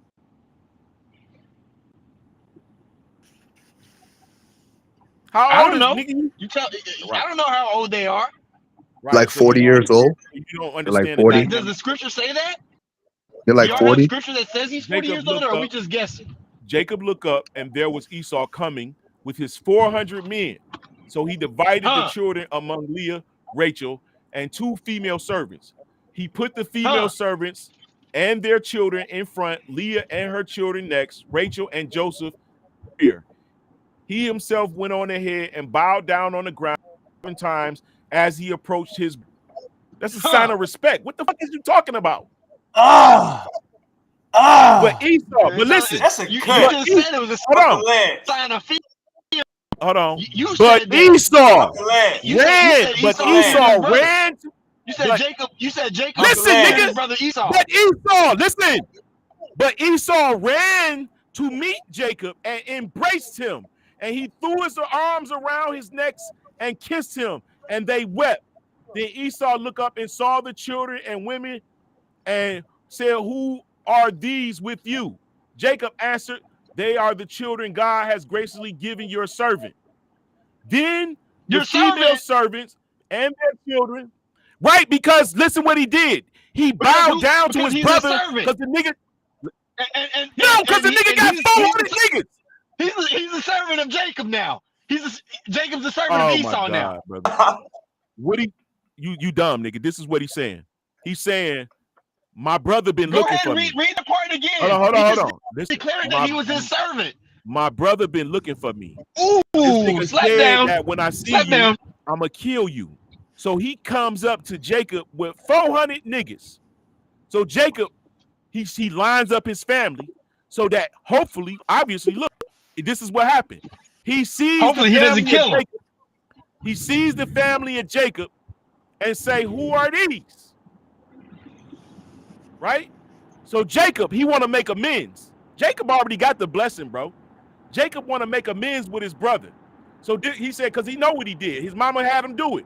I don't know. I don't know how old they are. Right. Like 40 years old. You don't understand. Like 40. Does the scripture say that? They're like 40. Scripture that says he's 40 years old, or are we just guessing? Jacob looked up, and there was Esau coming with his 400 men. So he divided the children among Leah, Rachel, and 2 female servants. He put the female servants and their children in front, Leah and her children next, Rachel and Joseph here. He himself went on ahead and bowed down on the ground 7 times as he approached his. That's a sign of respect. What the fuck is you talking about? But Esau, but listen, that's a you just said it was a sign of fear. Hold on. You but said Esau ran. Esau ran. You said Jacob. You said Jacob. Listen, nigga. His brother Esau. But Esau, listen. But Esau ran to meet Jacob and embraced him, and he threw his arms around his neck and kissed him, and they wept. Then Esau looked up and saw the children and women, and said, "Who are these with you?" Jacob answered, "They are the children God has graciously given your servant." Then the female servants and their children, right? Because listen what he did. He bowed down to his brother because the nigga. Because the nigga got 400 niggas. He's a servant of Jacob now. Jacob's a servant of Esau now. Brother. You dumb nigga. This is what he's saying. He's saying, my brother been looking for me. Read the part again. Hold on. He declared that he was his servant. My brother been looking for me. Ooh, this nigga slap said down. that when I see Slap you, down. I'ma kill you. So he comes up to Jacob with 400 niggas. So Jacob, he lines up his family so that hopefully, obviously, look, this is what happened. He sees Hopefully the he doesn't family of kill him. Jacob. He sees the family of Jacob and say, who are these? Right? So Jacob, he want to make amends. Jacob already got the blessing, bro. Jacob want to make amends with his brother. So he said, because he know what he did. His mama had him do it.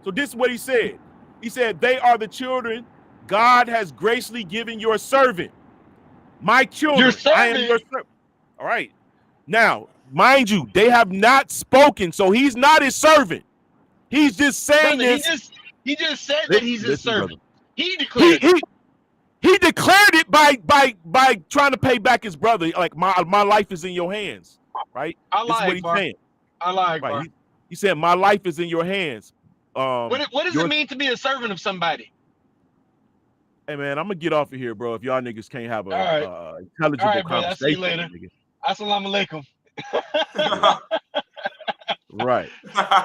So this is what he said. He said, they are the children God has graciously given your servant. My children, I am your servant. All right. Now, mind you, they have not spoken, so he's not his servant. He's just saying Brother, this. he just said that he's his servant. Brother. He declared He declared it by trying to pay back his brother. Like my life is in your hands, right? This is what he's saying. Right. He said, my life is in your hands. What does it mean to be a servant of somebody? Hey man, I'm gonna get off of here, bro. If y'all niggas can't have a intelligible All right, brother. I'll see you conversation, later. Assalamu alaikum. Right.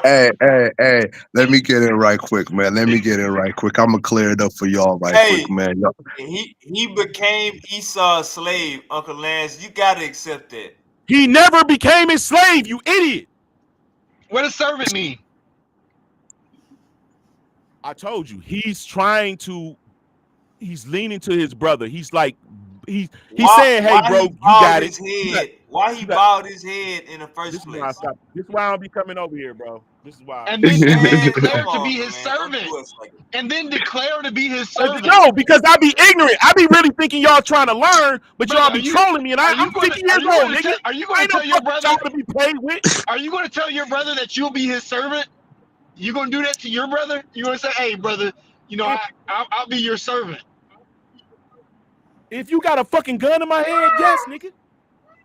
Hey, let me get in right quick, man. Let me get in right quick. I'm gonna clear it up for y'all quick, man. Y'all. He became Esau's slave, Uncle Lance. You gotta accept that. He never became his slave, you idiot. What does servant mean? I told you, he's leaning to his brother. He's like, he's saying, hey, bro, you got it. Why he bowed his head in the first place? This is why I don't be coming over here, bro. This is why. And then declare to be his servant. And then declare to be his servant. No, because I be ignorant. I be really thinking y'all trying to learn, but y'all be trolling me, and I'm 50 years old, nigga. Are you going to tell your brother to be played with? Are you going to tell your brother that you'll be his servant? You going to do that to your brother? You going to say, hey, brother, you know, I'll be your servant. If you got a fucking gun in my head, yes, nigga.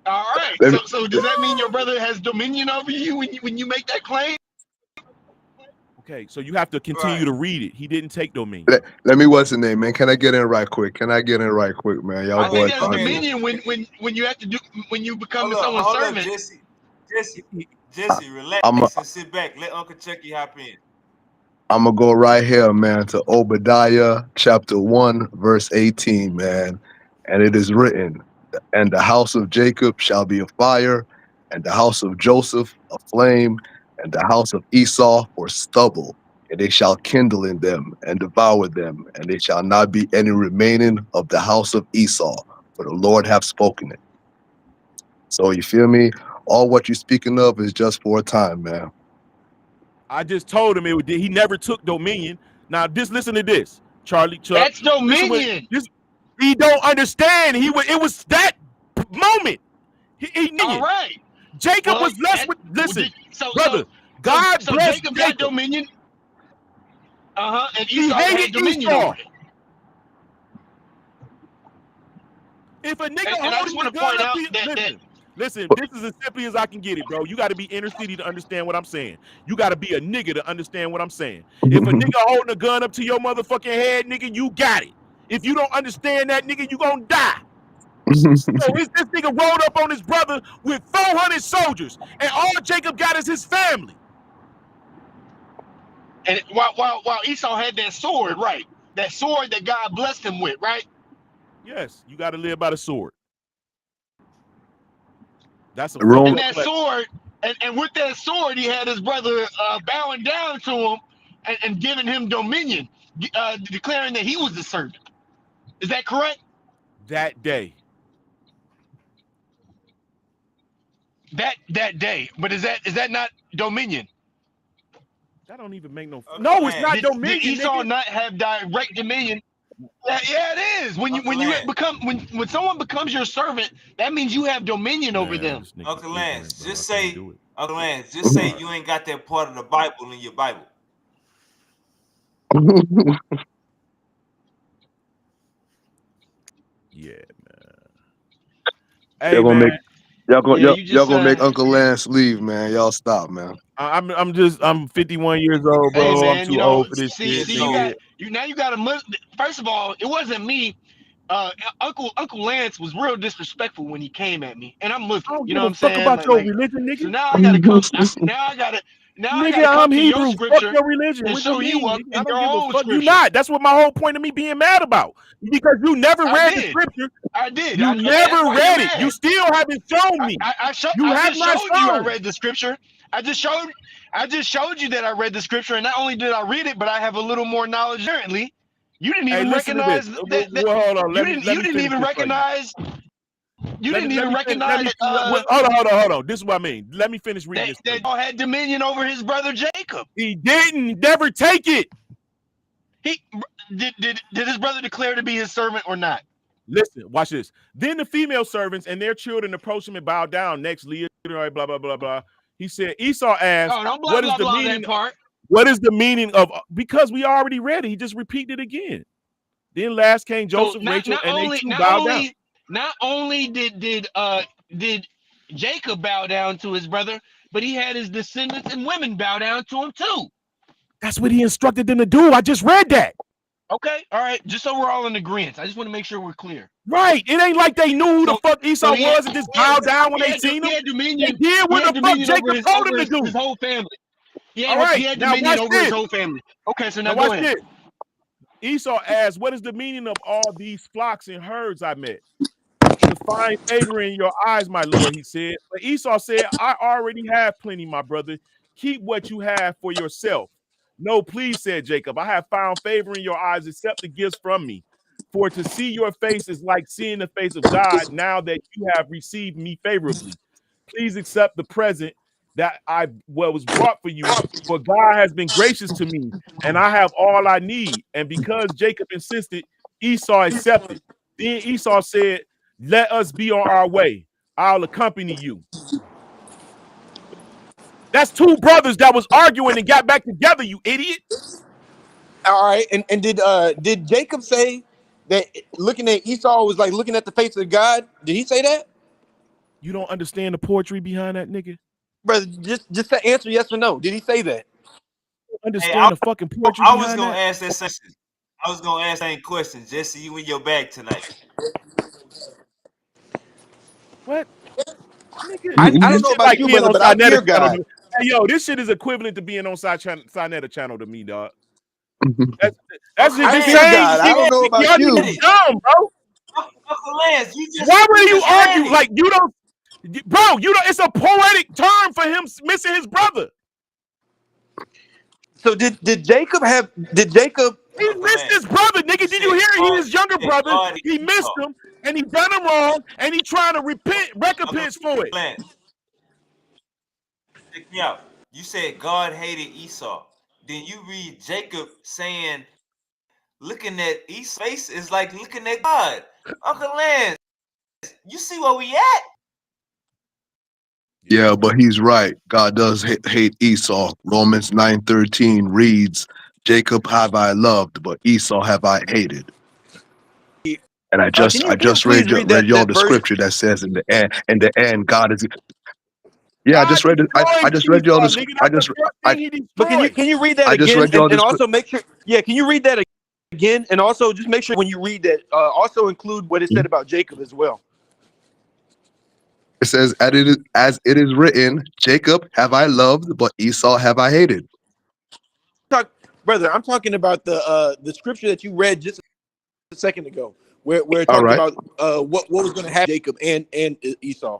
All right. So does that mean your brother has dominion over you when you make that claim? Okay, so you have to continue to read it. He didn't take dominion. Let me, what's the name, man? Can I get in right quick? Man? Y'all boys. I think that's dominion when you have to do when you become someone's servant. Jesse, relax and sit back. Let Uncle Chucky hop in. I'm gonna go right here, man, to Obadiah chapter 1, verse 18, man. And it is written, and the house of Jacob shall be a fire, and the house of Joseph a flame, and the house of Esau for stubble, and they shall kindle in them and devour them, and there shall not be any remaining of the house of Esau, for the Lord hath spoken it. So you feel me? All what you're speaking of is just for a time, man. I just told him he never took dominion. Now, listen to this, Charlie. That's dominion. He don't understand. It was that moment. All right. Jacob was blessed with. Listen, brother. God blessed Jacob got dominion. And Esau hated had dominion Esau. over it. If a nigga and I just want to point out that listen, this is as simply as I can get it, bro. You got to be inner city to understand what I'm saying. You got to be a nigga to understand what I'm saying. If a nigga holding a gun up to your motherfucking head, nigga, you got it. If you don't understand that, nigga, you gonna die. So this nigga rolled up on his brother with 400 soldiers, and all Jacob got is his family. And while Esau had that sword, right? That sword that God blessed him with, right? Yes, you got to live by the sword. That's a and that sword, and with that sword, he had his brother bowing down to him and giving him dominion, declaring that he was the servant. Is that correct? That day. That day, but is that not dominion? That don't even make no. No, it's not dominion. Did Esau not have direct dominion? Yeah, it is. When someone becomes your servant, that means you have dominion over them. Uncle Lance, just say you ain't got that part of the Bible in your Bible. Yeah, man. Hey, man. Y'all gonna make Uncle Lance leave, man. Y'all stop, man. I'm 51 years old, bro. Hey, man, I'm too old for this shit. Now you got a First of all, it wasn't me. Uncle Lance was real disrespectful when he came at me, and I'm I Muslim. don't You give know what a I'm fuck saying? about Like, your like religion, so nigga. now I gotta come. Now I Nigga, gotta I'm come to your Hebrew. Fuck scripture your religion. and What you show you mean, up nigga? I in don't your give a own fuck. You scripture. not. That's what my whole point of me being mad about. Because you never I read the did. scripture. I did. You And that's never why you're read it. You mad. still haven't shown me. You I have just not showed you I shown. read the scripture. I just showed you that I read the scripture, and not only did I read it, but I have a little more knowledge apparently. You didn't Hey, even listen to this. recognize that, Well, hold on. you Let didn't me finish even this for you. recognize Let me finish. Hold on. This is what I mean. Let me finish reading this. that Paul had dominion over his brother Jacob. He didn't. Never take it. He did his brother declare to be his servant or not? Listen, watch this. Then the female servants and their children approached him and bowed down. Next, Leah, blah blah blah blah. He said, Esau asked, Oh, don't blah "What is blah the blah meaning? that part. What is the meaning of?" Because we already read it. He just repeated it again. Then last came Joseph, So Rachel, and they too bowed down. Not only did Jacob bow down to his brother, but he had his descendants and women bow down to him too. That's what he instructed them to do. I just read that. Okay, all right. Just so we're all in agreement, I just want to make sure we're clear. Right. It ain't like they knew who the fuck Esau was and just bowed down when they seen him. He had dominion. They did what the fuck Jacob told him to do. His whole family. All right. He had Now dominion watch over this. his whole family. Okay, so now go watch ahead. this. Esau asked, "What is the meaning of all these flocks and herds I met?" "To find favor in your eyes, my lord," he said. But Esau said, "I already have plenty, my brother. Keep what you have for yourself." "No, please," said Jacob. "I have found favor in your eyes, accept the gifts from me. For to see your face is like seeing the face of God now that you have received me favorably. Please accept the present that was brought for you, for God has been gracious to me, and I have all I need." And because Jacob insisted, Esau accepted. Then Esau said, "Let us be on our way. I'll accompany you." That's two brothers that was arguing and got back together, you idiot. All right, and did Jacob say that looking at Esau was like looking at the face of God? Did he say that? You don't understand the poetry behind that, nigga? Brother, just to answer yes or no. Did he say that? You understand the fucking poetry behind that? I was gonna ask that same question. I was gonna ask that same question. Just see you in your bag tonight. What? Nigga, I don't know about like you, being brother, on but I fear Sinetta channel. God. Hey, yo, this shit is equivalent to being on Sinetta channel to me, dog. That's I the fear same God. I shit. don't know about Y'all you. niggas dumb, bro. Uncle Lance, you just Why would you just argue read it. like you don't, bro? You don't. It's a poetic term for him missing his brother. So did Jacob? He missed his brother, nigga. Did you hear? His younger brother. He missed him, and he done him wrong, and he trying to recompense for it. Lance, check me out. You said God hated Esau. Then you read Jacob saying, looking at Esau's face is like looking at God. Uncle Lance, you see where we at? Yeah, but he's right. God does hate Esau. Romans 9:13 reads, "Jacob have I loved, but Esau have I hated." And I Can just you please read read y'all that the verse? scripture that says in the end, God is. Yeah, I God just read it. I destroyed just read y'all Esau, this. nigga. That's the first thing he But destroyed. can you read that I just again read y'all and this. also make sure? Yeah, can you read that again and also just make sure when you read that also include what it said about Jacob as well. It says, as it is written, Jacob have I loved, but Esau have I hated. Brother, I'm talking about the scripture that you read just a second ago, where it All talked right. about what was going to happen to Jacob and Esau.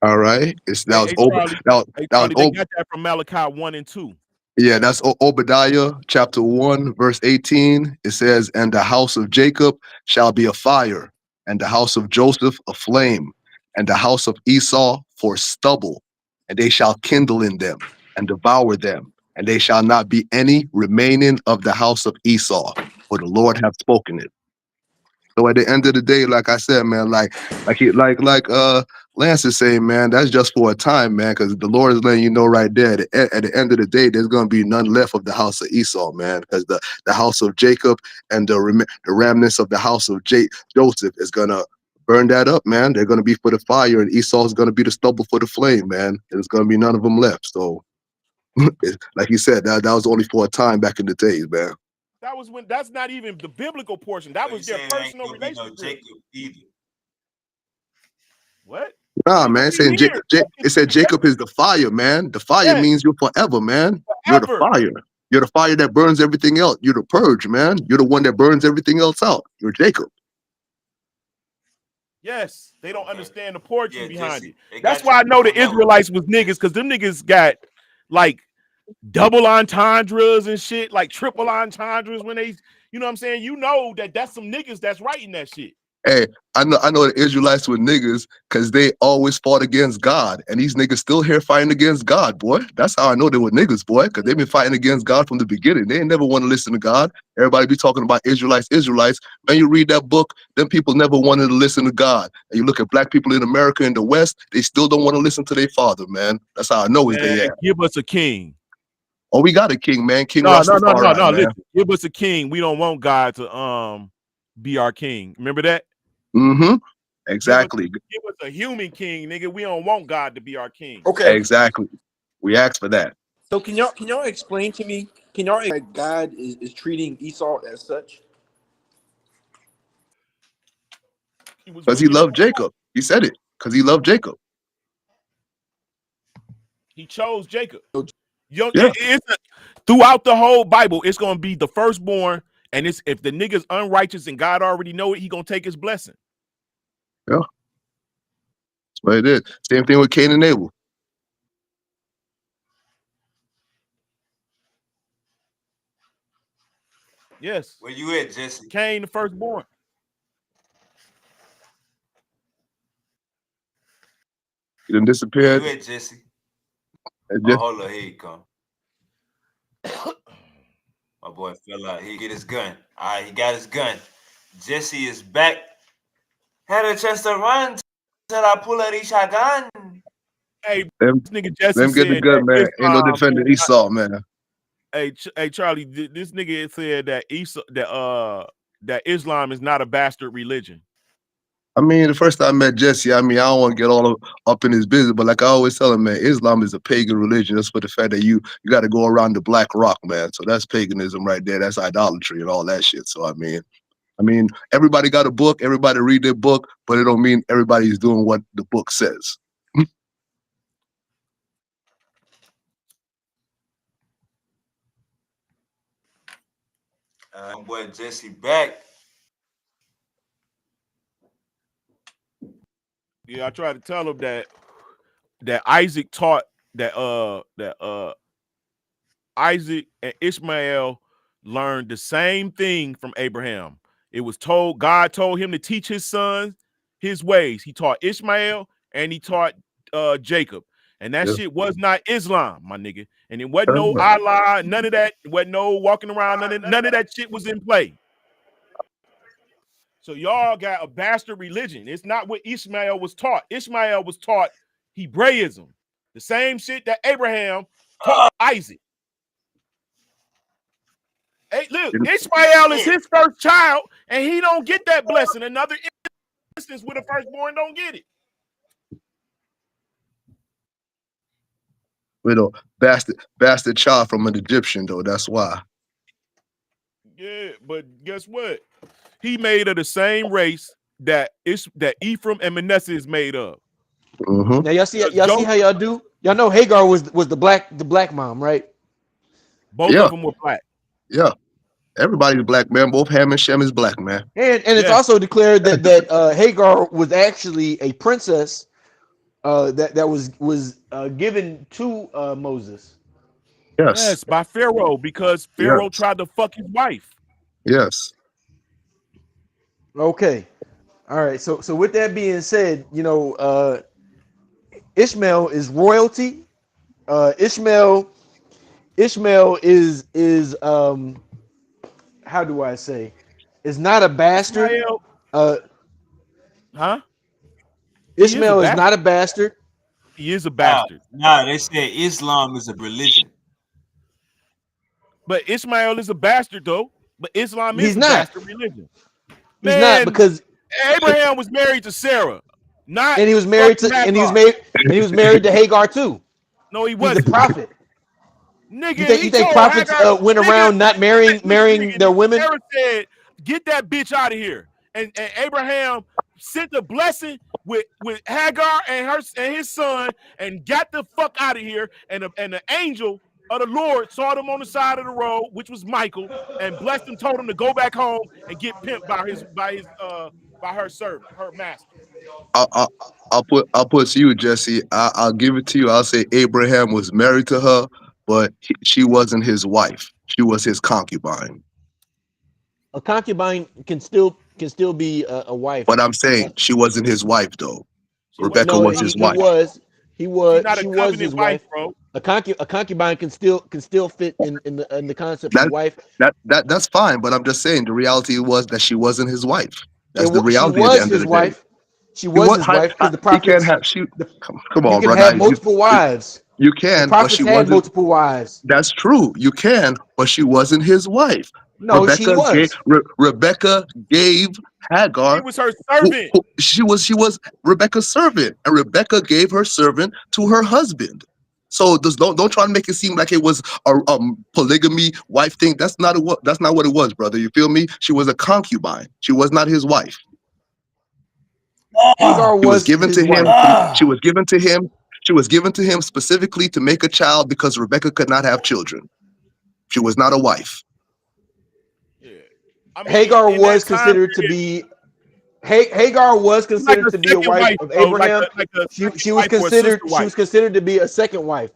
All right. They got that from Malachi 1 and 2. Yeah, that's Obadiah chapter 1, verse 18. It says, "And the house of Jacob shall be a fire, and the house of Joseph a flame, and the house of Esau for stubble, and they shall kindle in them and devour them, and they shall not be any remaining of the house of Esau, for the Lord hath spoken it." So at the end of the day, like I said, man, like Lance is saying, man, that's just for a time, man, because the Lord is letting you know right there at the end of the day, there's going to be none left of the house of Esau, man, because the house of Jacob and the remnants of the house of Joseph is going to burn that up, man. They're going to be for the fire, and Esau is going to be the stubble for the flame, man. There's going to be none of them left. So, like you said, that was only for a time back in the days, man. That was when. That's not even the biblical portion. That was their personal relationship. No Jacob either. What? Nah, man. Saying it said Jacob is the fire, man. The fire means you're forever, man. You're the fire. You're the fire that burns everything else. You're the purge, man. You're the one that burns everything else out. You're Jacob. Yes, they don't understand the portion behind it. That's why I know the Israelites was niggas, because them niggas got like double entendres and shit, like triple entendres when they, you know what I'm saying? You know that's some niggas that's writing that shit. Hey, I know the Israelites were niggas because they always fought against God. And these niggas still here fighting against God, boy. That's how I know they were niggas, boy, because they've been fighting against God from the beginning. They ain't never want to listen to God. Everybody be talking about Israelites. When you read that book, them people never wanted to listen to God. And you look at black people in America and the West, they still don't want to listen to their father, man. That's how I know is they at. Give us a king. Oh, we got a king, man. King No, Rastafari, man. listen. Give us a king. We don't want God to be our king. Remember that? Mm-hmm. Exactly. Give us a human king, nigga. We don't want God to be our king. Okay. Exactly. We asked for that. So can y'all explain to me? Can y'all that God is treating Esau as such? Because he loved Jacob. He said it. Because he loved Jacob. He chose Jacob. Throughout the whole Bible, it's gonna be the firstborn, and it's if the nigga's unrighteous and God already know it, he gonna take his blessing. Yeah. That's what it is. Same thing with Cain and Abel. Yes. Where you at, Jesse? Cain, the firstborn. He done disappeared. Where you at, Jesse? Oh, hold on, here you come. My boy fell out. He get his gun. All right, he got his gun. Jesse is back. Had a chance to run till I pull out his shotgun. Hey, them, this nigga Jesse them get the said gun, man. Islam, Ain't no defending Esau, man. Hey, Charlie, this nigga said that that Islam is not a bastard religion. I mean, the first time I met Jesse, I don't want to get all up in his business, but like I always tell him, man, Islam is a pagan religion. That's for the fact that you got to go around the black rock, man. So that's paganism right there. That's idolatry and all that shit. So I mean, everybody got a book. Everybody read their book, but it don't mean everybody's doing what the book says. Boy, Jesse back. Yeah, I tried to tell him that Isaac taught that Isaac and Ishmael learned the same thing from Abraham. It was told, God told him to teach his sons his ways. He taught Ishmael and he taught Jacob. And that shit was not Islam, my nigga. And it wasn't no Allah, none of that. It wasn't no walking around, none of that shit was in play. So y'all got a bastard religion. It's not what Ishmael was taught. Ishmael was taught Hebraism, the same shit that Abraham taught Isaac. Hey, look, Ishmael is his first child, and he don't get that blessing. Another instance where the firstborn don't get it. With a bastard child from an Egyptian, though. That's why. Yeah, but guess what? He made of the same race that Ephraim and Manasseh is made of. Mm-hmm. Now y'all see how y'all do. Y'all know Hagar was the black mom, right? Both of them were black. Yeah, everybody's black, man. Both Ham and Shem is black, man. And it's also declared that Hagar was actually a princess that was given to Moses. Yes, by Pharaoh, because Pharaoh tried to fuck his wife. Yes. Okay. All right. So with that being said, Ishmael is royalty. Ishmael is how do I say? Is not a bastard. Ishmael is not a bastard. He is a bastard. Nah, they say Islam is a religion. But Ishmael is a bastard, though. But Islam is a bastard religion. He's not, because Abraham was married to Sarah. And he was married to Hagar too. No, he He's wasn't. the prophet. Nigga, You think prophets went around not marrying their women? Sarah said, "Get that bitch out of here." And Abraham sent a blessing with Hagar and his son, and got the fuck out of here. And the angel of the Lord saw them on the side of the road, which was Michael, and blessed him, told him to go back home and get pimped by her servant, her master. I'll put to you, Jesse. I'll give it to you. I'll say Abraham was married to her, but she wasn't his wife. She was his concubine. A concubine can still be a wife. But I'm saying she wasn't his wife, though. Rebecca was his wife. He was. She's not She a was his covenant wife, wife, bro. A concubine can still fit in the concept of wife. That's fine, but I'm just saying the reality was that she wasn't his wife. That's the She reality at was the end of his the wife. day. She was his wife because the prophets. He can't have come on, you can brother. have multiple wives. You The can, but prophets she had wasn't. multiple wives. That's true. You can, but she wasn't his wife. No, she was. Rebecca gave Hagar. She was her servant. She was Rebecca's servant, and Rebecca gave her servant to her husband. So don't try to make it seem like it was a polygamy wife thing. That's not what it was, brother. You feel me? She was a concubine. She was not his wife. Hagar She was given his to him. wife. She was given to him. She was given to him specifically to make a child because Rebecca could not have children. She was not a wife. Yeah, I mean, Hagar was considered to be. Hagar was considered to be a wife of Abraham. She was considered to be a second wife.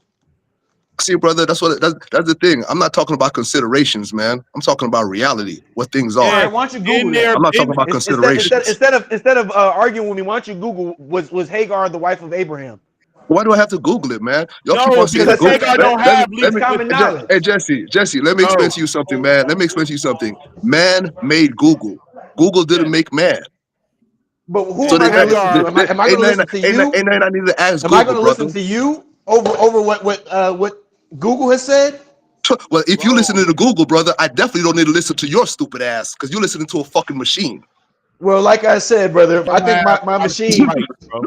See, brother, that's the thing. I'm not talking about considerations, man. I'm talking about reality, what things are. All right, why don't you Google that? I'm not talking about considerations. Instead of arguing with me, why don't you Google was Hagar the wife of Abraham? Why do I have to Google it, man? Y'all keep No, on saying because Google. Hagar don't have legal common knowledge. Hey, Jesse, let me explain to you something, man. Let me explain to you something. Man made Google. Google didn't make man. But who am I going to listen to? Am I going to listen to you? And I need to ask Am Google, I going to listen to you over what Google has said? Well, if you listen to Google, brother, I definitely don't need to listen to your stupid ass because you're listening to a fucking machine. Well, like I said, brother, I think my machine. Oh,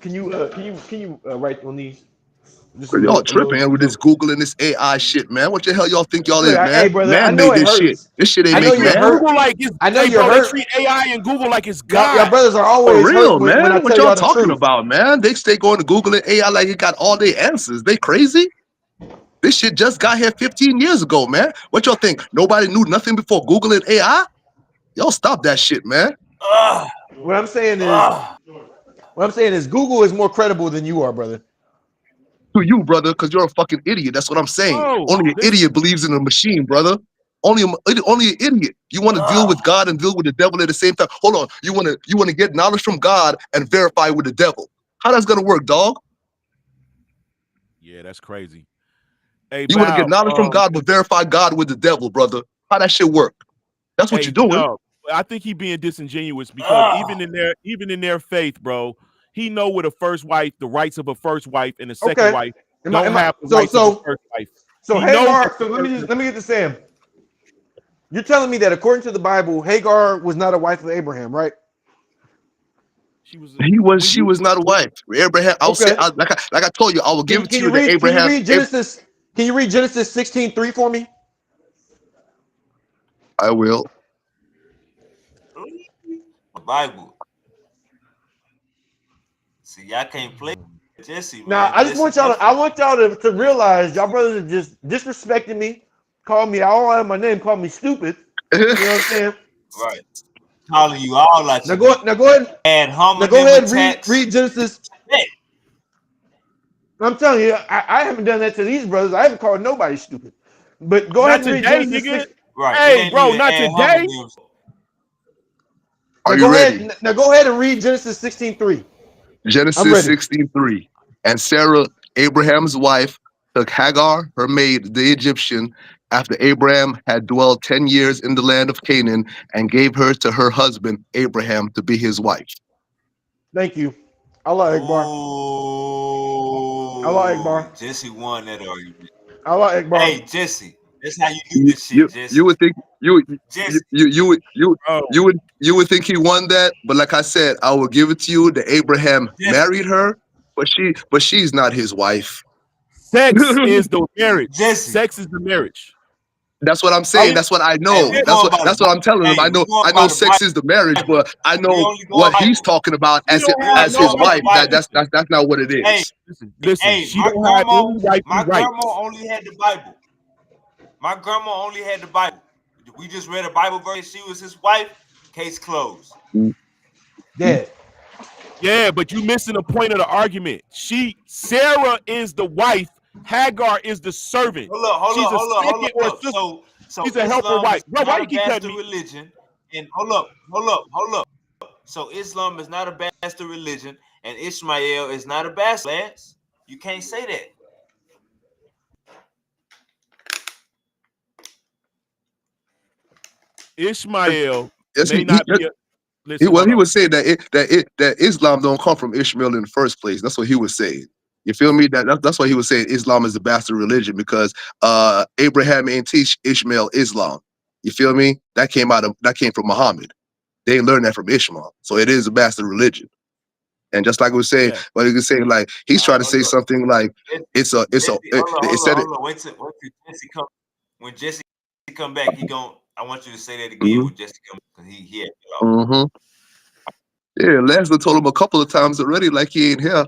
can you write on these? Y'all tripping with this Google and this AI shit, man. What the hell y'all think y'all is, man? Hey, brother, I man know made it this hurts. shit. This shit ain't I know make you're man. hurt. Google like it's, I know hey, you're bro, hurt. they treat AI and Google like it's God. Y'all brothers are For always real, hurt man. when I What tell y'all y'all the talking truth. about, man? They stay going to Google and AI like it got all their answers. They crazy? This shit just got here 15 years ago, man. What y'all think? Nobody knew nothing before Google and AI? Y'all stop that shit, man. What I'm saying is Google is more credible than you are, brother. To you, brother, because you're a fucking idiot. That's what I'm saying. Only an idiot believes in a machine, brother. Only an idiot. You want to deal with God and deal with the devil at the same time. Hold on. You want to get knowledge from God and verify with the devil. How that's gonna work, dog? Yeah, that's crazy. Hey, you want to get knowledge from God but verify God with the devil, brother. How that shit work? That's what you're doing. I think he being disingenuous because even in their faith, bro, he know what a first wife, the rights of a first wife and a second wife don't have the rights of a first wife. So Hagar, so let me get to Sam. You're telling me that according to the Bible, Hagar was not a wife of Abraham, right? She was not a wife. Abraham, I'll say like I told you, I will give it to you that Abraham. Can you read Genesis 16:3 for me? I will. Bible. See, y'all can't play Jesse, man. Now, I just want y'all to realize y'all brothers are just disrespecting me, call me all out of my name, call me stupid. You know what I'm saying? Right. Calling you all like now go ahead. And read Genesis. I'm telling you, I haven't done that to these brothers. I haven't called nobody stupid. But go ahead and read Genesis 6. Right. Hey, bro, not today. Now go ahead and read Genesis 16:3. Genesis 16:3. And Sarah, Abraham's wife, took Hagar, her maid, the Egyptian, after Abraham had dwelt 10 years in the land of Canaan, and gave her to her husband Abraham to be his wife. Thank you. Allah Akbar. Allah Akbar. Jesse won that argument. Allah Akbar. Hey, Jesse, that's how you do this shit, Jesse. You would think you would think he won that, but like I said, I will give it to you that Abraham married her, but she's not his wife. Sex is the marriage. Jesse. Sex is the marriage. That's what I'm saying. That's what I know. That's what I'm telling him. I know sex is the marriage, but I know what he's talking about as his wife. That's not what it Hey, is. Listen. Hey, She don't have any my rights. grandma only had the Bible. My grandma only had the Bible. We just read a Bible verse. She was his wife. Case closed. Dead. Yeah, but you missing the point of the argument. Sarah is the wife. Hagar is the servant. She's a second or sister. So She's a helper Islam wife. is Bro, why not you a keep cutting bastard me? religion. And hold up. So Islam is not a bastard religion, and Ishmael is not a bastard, Lance. You can't say that. Ishmael Yes, may not be a listen. He was saying that Islam don't come from Ishmael in the first place. That's what he was saying. You feel me? That's why he was saying Islam is the bastard religion, because Abraham ain't teach Ishmael Islam. You feel me? That came from Muhammad. They ain't learned that from Ishmael. So it is a bastard religion. And just like we was saying, but he was saying, like, he's trying to say something like it said it. Hold on. Wait till Jesse come. When Jesse come back, I want you to say that again when Jesse come, because he had it off. Yeah, Leslie told him a couple of times already, like he ain't here.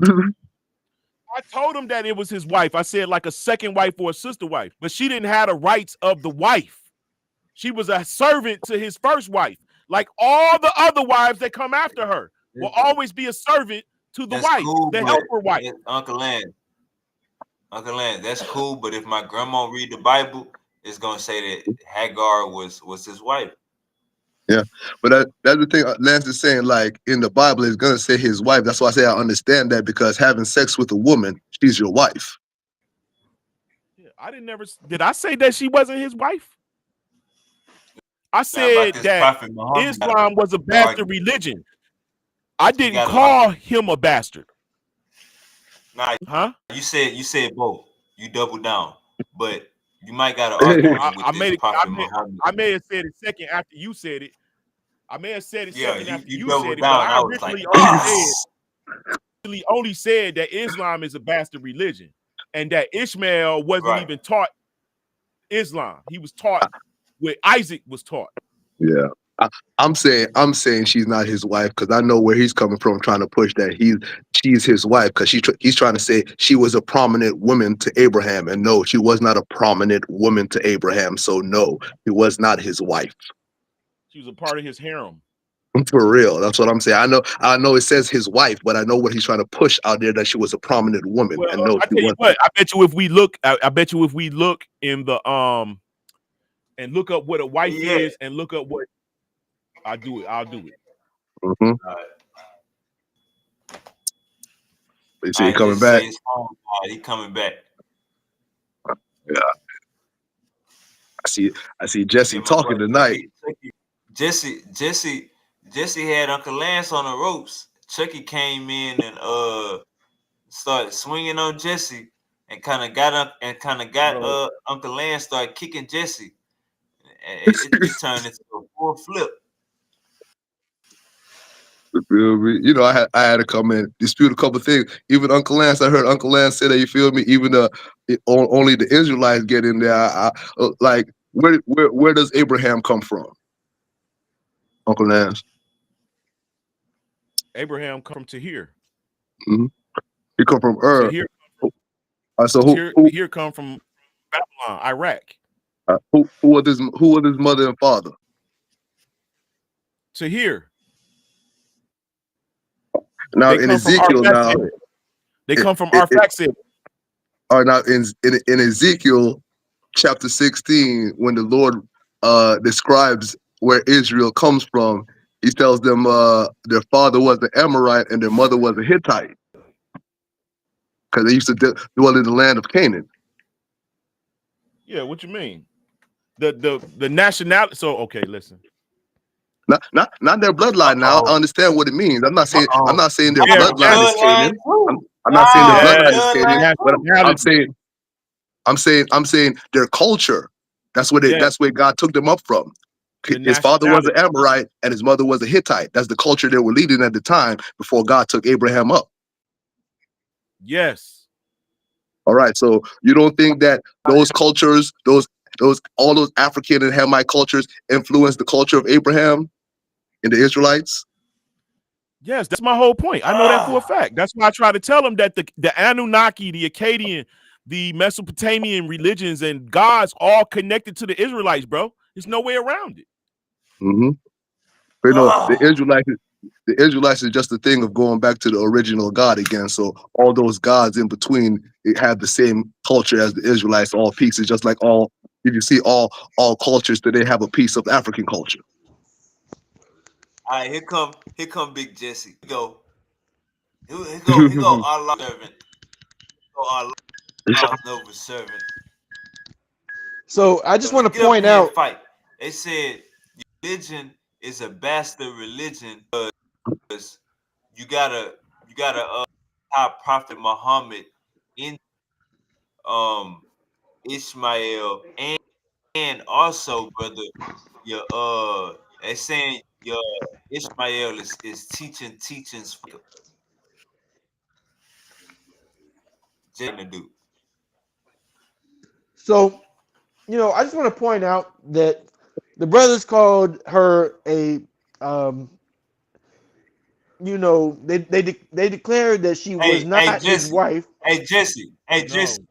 I told him that it was his wife. I said like a second wife or a sister wife, but she didn't have the rights of the wife. She was a servant to his first wife. Like all the other wives that come after her will always be a servant to the wife, the helper wife. Uncle Land, that's cool. But if my grandma read the Bible, it's gonna say that Hagar was his wife. Yeah, but that's the thing Lance is saying, like, in the Bible, it's going to say his wife. That's why I say I understand that, because having sex with a woman, she's your wife. Yeah, did I say that she wasn't his wife? I said that Islam was a bastard religion. I didn't call him a bastard. Nah, you said both. You doubled down, but you might got an argument with this Prophet Muhammad. I may have said it second after you said it. I may have said it second after you said it, down, but I originally only said that Islam is a bastard religion, and that Ishmael wasn't even taught Islam. He was taught what Isaac was taught. Yeah, I'm saying she's not his wife, because I know where he's coming from, trying to push that she's his wife, because he's trying to say she was a prominent woman to Abraham, and no, she was not a prominent woman to Abraham. So no, she was not his wife. She was a part of his harem. For real, that's what I'm saying. I know it says his wife, but I know what he's trying to push out there, that she was a prominent woman. Well, and no, I tell you what, I bet you if we look in the and look up what a wife is, and look up what I'll do it. You see, he coming back. He coming back. Yeah, I see Jesse talking tonight. Jesse had Uncle Lance on the ropes. Chucky came in and started swinging on Jesse, and kind of got Uncle Lance started kicking Jesse, and it turned into a full flip. You know, I had to come in, dispute a couple of things. Even Uncle Lance, I heard Uncle Lance say that. You feel me? Even only the Israelites get in there. Like, where does Abraham come from, Uncle Lance? Abraham come to here. He come from Ur. So here come from Babylon, Iraq. Who was his mother and father? To here. Now in Ezekiel, they come from Arphaxad. All right, now in Ezekiel chapter 16, when the Lord describes where Israel comes from, he tells them their father was an Amorite and their mother was a Hittite, because they used to dwell in the land of Canaan. Yeah, what you mean? The nationality. So okay, listen. Not their bloodline. Now I understand what it means. I'm not saying their bloodline is Canaan. I'm not saying their bloodline is Canaan. But I'm saying their culture. That's where God took them up from. His father was an Amorite and his mother was a Hittite. That's the culture they were leading at the time before God took Abraham up. Yes. All right. So you don't think that those cultures, all those African and Hamite cultures influenced the culture of Abraham and the Israelites? Yes, that's my whole point. I know that for a fact. That's why I try to tell them that the Anunnaki, the Akkadian, the Mesopotamian religions and gods all connected to the Israelites, bro. There's no way around it. Mm-hmm. But you know, the Israelites is just a thing of going back to the original God again. So all those gods in between, it have the same culture as the Israelites, all pieces, just like all, if you see all cultures, that they have a piece of African culture. All right, here come Big Jesse. Here go Allah servant. Allah's noble servant. So I just want to Get up in point here and out. fight. They said religion is a bastard religion because you gotta tie Prophet Muhammad in Ishmael and also, brother, your they saying your Ishmael is teaching teachings for to do. So, you know, I just want to point out that the brothers called her a, you know, they declared that she was Hey not his Jesse, wife. hey Jesse, hey No, Jesse,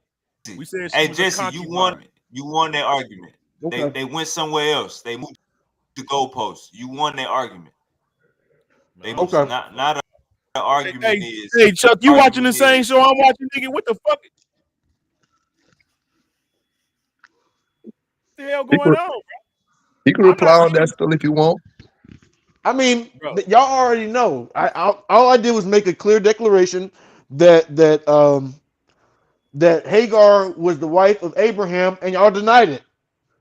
we said she hey was a Jesse, concubine. you won that argument. Okay. They went somewhere else. They moved the goalposts. You won that argument. They moved Okay. not an argument is Hey, Chuck, you watching the argument same is show I'm watching, nigga? What the fuck? What the hell going on, bro? He can I'm reply not on that seeing, still if you want. I mean, bro. y'all already know. All I did was make a clear declaration that Hagar was the wife of Abraham, and y'all denied it.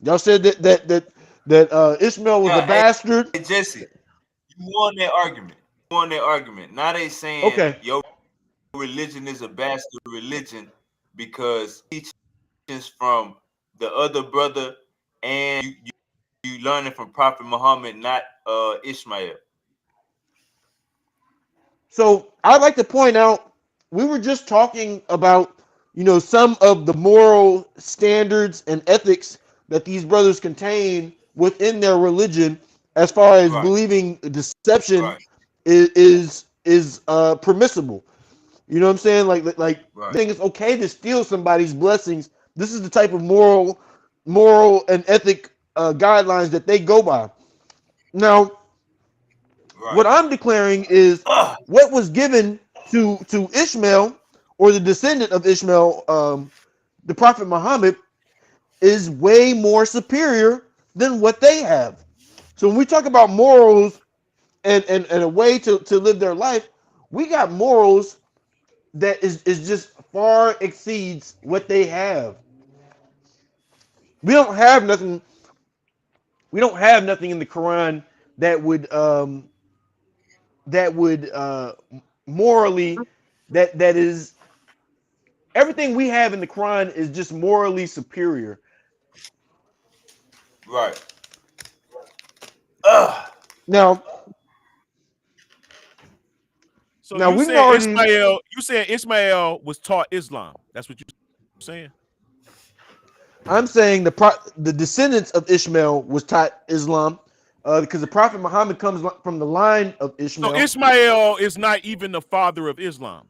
Y'all said that Ishmael was a yeah, bastard. hey Jesse, you won that argument. You won that argument. Now they saying Okay. your religion is a bastard religion because teachings from the other brother and you learning from Prophet Muhammad, not Ishmael. So I'd like to point out we were just talking about, you know, some of the moral standards and ethics that these brothers contain within their religion, as far as Right, believing deception right, is permissible. You know what I'm saying? Like I right, think it's okay to steal somebody's blessings. This is the type of moral and ethic guidelines that they go by. Now, what right. I'm declaring is what was given to Ishmael or the descendant of Ishmael, the Prophet Muhammad, is way more superior than what they have. So when we talk about morals and a way to live their life, we got morals that is just far exceeds what they have. We don't have nothing. We don't have nothing in the Quran that would morally that is everything we have in the Quran is just morally superior. Right. Now, So now you we've saying already. Ishmael was taught Islam? That's what you're saying? I'm saying the descendants of Ishmael was taught Islam, because the Prophet Muhammad comes from the line of So Ishmael. Ishmael is not even the father of Islam.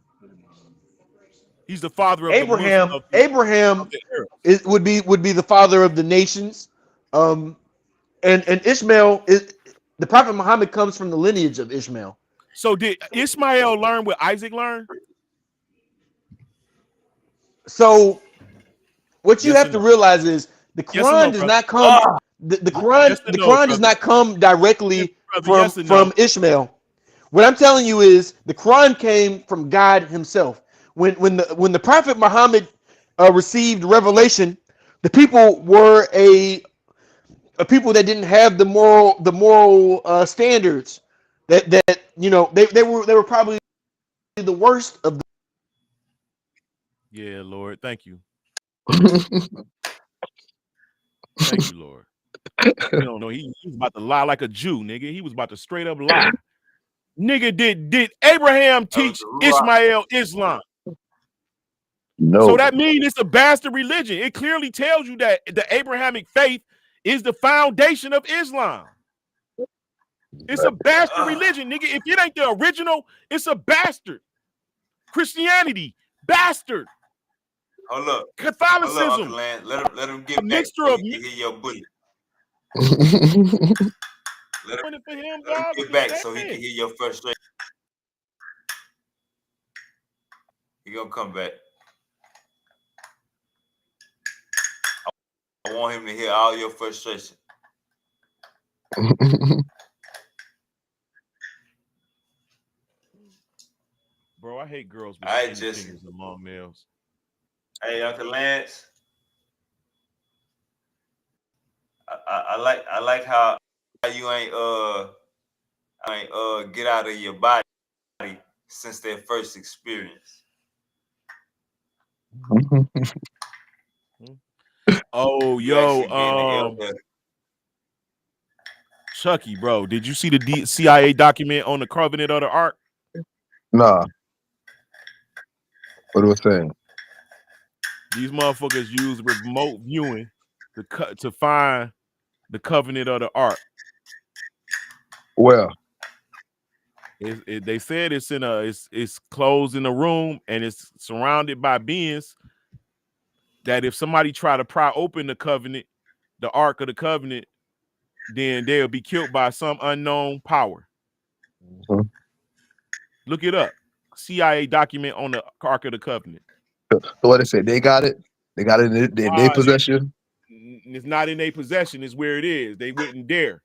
He's the father of the Muslim Abraham Arab. would be the father of the nations, and Ishmael is the Prophet Muhammad comes from the lineage of Ishmael. So did Ishmael learn what Isaac learned? So what you Yes or have to no? realize is the Yes or Quran no, does brother? not come Yes or the no, Quran does brother? not come directly Brother, yes or no? from Ishmael. What I'm telling you is the Quran came from God Himself. When the Prophet Muhammad received revelation, the people were a people that didn't have the moral standards that you know they were probably the worst of the. Yeah, Lord. Thank you. Thank you, Lord. You don't know. He was about to lie like a Jew, nigga. He was about to straight up lie. Nigga, did Abraham That was teach the Ruach. Ishmael Islam? No. So that means it's a bastard religion. It clearly tells you that the Abrahamic faith is the foundation of Islam. It's a bastard religion, nigga. If it ain't the original, it's a bastard. Christianity, bastard. Hold up. Catholicism, hold up, Uncle Lance. Let him get a back mixture so of. he can hear your bullet. Let him For him, get back so he can hear your frustration. He gonna come back. I want him to hear all your frustration. Bro, I hate girls with All right, skinny Jesse. fingers and long nails. Hey, Uncle Lance. I like how you ain't get out of your body since that first experience. Oh, You actually being the yo, elder. Chucky, bro, did you see the CIA document on the covenant of the Ark? Nah. What was saying? These motherfuckers use remote viewing to find the covenant of the Ark. Well, they said it's in it's closed in a room and it's surrounded by beings that if somebody try to pry open the covenant, the Ark of the Covenant, then they'll be killed by some unknown power. Look it up. CIA document on the Ark of the Covenant. So what they say? They got it. They got it in their possession. It's not in their possession. It's where it is. They wouldn't dare.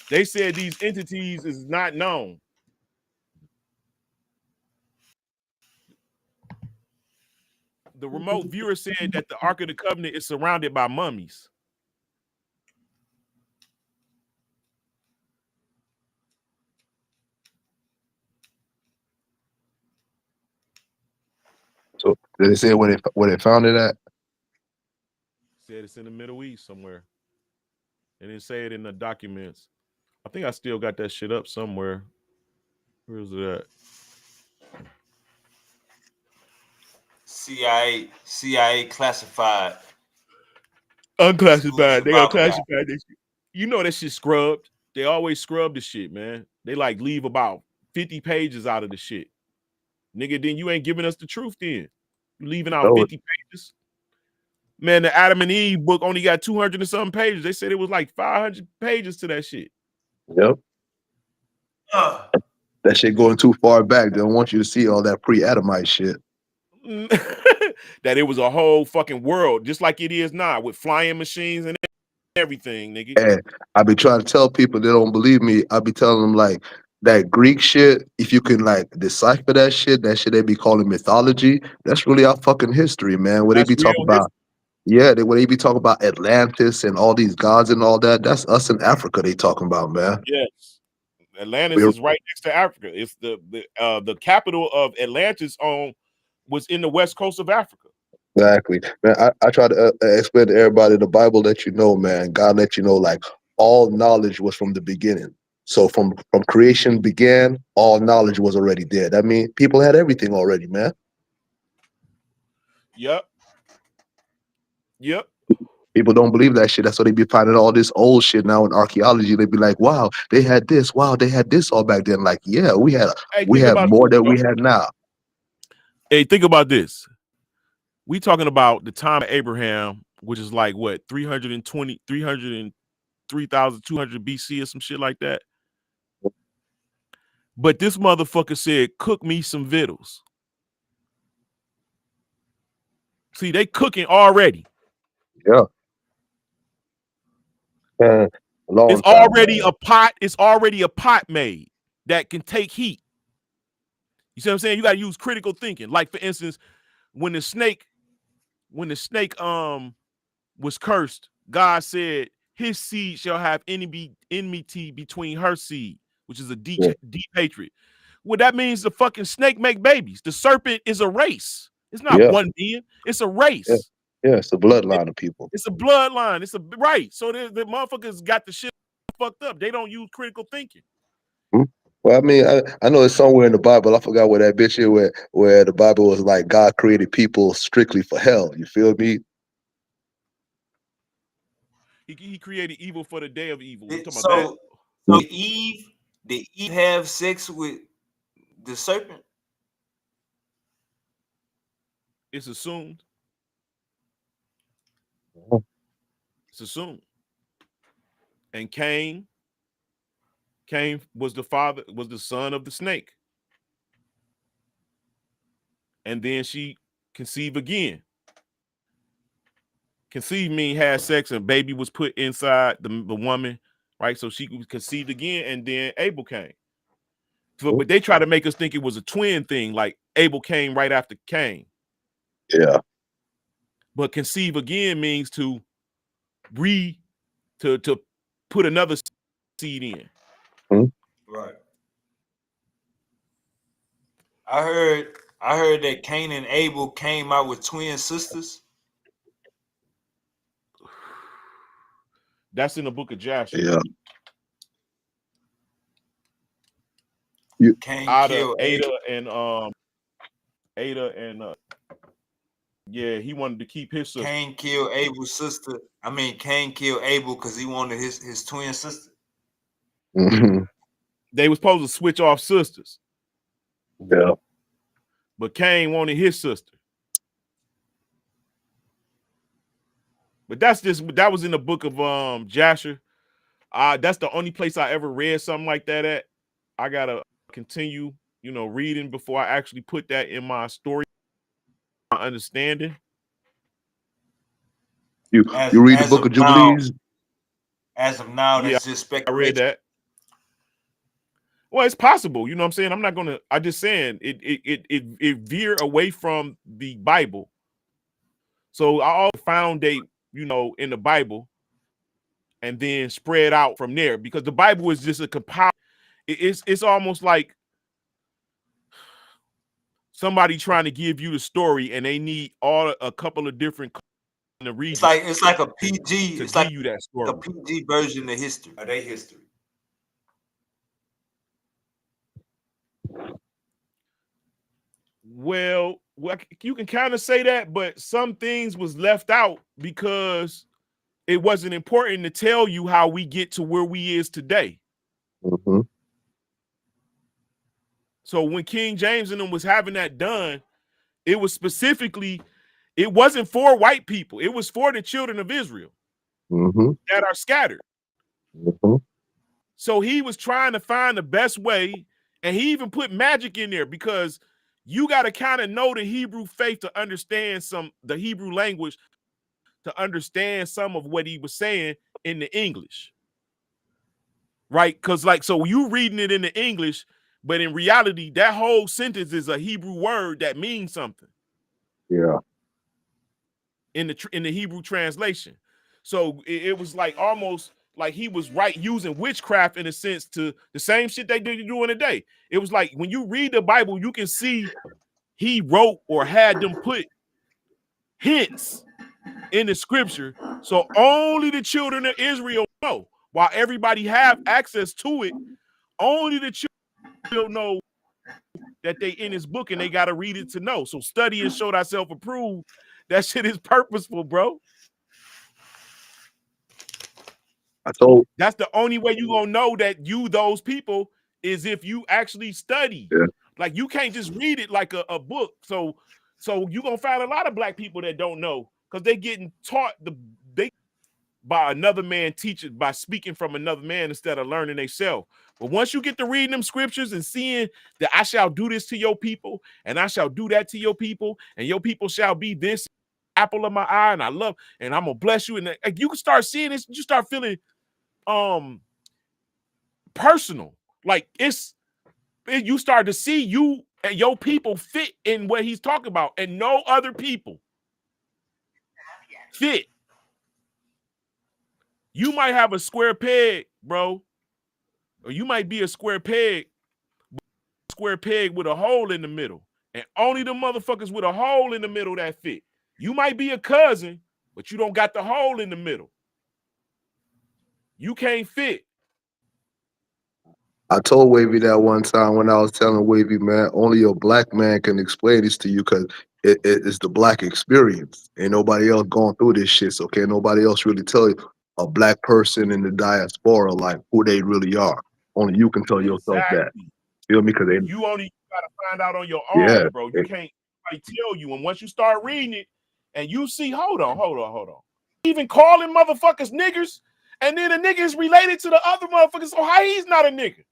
They said these entities is not known. The remote viewer said that the Ark of the Covenant is surrounded by mummies. So did they say where they found it at? Said it's in the Middle East somewhere. They didn't say it in the documents. I think I still got that shit up somewhere. Where is it at? CIA classified. Unclassified. They unclassified this shit. You know that shit scrubbed. They always scrub the shit, man. They like leave about 50 pages out of the shit. Nigga, then you ain't giving us the truth then. You leaving out 50 pages. Man, the Adam and Eve book only got 200 and something pages. They said it was like 500 pages to that shit. Yep. That shit going too far back. They don't want you to see all that pre-Adamite shit. That it was a whole fucking world, just like it is now, with flying machines and everything, nigga. And I be trying to tell people they don't believe me. I be telling them like that Greek shit, if you can like decipher that shit they be calling mythology, that's really our fucking history, man. Where they be talking about, where they be talking about Atlantis and all these gods and all that, that's us in Africa they talking about, man. Yes. Atlantis is right next to Africa. It's the capital of Atlantis was in the west coast of Africa. Exactly, man. I try to explain to everybody the Bible let you know, man. God let you know, like all knowledge was from the beginning. So from creation began, all knowledge was already there. That means people had everything already, man. Yep. People don't believe that shit. That's why they be finding all this old shit now in archaeology. They be like, wow, they had this. Wow, they had this all back then. Like, yeah, we had more than we had now. Hey, think about this. We talking about the time of Abraham, which is like what, 303,200 BC or some shit like that. But this motherfucker said, cook me some vittles. See, they cooking already. Yeah. It's already a pot. It's already a pot made that can take heat. You see what I'm saying? You got to use critical thinking. Like, for instance, when the snake was cursed, God said his seed shall have enmity between her seed, which is a deep hatred. Well, that means the fucking snake make babies. The serpent is a race. It's not one being. It's a race. Yeah, it's a bloodline of people. It's a bloodline. It's right. So the motherfuckers got the shit fucked up. They don't use critical thinking. Well, I mean, I know it's somewhere in the Bible. I forgot where that bitch is, where the Bible was like God created people strictly for hell. You feel me? He created evil for the day of evil. You talking about So, that? did Eve have sex with the serpent? It's assumed. It's assumed. And Cain was the son of the snake. And then she conceived again. Conceive mean had sex and baby was put inside the woman, right? So she was conceived again, and then Abel came. But they try to make us think it was a twin thing, like Abel came right after Cain. Yeah. But conceive again means to put another seed in. Right. I heard that Cain and Abel came out with twin sisters. That's in the book of Joshua. Yeah. Ada and yeah, he wanted to keep his sister. Cain killed Abel's sister. I mean, Cain killed Abel because he wanted his twin sister. Mm-hmm. They were supposed to switch off sisters. Yeah. But Cain wanted his sister. But that was in the book of Joshua. That's the only place I ever read something like that at. I gotta continue, reading before I actually put that in my story, my understanding. You read the book of Jubilees? As of now, Yeah, that's just speculation. I read that. Well, it's possible. You know what I'm saying? I'm not gonna. I just saying it veer away from the Bible. So I all found in the Bible, and then spread out from there because the Bible is just a compile. It's almost like somebody trying to give you the story, and they need a couple of different regions. It's like a PG. To it's give like you that story. A PG version of history. Of their history. Well, you can kind of say that, but some things was left out because it wasn't important to tell you how we get to where we is today. Mm-hmm. So when King James and them was having that done, it was specifically, it wasn't for white people. It was for the children of Israel that are scattered. Mm-hmm. So he was trying to find the best way, and he even put magic in there because you got to kind of know the Hebrew faith to understand the Hebrew language, to understand some of what he was saying in the English. Right? Because so you reading it in the English, but in reality, that whole sentence is a Hebrew word that means something. Yeah. In the Hebrew translation. So it was like almost like he was using witchcraft in a sense to the same shit they do today. It was like when you read the Bible, you can see he wrote or had them put hints in the scripture, so only the children of Israel know. While everybody have access to it, only the children know that they in his book and they got to read it to know. So study and show thyself approved. That shit is purposeful, bro. That's the only way you gonna know that those people is if you actually study. Yeah. Like you can't just read it like a book. So you gonna find a lot of black people that don't know because they getting taught by another man teaching, by speaking from another man instead of learning themselves. But once you get to reading them scriptures and seeing that I shall do this to your people and I shall do that to your people and your people shall be this apple of my eye and I'm gonna bless you, and like, you can start seeing this, you start feeling personal. Like you start to see you and your people fit in what he's talking about, and no other people fit. You might have a square peg, bro, or you might be a square peg with a hole in the middle, and only the motherfuckers with a hole in the middle that fit. You might be a cousin, but you don't got the hole in the middle. You can't fit. I told Wavy that one time when I was telling Wavy, man, only a black man can explain this to you because it's the black experience. Ain't nobody else going through this shit, so can't nobody else really tell you a black person in the diaspora like who they really are. Only you can tell yourself that. Feel me? Because you only gotta find out on your yeah, own, bro. You can't tell you. And once you start reading it, and you see, hold on. Even calling motherfuckers niggers, and then the nigga is related to the other motherfuckers. So how he's not a nigga?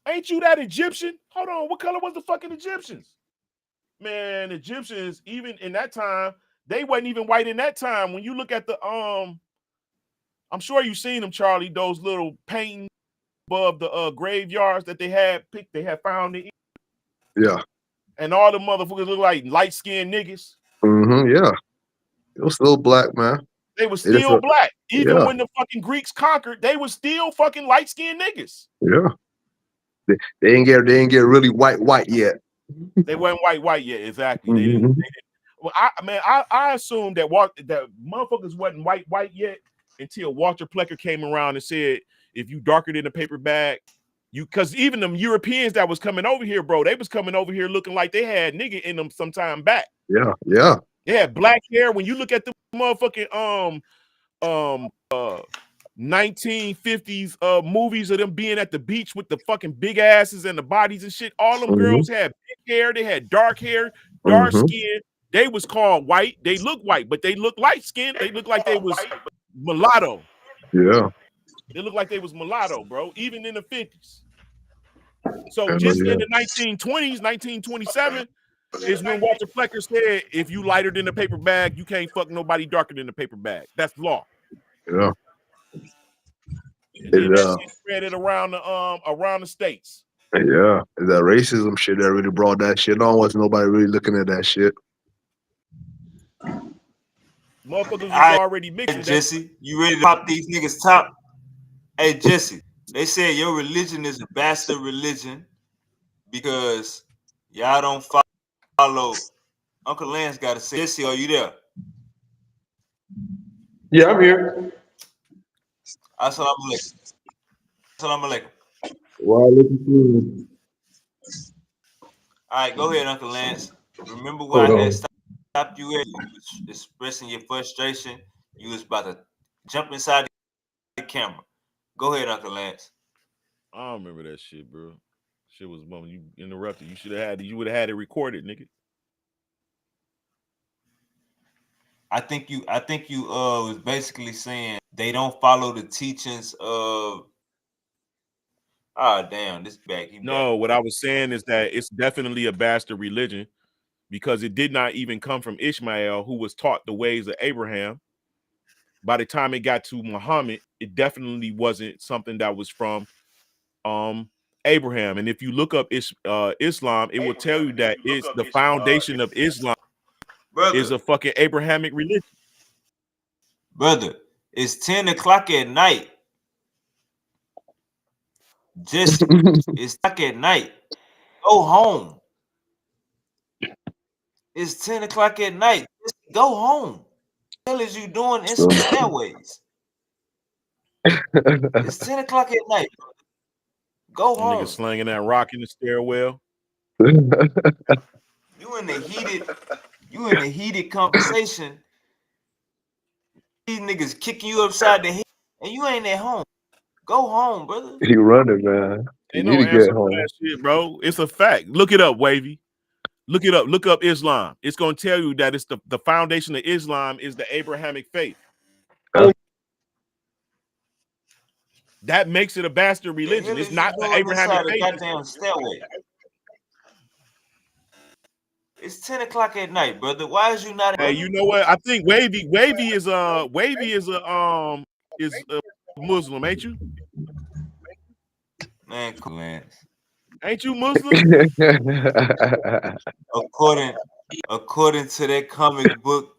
Ain't you that Egyptian? Hold on, what color was the fucking Egyptians? Man, Egyptians, even in that time, they wasn't even white in that time. When you look at the I'm sure you've seen them, Charlie, those little paintings above the graveyards that they had found in. Yeah. And all the motherfuckers look like light-skinned niggas. Yeah. It was still black, man. They were still black. Even yeah. when the fucking Greeks conquered, they were still fucking light-skinned niggas. Yeah. They didn't get really white yet. They weren't white yet, exactly. They didn't. Well, I assumed that that motherfuckers wasn't white yet until Walter Plecker came around and said, if you darker than a paper bag, because even them Europeans that was coming over here, bro, they was coming over here looking like they had nigga in them some time back. Yeah. They had black hair. When you look at the motherfucking 1950s movies of them being at the beach with the fucking big asses and the bodies and shit, all them girls had big hair, they had dark hair, dark skin. They was called white. They look white, but they look light skinned. They look like they was mulatto. Yeah. They look like they was mulatto, bro, even in the 50s. So just in the 1920s, 1927 is when Walter Plecker said, if you lighter than a paper bag, you can't fuck nobody darker than a paper bag. That's law. Yeah. And then that shit spread it around the states. Yeah. Is that racism shit that really brought that shit on? Wasn't nobody really looking at that shit. Motherfuckers was already mixing. Hey, Jesse, you ready to pop these niggas top? Hey, Jesse, they said your religion is a bastard religion because y'all don't follow. Uncle Lance got to say, Jesse, are you there? Yeah, I'm here. Assalamu alaikum. Assalamu alaikum. Walaikum. All right, go ahead, Uncle Lance. Remember why I had stopped you at? You was expressing your frustration. You was about to jump inside the camera. Go ahead, Uncle Lance. I don't remember that shit, bro. Shit was bumming. You interrupted. You should have had it. You would have had it recorded, nigga. I think you was basically saying they don't follow the teachings of damn, this back. No, what I was saying is that it's definitely a bastard religion because it did not even come from Ishmael, who was taught the ways of Abraham. By the time it got to Muhammad, it definitely wasn't something that was from Abraham. And if you look up Islam, it will tell you that it's the foundation of Islam is a fucking Abrahamic religion. Brother, it's 10 o'clock at night. Just it's 10 o'clock at night. Go home. It's 10 o'clock at night. Just go home. What the hell is you doing in some stairways? It's 10 o'clock at night. Go home. Nigga slanging that rock in the stairwell. You in the heated conversation. These niggas kicking you upside the head, and you ain't at home. Go home, brother. He running, man. Ain't no answer for that shit, bro. It's a fact. Look it up, Wavy. Look it up. Look up Islam. It's gonna tell you that it's the foundation of Islam is the Abrahamic faith. That makes it a bastard religion. It's not the Abrahamic faith. Goddamn stairway. It's 10 o'clock at night, brother. Why is you not? Hey, you know what? I think Wavy is a Muslim, ain't you? Man, cool, man. Ain't you Muslim? According to that comic book,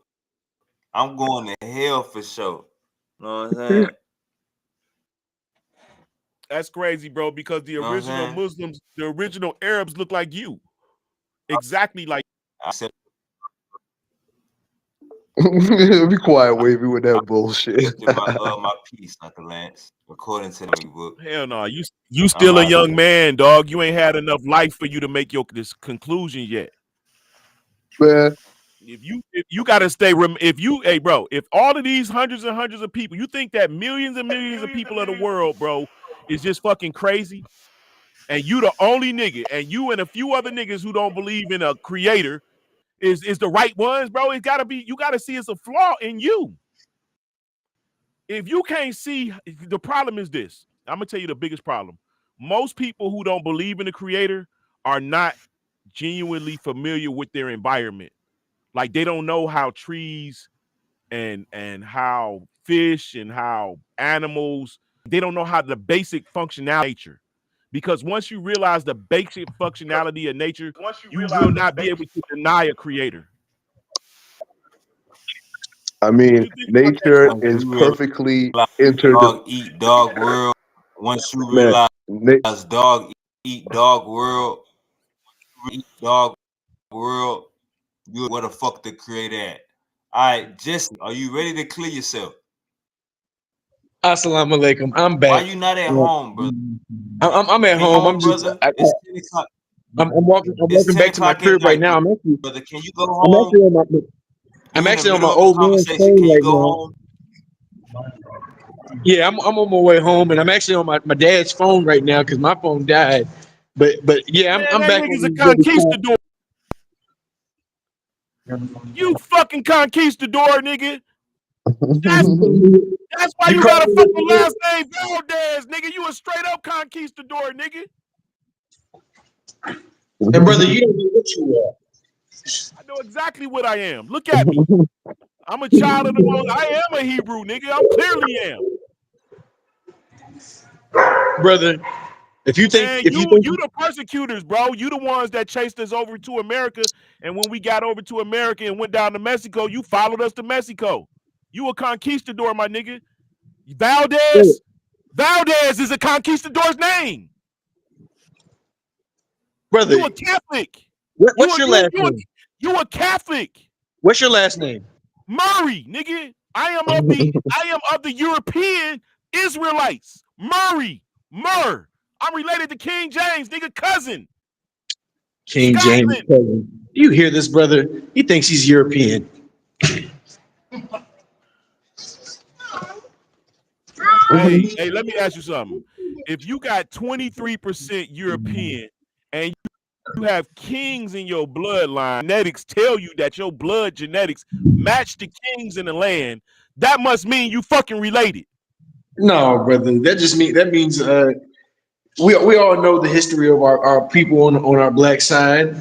I'm going to hell for sure. You know what I'm saying? That's crazy, bro, because the original Muslims, the original Arabs look like you. Exactly like Be quiet, Wavy, with that bullshit. my piece, Uncle Lance, according to the book. Hell no, you still a young man, dog. You ain't had enough life for you to make this conclusion yet. Man. If you gotta stay, hey bro, if all of these hundreds and hundreds of people, you think that millions and millions of people of the world, bro, is just fucking crazy, and you the only nigga, and you and a few other niggas who don't believe in a creator is the right ones, bro. It gotta be, you gotta see it's a flaw in you. If you can't see, the problem is this. I'm gonna tell you the biggest problem. Most people who don't believe in the creator are not genuinely familiar with their environment. Like they don't know how trees and how fish and how animals, they don't know how the basic functionality of nature. Because once you realize the basic functionality of nature, you will not be able to deny a creator. I mean, nature is perfectly Dog eat dog world. Once you realize dog eat dog world, you where the fuck the creator at? All right, Jesse, are you ready to clear yourself? Assalamu alaikum. I'm back. Why you not at home, brother? I'm at home. I'm just. It's 10 o'clock. I'm walking back to my crib right now. Brother, can you go home? I'm actually on my old man's phone right now. Yeah, I'm on my way home, and I'm actually on my dad's phone right now because my phone died. But yeah, Man, I'm that back. Nigga's a conquistador. You fucking conquistador, nigga. That's why you got a fucking last name Valdez, nigga. You a straight up conquistador, nigga. And brother, you don't know what you are. I know exactly what I am. Look at me. I'm a child of the Most. I am a Hebrew, nigga. I'm clearly am. Brother, if you think, man, if you think the persecutors, bro. You the ones that chased us over to America, and when we got over to America and went down to Mexico, you followed us to Mexico. You a conquistador, my nigga. Valdez is a conquistador's name. Brother, you a Catholic. What's your last name? You a Catholic. What's your last name? Murray, nigga. I am of the European Israelites. Murray. I'm related to King James, nigga, cousin. King James cousin. You hear this, brother? He thinks he's European. Hey, let me ask you something. If you got 23% European and you have kings in your bloodline, genetics tell you that your blood genetics match the kings in the land, that must mean you fucking related. No, brother. That means we all know the history of our people on our black side.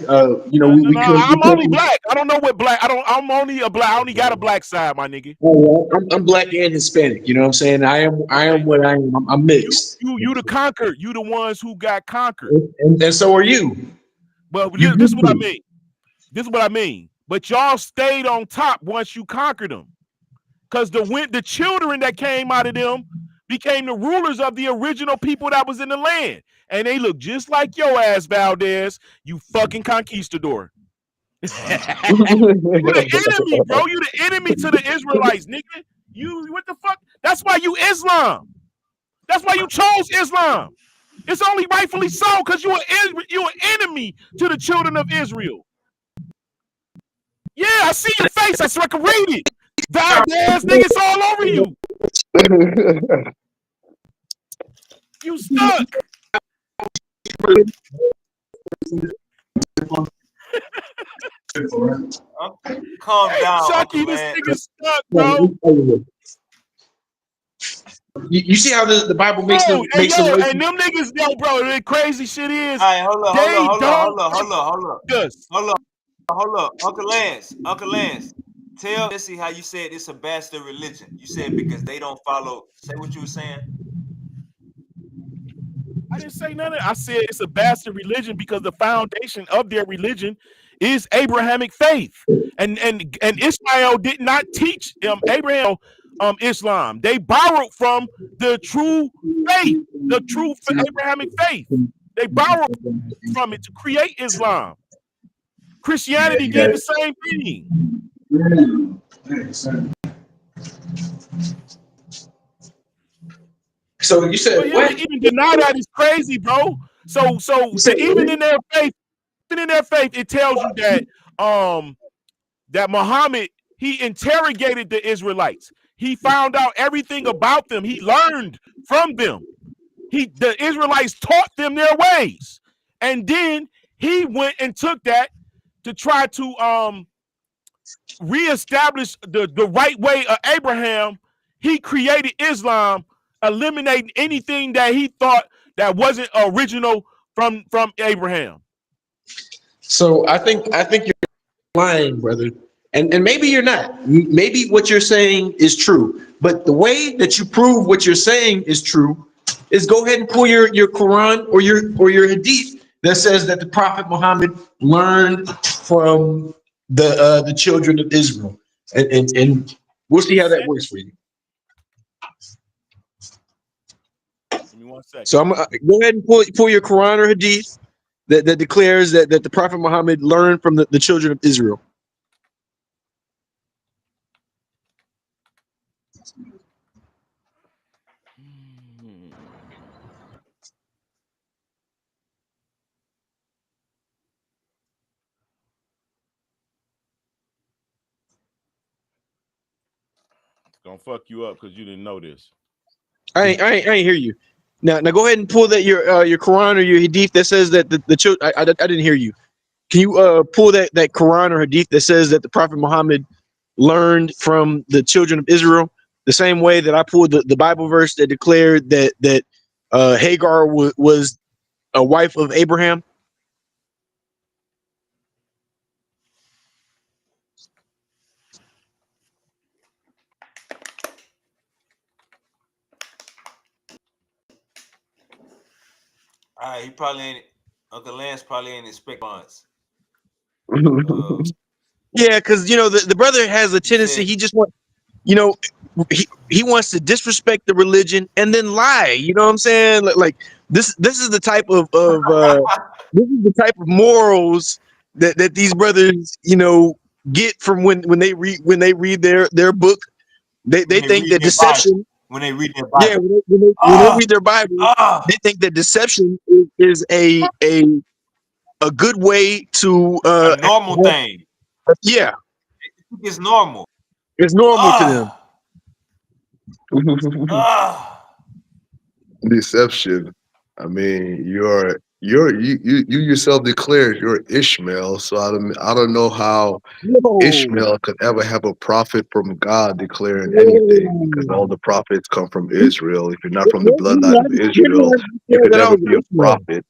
You know, I'm only black. I don't know what black. I'm only a black. I only got a black side, my nigga. I'm black and Hispanic. You know what I'm saying? I am what I am. I'm mixed. You the conquered. You the ones who got conquered. And so are you. Well, this is what I mean. This is what I mean. But y'all stayed on top once you conquered them, because the children that came out of them became the rulers of the original people that was in the land. And they look just like your ass, Valdez, you fucking conquistador. You the enemy, bro. You the enemy to the Israelites, nigga. You, what the fuck? That's why you Islam. That's why you chose Islam. It's only rightfully so, because you're an enemy to the children of Israel. Yeah, I see your face. I can read it. Valdez, nigga, it's all over you. You stuck. Calm down, Chucky, this nigga stuck, bro. You see how the Bible makes them and them niggas, yo, bro. The crazy shit is, all right, hold up, Uncle Lance. Tell Jesse how you said it's a bastard religion. You said because they don't follow. Say what you were saying. I didn't say nothing. I said it's a bastard religion because the foundation of their religion is Abrahamic faith, and Ishmael did not teach Abraham Islam. They borrowed from the true faith, the true Abrahamic faith. They borrowed from it to create Islam. Christianity did the same thing. So you said For him what? to even deny that is crazy, bro. So even in their faith, it tells you that that Muhammad, he interrogated the Israelites. He found out everything about them. He learned from them. The Israelites taught them their ways. And then he went and took that to try to reestablish the right way of Abraham. He created Islam, eliminating anything that he thought that wasn't original from Abraham. So I think you're lying, brother. And maybe you're not. Maybe what you're saying is true. But the way that you prove what you're saying is true is go ahead and pull your Quran or your Hadith that says that the Prophet Muhammad learned from the children of Israel. And we'll see how that works for you. Give me 1 second. So I'm go ahead and pull your Quran or Hadith that declares that the Prophet Muhammad learned from the children of Israel. It's gonna fuck you up because you didn't know this. I ain't hear you. Now go ahead and pull that your Quran or your Hadith that says that the children. I didn't hear you. Can you pull that Quran or Hadith that says that the Prophet Muhammad learned from the children of Israel the same way that I pulled the Bible verse that declared that Hagar was a wife of Abraham? All right, he probably ain't. Uncle Lance probably ain't expect once. Yeah, because the brother has a tendency. He just wants, he wants to disrespect the religion and then lie. You know what I'm saying? Like this is the type of this is the type of morals that these brothers get from when they read their book. They think that deception. When they read their Bible. Yeah, when they read their Bible, they think that deception is a good way to a normal thing. Yeah, It's normal. It's normal to them. Deception. I mean, you yourself declared you're Ishmael, so I don't know how Ishmael could ever have a prophet from God declaring anything, because all the prophets come from Israel. If you're not from the bloodline of Israel, you could never be a prophet.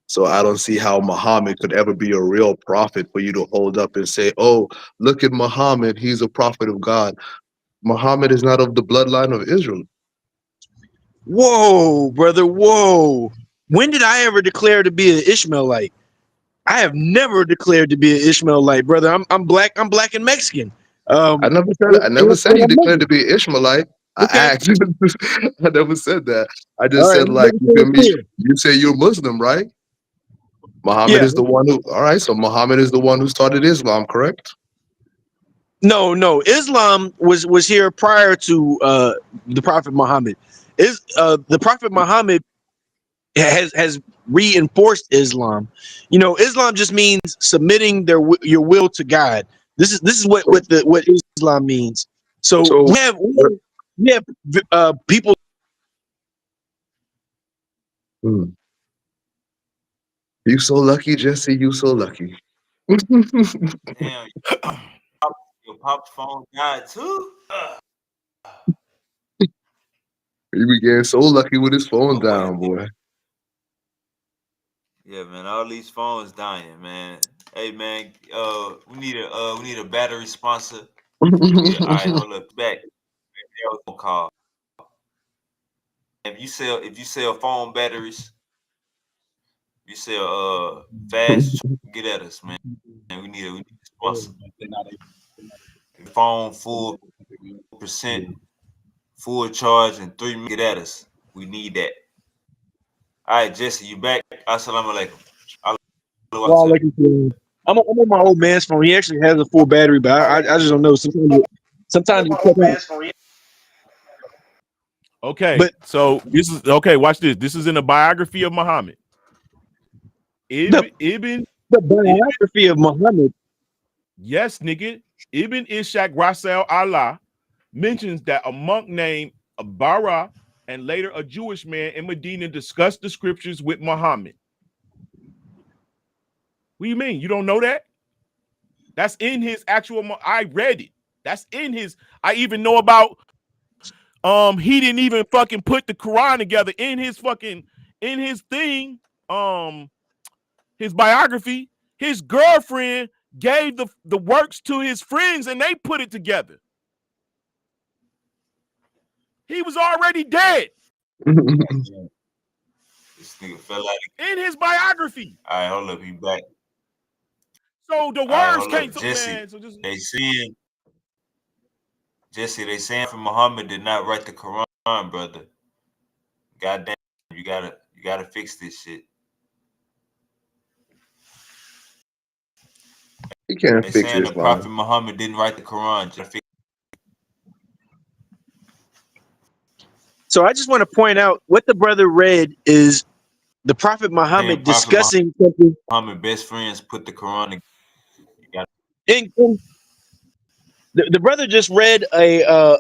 So I don't see how Muhammad could ever be a real prophet for you to hold up and say, "Oh, look at Muhammad, he's a prophet of God." Muhammad is not of the bloodline of Israel. Whoa, brother, whoa. When did I ever declare to be an Ishmaelite? I have never declared to be an Ishmaelite, brother. I'm black and Mexican. I never said you declared to be an Ishmaelite. I asked. I never said that. I just said, like, you feel me? You say you're Muslim, right? Muhammad is the one who. All right, so Muhammad is the one who started Islam, correct? No. Islam was here prior to the Prophet Muhammad. The Prophet Muhammad has reinforced Islam. Islam just means submitting your will to God. This is what Islam means. So we have people. You so lucky, Jesse. You so lucky. Damn, your pop's phone died too. He began so lucky with his phone down, boy. Yeah, man, all these phones dying, man. Hey, man, we need a battery sponsor. All right, hold up, back. Call. If you sell phone batteries, you sell fast, get at us, man. And we need a sponsor. Phone full percent, full charge, and 3 minutes. Get at us. We need that. All right, Jesse, you back? Assalamu alaikum. I'm on my old man's phone. He actually has a full battery, but I just don't know. Sometimes Sometimes you check out. Okay, But so this is okay. Watch this. This is in the biography of Muhammad. the Ibn biography of Muhammad. Yes, nigga. Ibn Ishaq Rasel Allah mentions that a monk named Bara and later a Jewish man in Medina discussed the scriptures with Muhammad. What do you mean? You don't know that? That's in his actual. I read it. That's in his. I even know about. He didn't even fucking put the Quran together in his fucking thing. His biography. His girlfriend gave the works to his friends and they put it together. He was already dead. This nigga fell out in his biography. All right, hold up, he back. So the words came to man. So just they saying Jesse, they saying from Muhammad did not write the Quran, brother. Goddamn, you gotta fix this shit. He can't They fix saying this the Prophet line. Muhammad didn't write the Quran. So I just want to point out what the brother read is the Prophet Muhammad discussing something. Muhammad best friends put the Quran together. In the brother just read a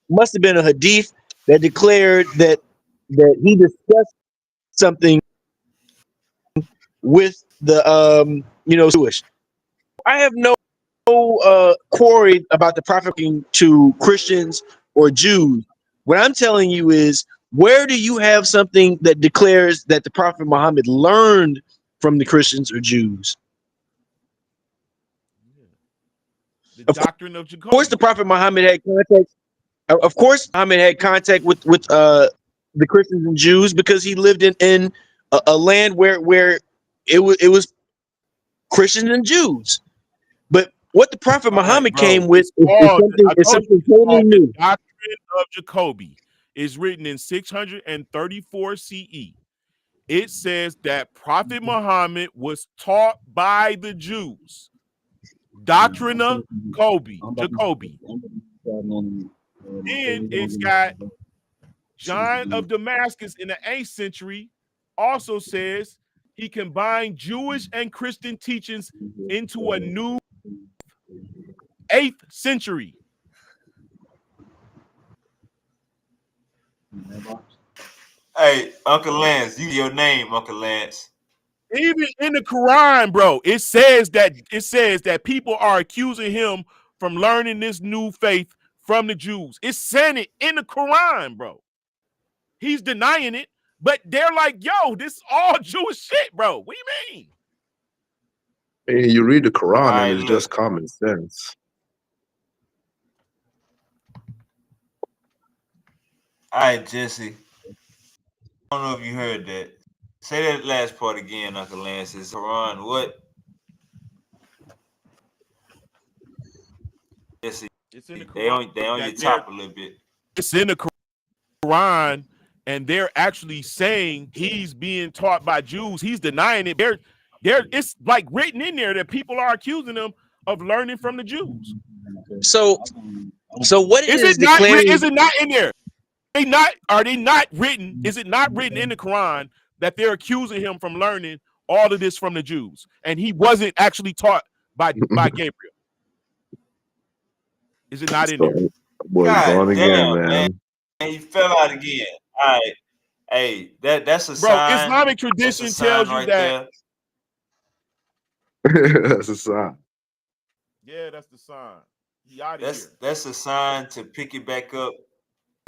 must have been a hadith that declared that he discussed something with the Jewish. I have no quarry about the prophet to Christians or Jews. What I'm telling you is, where do you have something that declares that the Prophet Muhammad learned from the Christians or Jews? the doctrine of Jacob. Of course, the Prophet Muhammad had contact. Of course, Muhammad had contact with the Christians and Jews because he lived in a land where it was Christians and Jews. But what the Prophet Muhammad came with is something totally new. The doctrine of Jacobi is written in 634 CE. It says that Prophet Muhammad was taught by the Jews. Doctrine of Jacobi. Then it's got John of Damascus in the 8th century also says he combined Jewish and Christian teachings into a new 8th century. Hey, Uncle Lance, you your name, Uncle Lance. Even in the Quran, bro, it says that people are accusing him from learning this new faith from the Jews. It's saying it in the Quran, bro. He's denying it, but they're like, yo, this is all Jewish shit, bro. What do you mean? And you read the Quran and it's just common sense. All right, Jesse. I don't know if you heard that. Say that last part again, Uncle Lance. It's Quran. What? Jesse, it's in the Quran. They on your top a little bit. It's in the Quran, and they're actually saying he's being taught by Jews. He's denying it. It's like written in there that people are accusing him of learning from the Jews. So what is it not? Is it not in there? Are they not written? Is it not written in the Quran that they're accusing him from learning all of this from the Jews, and he wasn't actually taught by Gabriel? Is it not in there? Boy, gone again, man. And he fell out again. All right. Hey, that's a sign. Islamic tradition tells you that. That's a sign. Yeah, that's the sign. He out of here. That's a sign to pick it back up.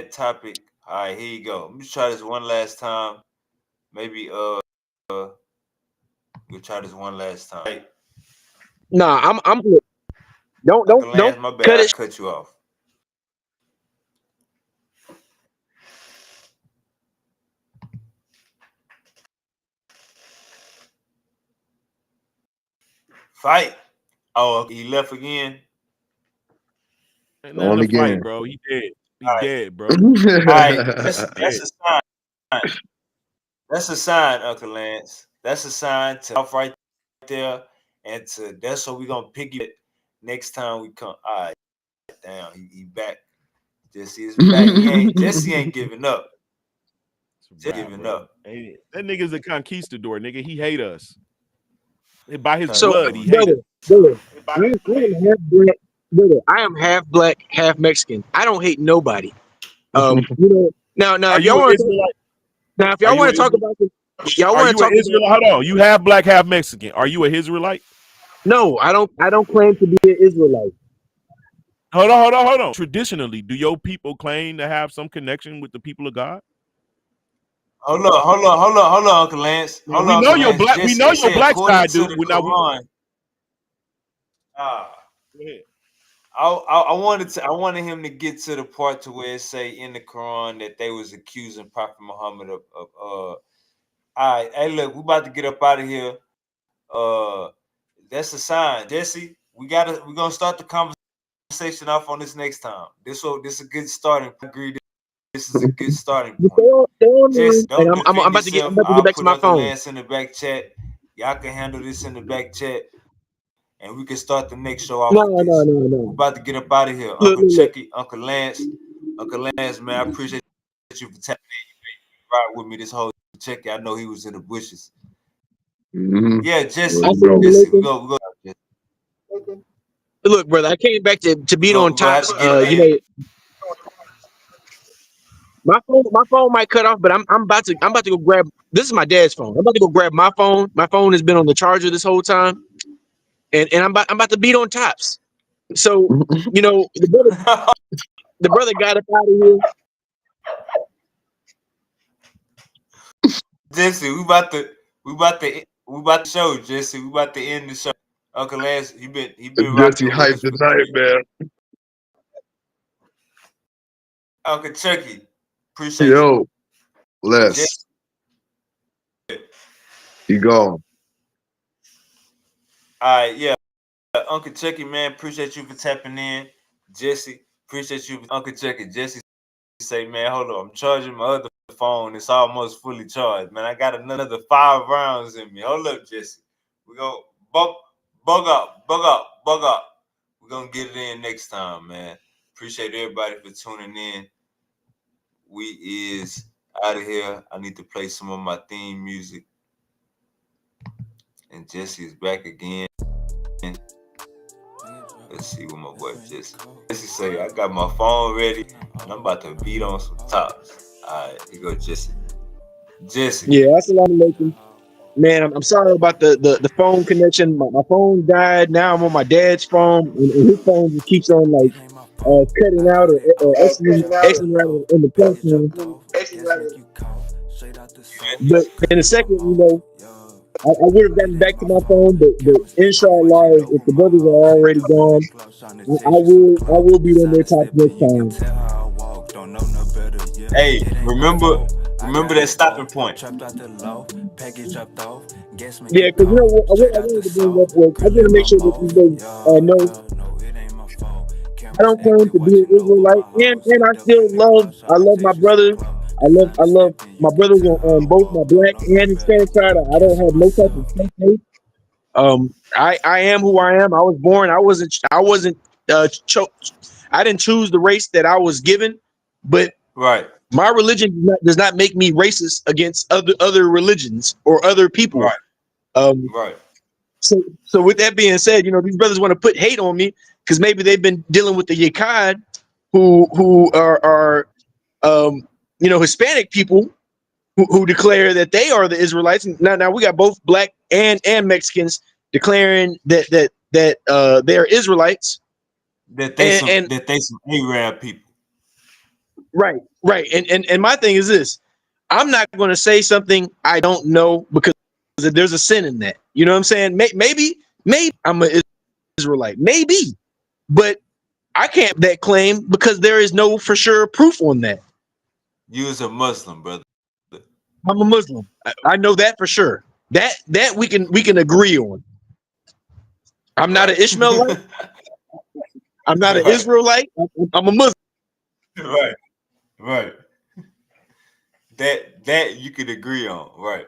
That topic. All right, here you go. Let me try this one last time. Maybe we'll try this one last time. Right. Nah, I'm good. Don't my bad. cut it. Cut you off. Fight. Oh, he left again. Ain't nothing to fight, bro. He dead. He dead, bro. All right, that's a sign. That's a sign, Uncle Lance. That's a sign to off right there, and to that's what we're gonna pick it next time we come. All right, damn. now. He back. Jesse is back. Jesse ain't giving up. Just giving up. Hey, that nigga's a conquistador, nigga. He hate us. By his So, blood, he brother, hated. I am half black, half Mexican. I don't hate nobody. Now Are if y'all you an want Israelite? to talk about this, y'all Are want to you an talk about. Israelite? Hold on. You half black, half Mexican. Are you a Israelite? No, I don't claim to be an Israelite. Hold on. Traditionally, do your people claim to have some connection with the people of God? Hold on, Uncle Lance. Now, we know your black. We know your black According side, to dude. the We now we. Quran. Go ahead. I wanted him to get to the part to where it say in the Quran that they was accusing Prophet Muhammad of all right, hey, look, we about to get up out of here. That's a sign, Jesse. We're gonna start the conversation off on this next time. This is a good starting. I agree. This is a good starting point. Jesse, And don't I'm defend about to get yourself. back I'll to put my Uncle phone. Lance in the back chat. Y'all can handle this in the back chat, and we can start the next show off with this. We're about to get up out of here. Uncle Chucky, Uncle Lance, man, I appreciate you for tapping in. You ride with me this whole Chucky. I know he was in the bushes. Yeah, Jesse, we go. Look, brother, I came back to beat on tops. My phone might cut off, but I'm about to go grab. This is my dad's phone. I'm about to go grab my phone. My phone has been on the charger this whole time, and I'm about to beat on tops. So the brother got up out of here. Jesse, we about to show, Jesse. We about to end the show. Uncle Lance, he been Jesse rocking with hype us for tonight, 3 man. Uncle Chucky, appreciate Yo, you. Les, he gone. All right, yeah. Uncle Chucky, man, appreciate you for tapping in. Jesse, appreciate you, Uncle Chucky. Jesse say, man, hold on, I'm charging my other phone. It's almost fully charged, man. I got another 5 rounds in me. Hold up, Jesse. We go bug up. We're gonna get it in next time, man. Appreciate everybody for tuning in. We is out of here. I need to play some of my theme music. And Jesse is back again. Let's see what my boy Jesse say. I got my phone ready and I'm about to beat on some tops. All right, here go Jesse. Yeah, assalamu alaikum. Man, I'm sorry about the phone connection. My phone died. Now I'm on my dad's phone, and his phone just keeps on like cutting out or exiting in the platform. But in a second, I would have gotten back to my phone, but inshallah, if the brothers are already gone, I will be on their top next time. Hey, remember that stopping point. Yeah, because what I wanted to bring up was I want to make sure that you guys know I don't claim to be an Israelite, and I love my brothers. I love my brothers on both my black and Hispanic side. I don't have no type of hate. I am who I am. I was born. I wasn't I didn't choose the race that I was given, but right. My religion does not make me racist against other religions or other people. Right. Right. So with that being said, these brothers want to put hate on me because maybe they've been dealing with the Yakad, who are Hispanic people who declare that they are the Israelites. Now we got both black and Mexicans declaring that they are Israelites. That they some Arab people. Right. And my thing is this: I'm not going to say something I don't know because there's a sin in that. You know what I'm saying? Maybe I'm an Israelite, maybe, but I can't make that claim because there is no for sure proof on that. You is a Muslim, brother. I'm a Muslim. I know that for sure. That we can agree on. I'm not an Ishmaelite. I'm not an Israelite. I'm a Muslim. Right. That you could agree on, right?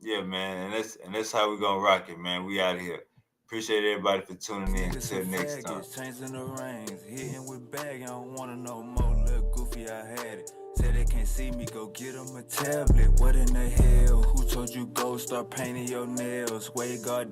Yeah, man, and that's how we're gonna rock it, man. We out of here. Appreciate everybody for tuning in. Until next time. Changing the reins, hitting with bag, I don't wanna know more. Look goofy, I had it. Said they can't see me, go get them a tablet. What in the hell? Who told you go start painting your nails? Way God